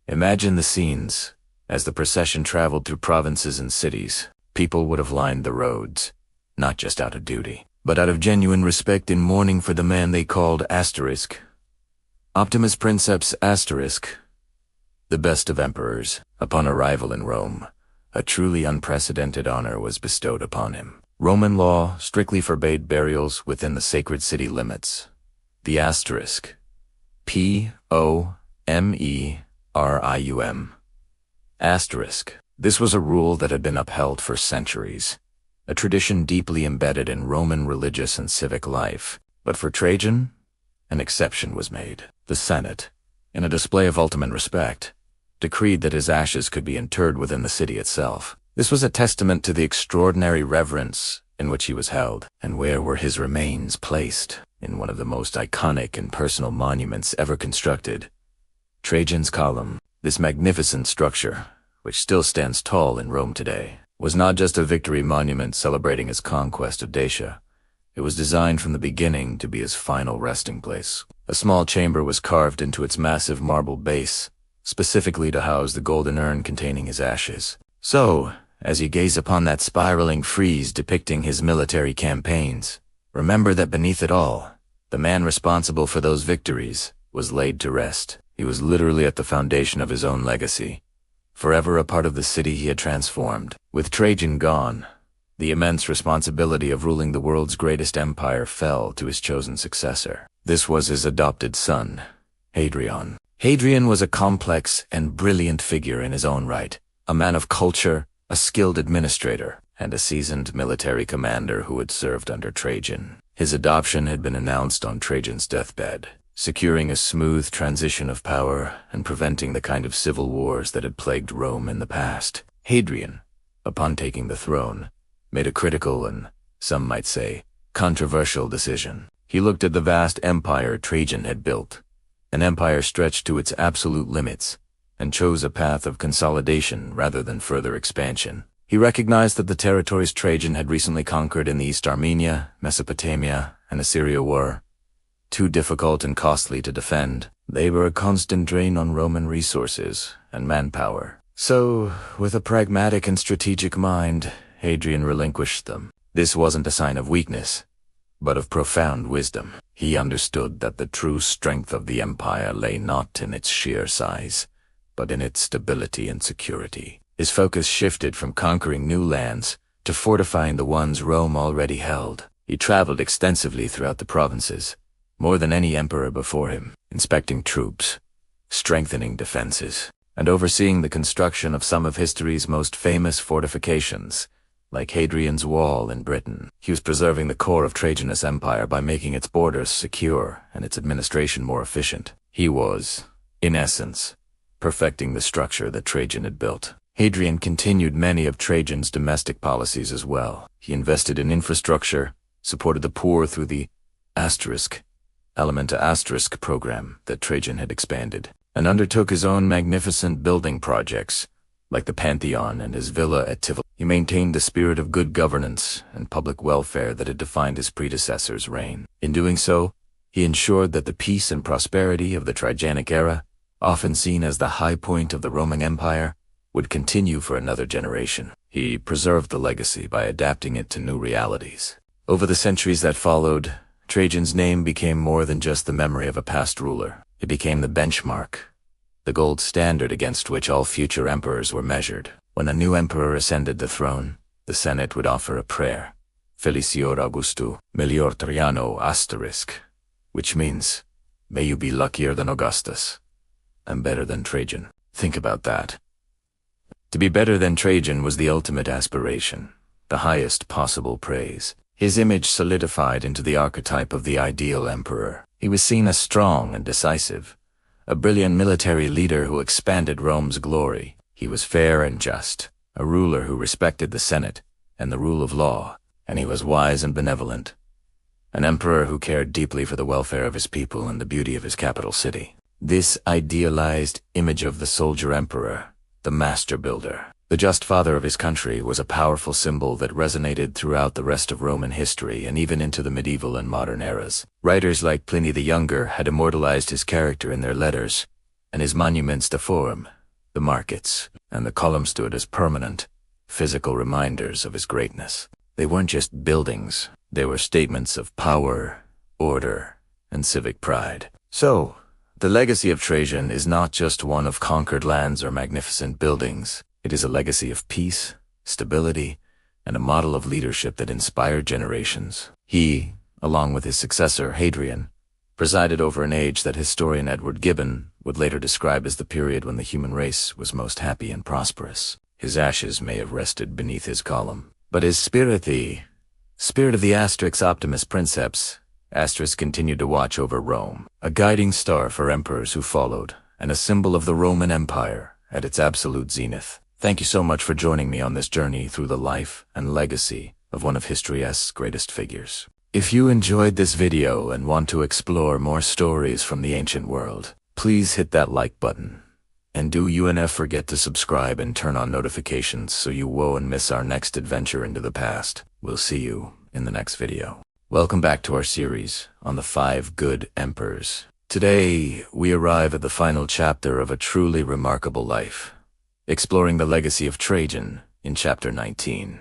Imagine the scenes as the procession traveled through provinces and cities. People would have lined the roads, not just out of duty, but out of genuine respect in mourning for the man they called Optimus Princeps the best of emperors. Upon arrival in Rome, a truly unprecedented honor was bestowed upon him. Roman law strictly forbade burials within the sacred city limits. The Pomerium. This was a rule that had been upheld for centuries, a tradition deeply embedded in Roman religious and civic life. But for Trajan, an exception was made. The Senate, in a display of ultimate respect, decreed that his ashes could be interred within the city itself. This was a testament to the extraordinary reverence in which he was held. And where were his remains placed? In one of the most iconic and personal monuments ever constructed, Trajan's Column. This magnificent structure, which still stands tall in Rome today, was not just a victory monument celebrating his conquest of Dacia. It was designed from the beginning to be his final resting place. A small chamber was carved into its massive marble base, specifically to house the golden urn containing his ashes. So, as you gaze upon that spiraling frieze depicting his military campaigns, remember that beneath it all, the man responsible for those victories was laid to rest. He was literally at the foundation of his own legacy, forever a part of the city he had transformed. With Trajan gone, the immense responsibility of ruling the world's greatest empire fell to his chosen successor. This was his adopted son, Hadrian. Hadrian was a complex and brilliant figure in his own right, a man of culture, a skilled administrator, and a seasoned military commander who had served under Trajan. His adoption had been announced on Trajan's deathbed, securing a smooth transition of power and preventing the kind of civil wars that had plagued Rome in the past. Hadrian, upon taking the throne, made a critical and, some might say, controversial decision. He looked at the vast empire Trajan had built, an empire stretched to its absolute limits, and chose a path of consolidation rather than further expansion. He recognized that the territories Trajan had recently conquered in the East Armenia, Mesopotamia, and Assyria were too difficult and costly to defend. They were a constant drain on Roman resources and manpower. So, with a pragmatic and strategic mind, Hadrian relinquished them. This wasn't a sign of weakness, but of profound wisdom. He understood that the true strength of the empire lay not in its sheer size, but in its stability and security. His focus shifted from conquering new lands to fortifying the ones Rome already held. He traveled extensively throughout the provinces, more than any emperor before him, inspecting troops, strengthening defenses, and overseeing the construction of some of history's most famous fortifications, like Hadrian's Wall in Britain. He was preserving the core of Trajan's empire by making its borders secure and its administration more efficient. He was, in essence, perfecting the structure that Trajan had built. Hadrian continued many of Trajan's domestic policies as well. He invested in infrastructure, supported the poor through the element-to-asterisk program that Trajan had expanded, and undertook his own magnificent building projects, like the Pantheon and his villa at Tivoli. He maintained the spirit of good governance and public welfare that had defined his predecessor's reign. In doing so, he ensured that the peace and prosperity of the Trajanic era, often seen as the high point of the Roman Empire, would continue for another generation. He preserved the legacy by adapting it to new realities. Over the centuries that followed, Trajan's name became more than just the memory of a past ruler. It became the benchmark, the gold standard against which all future emperors were measured. When a new emperor ascended the throne, the Senate would offer a prayer, Felicior Augustu, Melior Triano asterisk, which means, may you be luckier than Augustus, and better than Trajan. Think about that. To be better than Trajan was the ultimate aspiration, the highest possible praise. His image solidified into the archetype of the ideal emperor. He was seen as strong and decisive, a brilliant military leader who expanded Rome's glory. He was fair and just, a ruler who respected the Senate and the rule of law, and he was wise and benevolent, an emperor who cared deeply for the welfare of his people and the beauty of his capital city. This idealized image of the soldier emperor, the master builder, the just father of his country, was a powerful symbol that resonated throughout the rest of Roman history and even into the medieval and modern eras. Writers like Pliny the Younger had immortalized his character in their letters, and his monuments to Forum, the markets, and the column stood as permanent, physical reminders of his greatness. They weren't just buildings, they were statements of power, order, and civic pride. So, the legacy of Trajan is not just one of conquered lands or magnificent buildings. It is a legacy of peace, stability, and a model of leadership that inspired generations. He, along with his successor Hadrian, presided over an age that historian Edward Gibbon would later describe as the period when the human race was most happy and prosperous. His ashes may have rested beneath his column, but his spirit of the Optimus Princeps, continued to watch over Rome, a guiding star for emperors who followed, and a symbol of the Roman Empire at its absolute zenith. Thank you so much for joining me on this journey through the life and legacy of one of history's greatest figures. If you enjoyed this video and want to explore more stories from the ancient world, please hit that like button. And do UNF forget to subscribe and turn on notifications so you won't miss our next adventure into the past. We'll see you in the next video. Welcome back to our series on the 5 good emperors. Today, we arrive at the final chapter of a truly remarkable life, exploring the legacy of Trajan in chapter 19.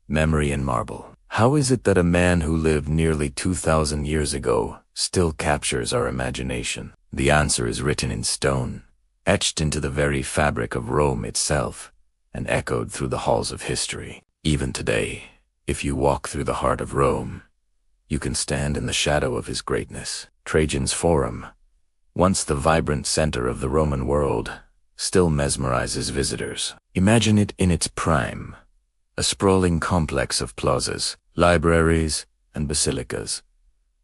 Memory in marble. How is it that a man who lived nearly 2,000 years ago still captures our imagination? The answer is written in stone, etched into the very fabric of Rome itself, and echoed through the halls of history. Even today, if you walk through the heart of Rome, you can stand in the shadow of his greatness. Trajan's Forum, once the vibrant center of the Roman world, still mesmerizes visitors. Imagine it in its prime, a sprawling complex of plazas, libraries, and basilicas,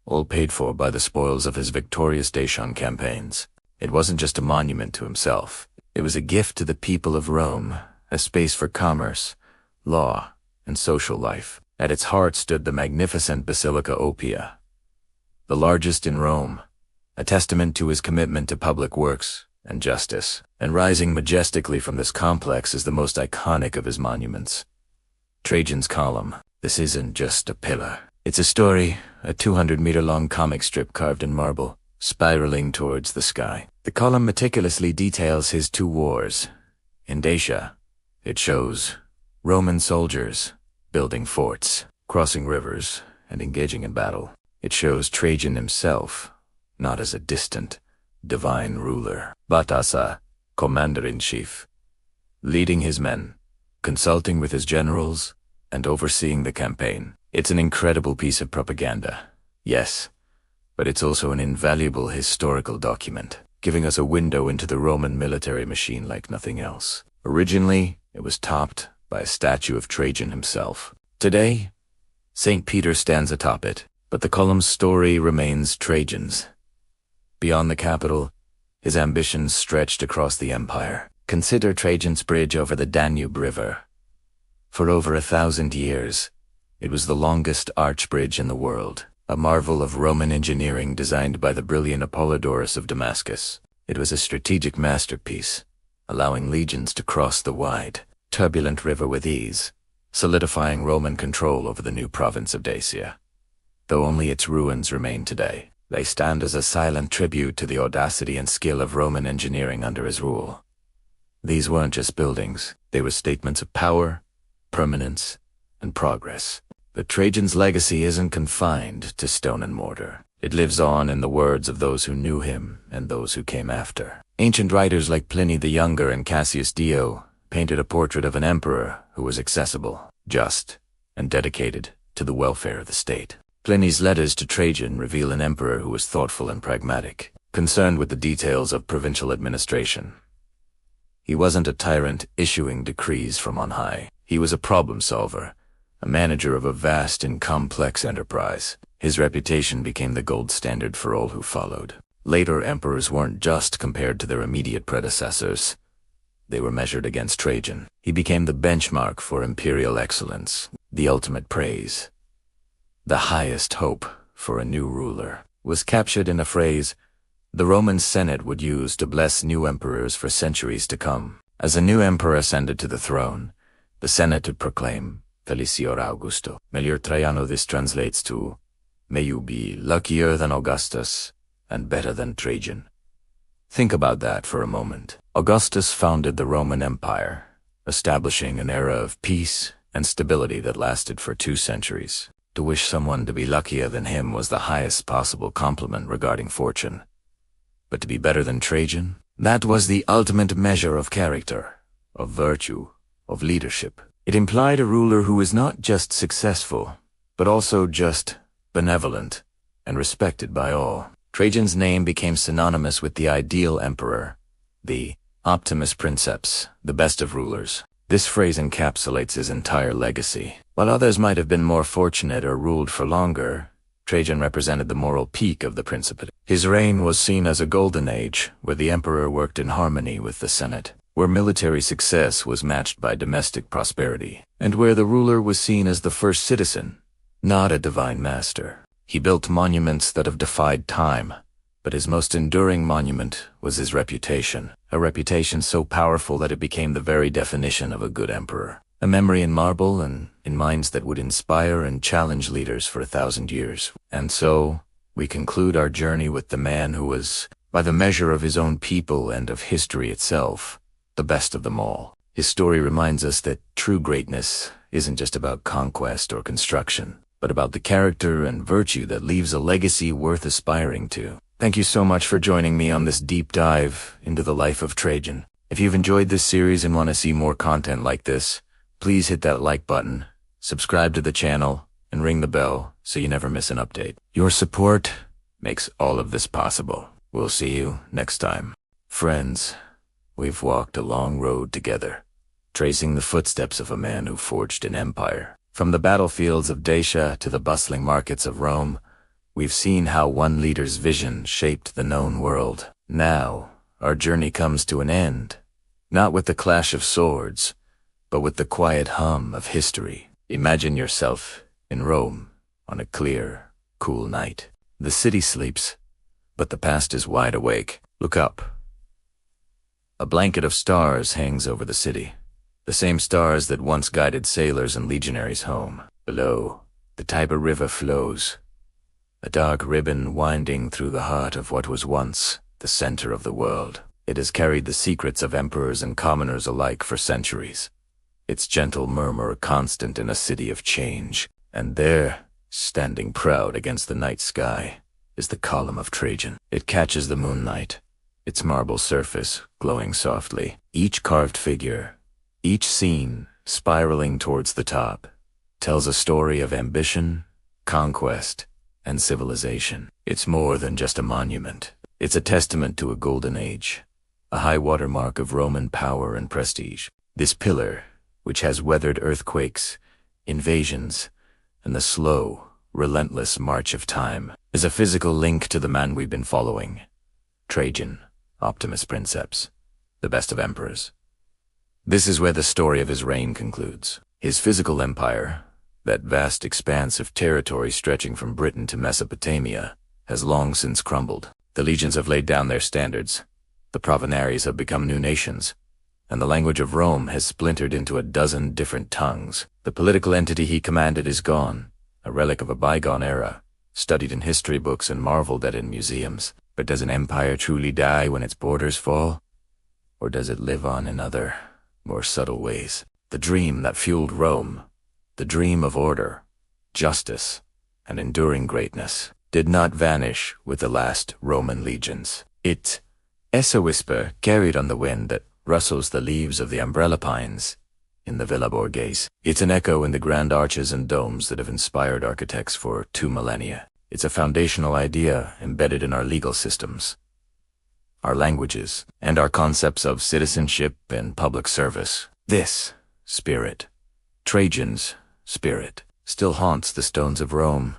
all paid for by the spoils of his victorious Dacian campaigns. It wasn't just a monument to himself. It was a gift to the people of Rome, a space for commerce, law, and social life. At its heart stood the magnificent Basilica Oppia, the largest in Rome, a testament to his commitment to public works and justice. And rising majestically from this complex is the most iconic of his monuments, Trajan's Column. This isn't just a pillar. It's a story, a 200-meter-long comic strip carved in marble, spiraling towards the sky. The column meticulously details his 2 wars. In Dacia, it shows Roman soldiers building forts, crossing rivers, and engaging in battle. It shows Trajan himself, not as a distant, divine ruler, but as a commander-in-chief, leading his men, consulting with his generals, and overseeing the campaign. It's an incredible piece of propaganda, yes, but it's also an invaluable historical document, giving us a window into the Roman military machine like nothing else. Originally, it was topped by a statue of Trajan himself. Today, St. Peter stands atop it, but the column's story remains Trajan's. Beyond the capital, his ambitions stretched across the empire. Consider Trajan's bridge over the Danube River. For over 1,000 years, it was the longest arch bridge in the world, a marvel of Roman engineering designed by the brilliant Apollodorus of Damascus. It was a strategic masterpiece, allowing legions to cross the wide, turbulent river with ease, solidifying Roman control over the new province of Dacia. Though only its ruins remain today, they stand as a silent tribute to the audacity and skill of Roman engineering under his rule. These weren't just buildings, they were statements of power, permanence, and progress. But Trajan's legacy isn't confined to stone and mortar. It lives on in the words of those who knew him and those who came after. Ancient writers like Pliny the Younger and Cassius Dio painted a portrait of an emperor who was accessible, just, and dedicated to the welfare of the state. Pliny's letters to Trajan reveal an emperor who was thoughtful and pragmatic, concerned with the details of provincial administration. He wasn't a tyrant issuing decrees from on high. He was a problem solver, a manager of a vast and complex enterprise. His reputation became the gold standard for all who followed. Later emperors weren't just compared to their immediate predecessors. They were measured against Trajan. He became the benchmark for imperial excellence, the ultimate praise. The highest hope for a new ruler was captured in a phrase the Roman Senate would use to bless new emperors for centuries to come. As a new emperor ascended to the throne, the Senate would proclaim, Felicior Augusto. Melior Traiano. This translates to, may you be luckier than Augustus and better than Trajan. Think about that for a moment. Augustus founded the Roman Empire, establishing an era of peace and stability that lasted for 2 centuries. To wish someone to be luckier than him was the highest possible compliment regarding fortune. But to be better than Trajan? That was the ultimate measure of character, of virtue, of leadership. It implied a ruler who was not just successful, but also just benevolent and respected by all. Trajan's name became synonymous with the ideal emperor, the Optimus Princeps, the best of rulers. This phrase encapsulates his entire legacy. While others might have been more fortunate or ruled for longer, Trajan represented the moral peak of the Principate. His reign was seen as a golden age, where the emperor worked in harmony with the Senate, where military success was matched by domestic prosperity, and where the ruler was seen as the first citizen, not a divine master. He built monuments that have defied time, but his most enduring monument was his reputation, a reputation so powerful that it became the very definition of a good emperor. A memory in marble and in minds that would inspire and challenge leaders for 1,000 years. And so, we conclude our journey with the man who was, by the measure of his own people and of history itself, the best of them all. His story reminds us that true greatness isn't just about conquest or construction, but about the character and virtue that leaves a legacy worth aspiring to. Thank you so much for joining me on this deep dive into the life of Trajan. If you've enjoyed this series and want to see more content like this, please hit that like button, subscribe to the channel, and ring the bell so you never miss an update. Your support makes all of this possible. We'll see you next time. Friends, we've walked a long road together, tracing the footsteps of a man who forged an empire. From the battlefields of Dacia to the bustling markets of Rome, we've seen how one leader's vision shaped the known world. Now, our journey comes to an end, not with the clash of swords, but with the quiet hum of history. Imagine yourself in Rome on a clear, cool night. The city sleeps, but the past is wide awake. Look up. A blanket of stars hangs over the city, the same stars that once guided sailors and legionaries home. Below, the Tiber River flows, a dark ribbon winding through the heart of what was once the center of the world. It has carried the secrets of emperors and commoners alike for centuries, its gentle murmur constant in a city of change. And there, standing proud against the night sky, is the column of Trajan. It catches the moonlight, its marble surface glowing softly. Each carved figure, each scene spiraling towards the top, tells a story of ambition, conquest, and civilization. It's more than just a monument. It's a testament to a golden age, a high water mark of Roman power and prestige. This pillar, which has weathered earthquakes, invasions, and the slow, relentless march of time, is a physical link to the man we've been following. Trajan, Optimus Princeps, the best of emperors. This is where the story of his reign concludes. His physical empire, that vast expanse of territory stretching from Britain to Mesopotamia, has long since crumbled. The legions have laid down their standards, the provinciaries have become new nations, and the language of Rome has splintered into a dozen different tongues. The political entity he commanded is gone, a relic of a bygone era, studied in history books and marveled at in museums. But does an empire truly die when its borders fall? Or does it live on in other, more subtle ways? The dream that fueled Rome, the dream of order, justice, and enduring greatness, did not vanish with the last Roman legions. It is a whisper carried on the wind that rustles the leaves of the umbrella pines in the Villa Borghese. It's an echo in the grand arches and domes that have inspired architects for 2 millennia. It's a foundational idea embedded in our legal systems, our languages, and our concepts of citizenship and public service. This spirit, Trajan's spirit, still haunts the stones of Rome.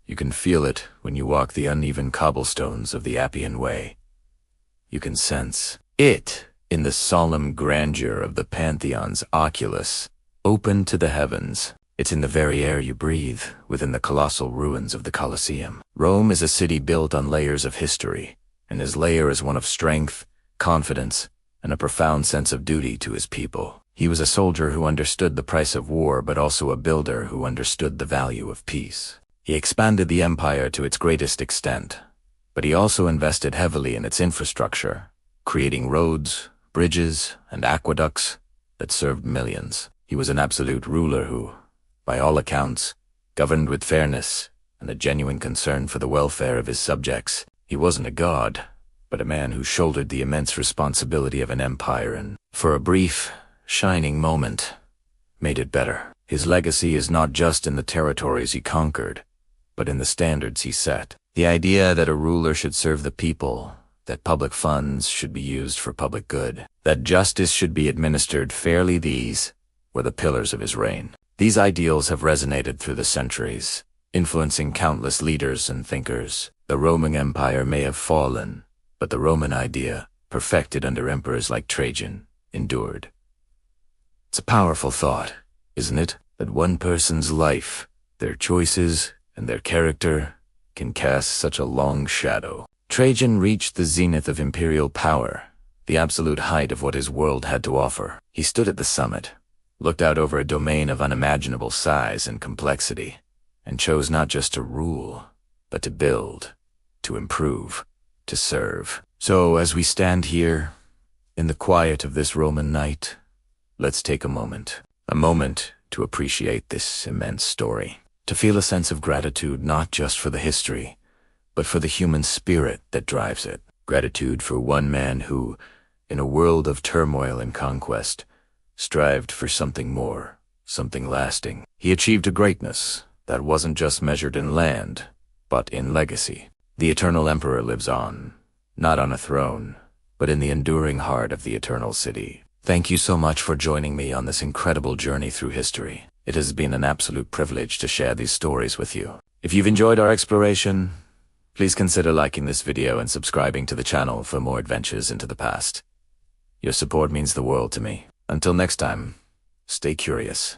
You can feel it when you walk the uneven cobblestones of the Appian Way. You can sense it in the solemn grandeur of the Pantheon's oculus, open to the heavens. It's in the very air you breathe, within the colossal ruins of the Colosseum. Rome is a city built on layers of history, and his layer is one of strength, confidence, and a profound sense of duty to his people. He was a soldier who understood the price of war, but also a builder who understood the value of peace. He expanded the empire to its greatest extent, but he also invested heavily in its infrastructure, creating roads, bridges, and aqueducts that served millions. He was an absolute ruler who, by all accounts, governed with fairness and a genuine concern for the welfare of his subjects. He wasn't a god, but a man who shouldered the immense responsibility of an empire and, for a brief, shining moment, made it better. His legacy is not just in the territories he conquered, but in the standards he set. The idea that a ruler should serve the people, that public funds should be used for public good, that justice should be administered fairly, these were the pillars of his reign. These ideals have resonated through the centuries, influencing countless leaders and thinkers. The Roman Empire may have fallen, but the Roman idea, perfected under emperors like Trajan, endured. It's a powerful thought, isn't it? That one person's life, their choices, and their character can cast such a long shadow. Trajan reached the zenith of imperial power, the absolute height of what his world had to offer. He stood at the summit, looked out over a domain of unimaginable size and complexity, and chose not just to rule, but to build, to improve, to serve. So as we stand here, in the quiet of this Roman night, let's take a moment to appreciate this immense story, to feel a sense of gratitude not just for the history, but for the human spirit that drives it. Gratitude for one man who, in a world of turmoil and conquest, strived for something more, something lasting. He achieved a greatness that wasn't just measured in land, but in legacy. The eternal emperor lives on, not on a throne, but in the enduring heart of the eternal city. Thank you so much for joining me on this incredible journey through history. It has been an absolute privilege to share these stories with you. If you've enjoyed our exploration, please consider liking this video and subscribing to the channel for more adventures into the past. Your support means the world to me. Until next time, stay curious.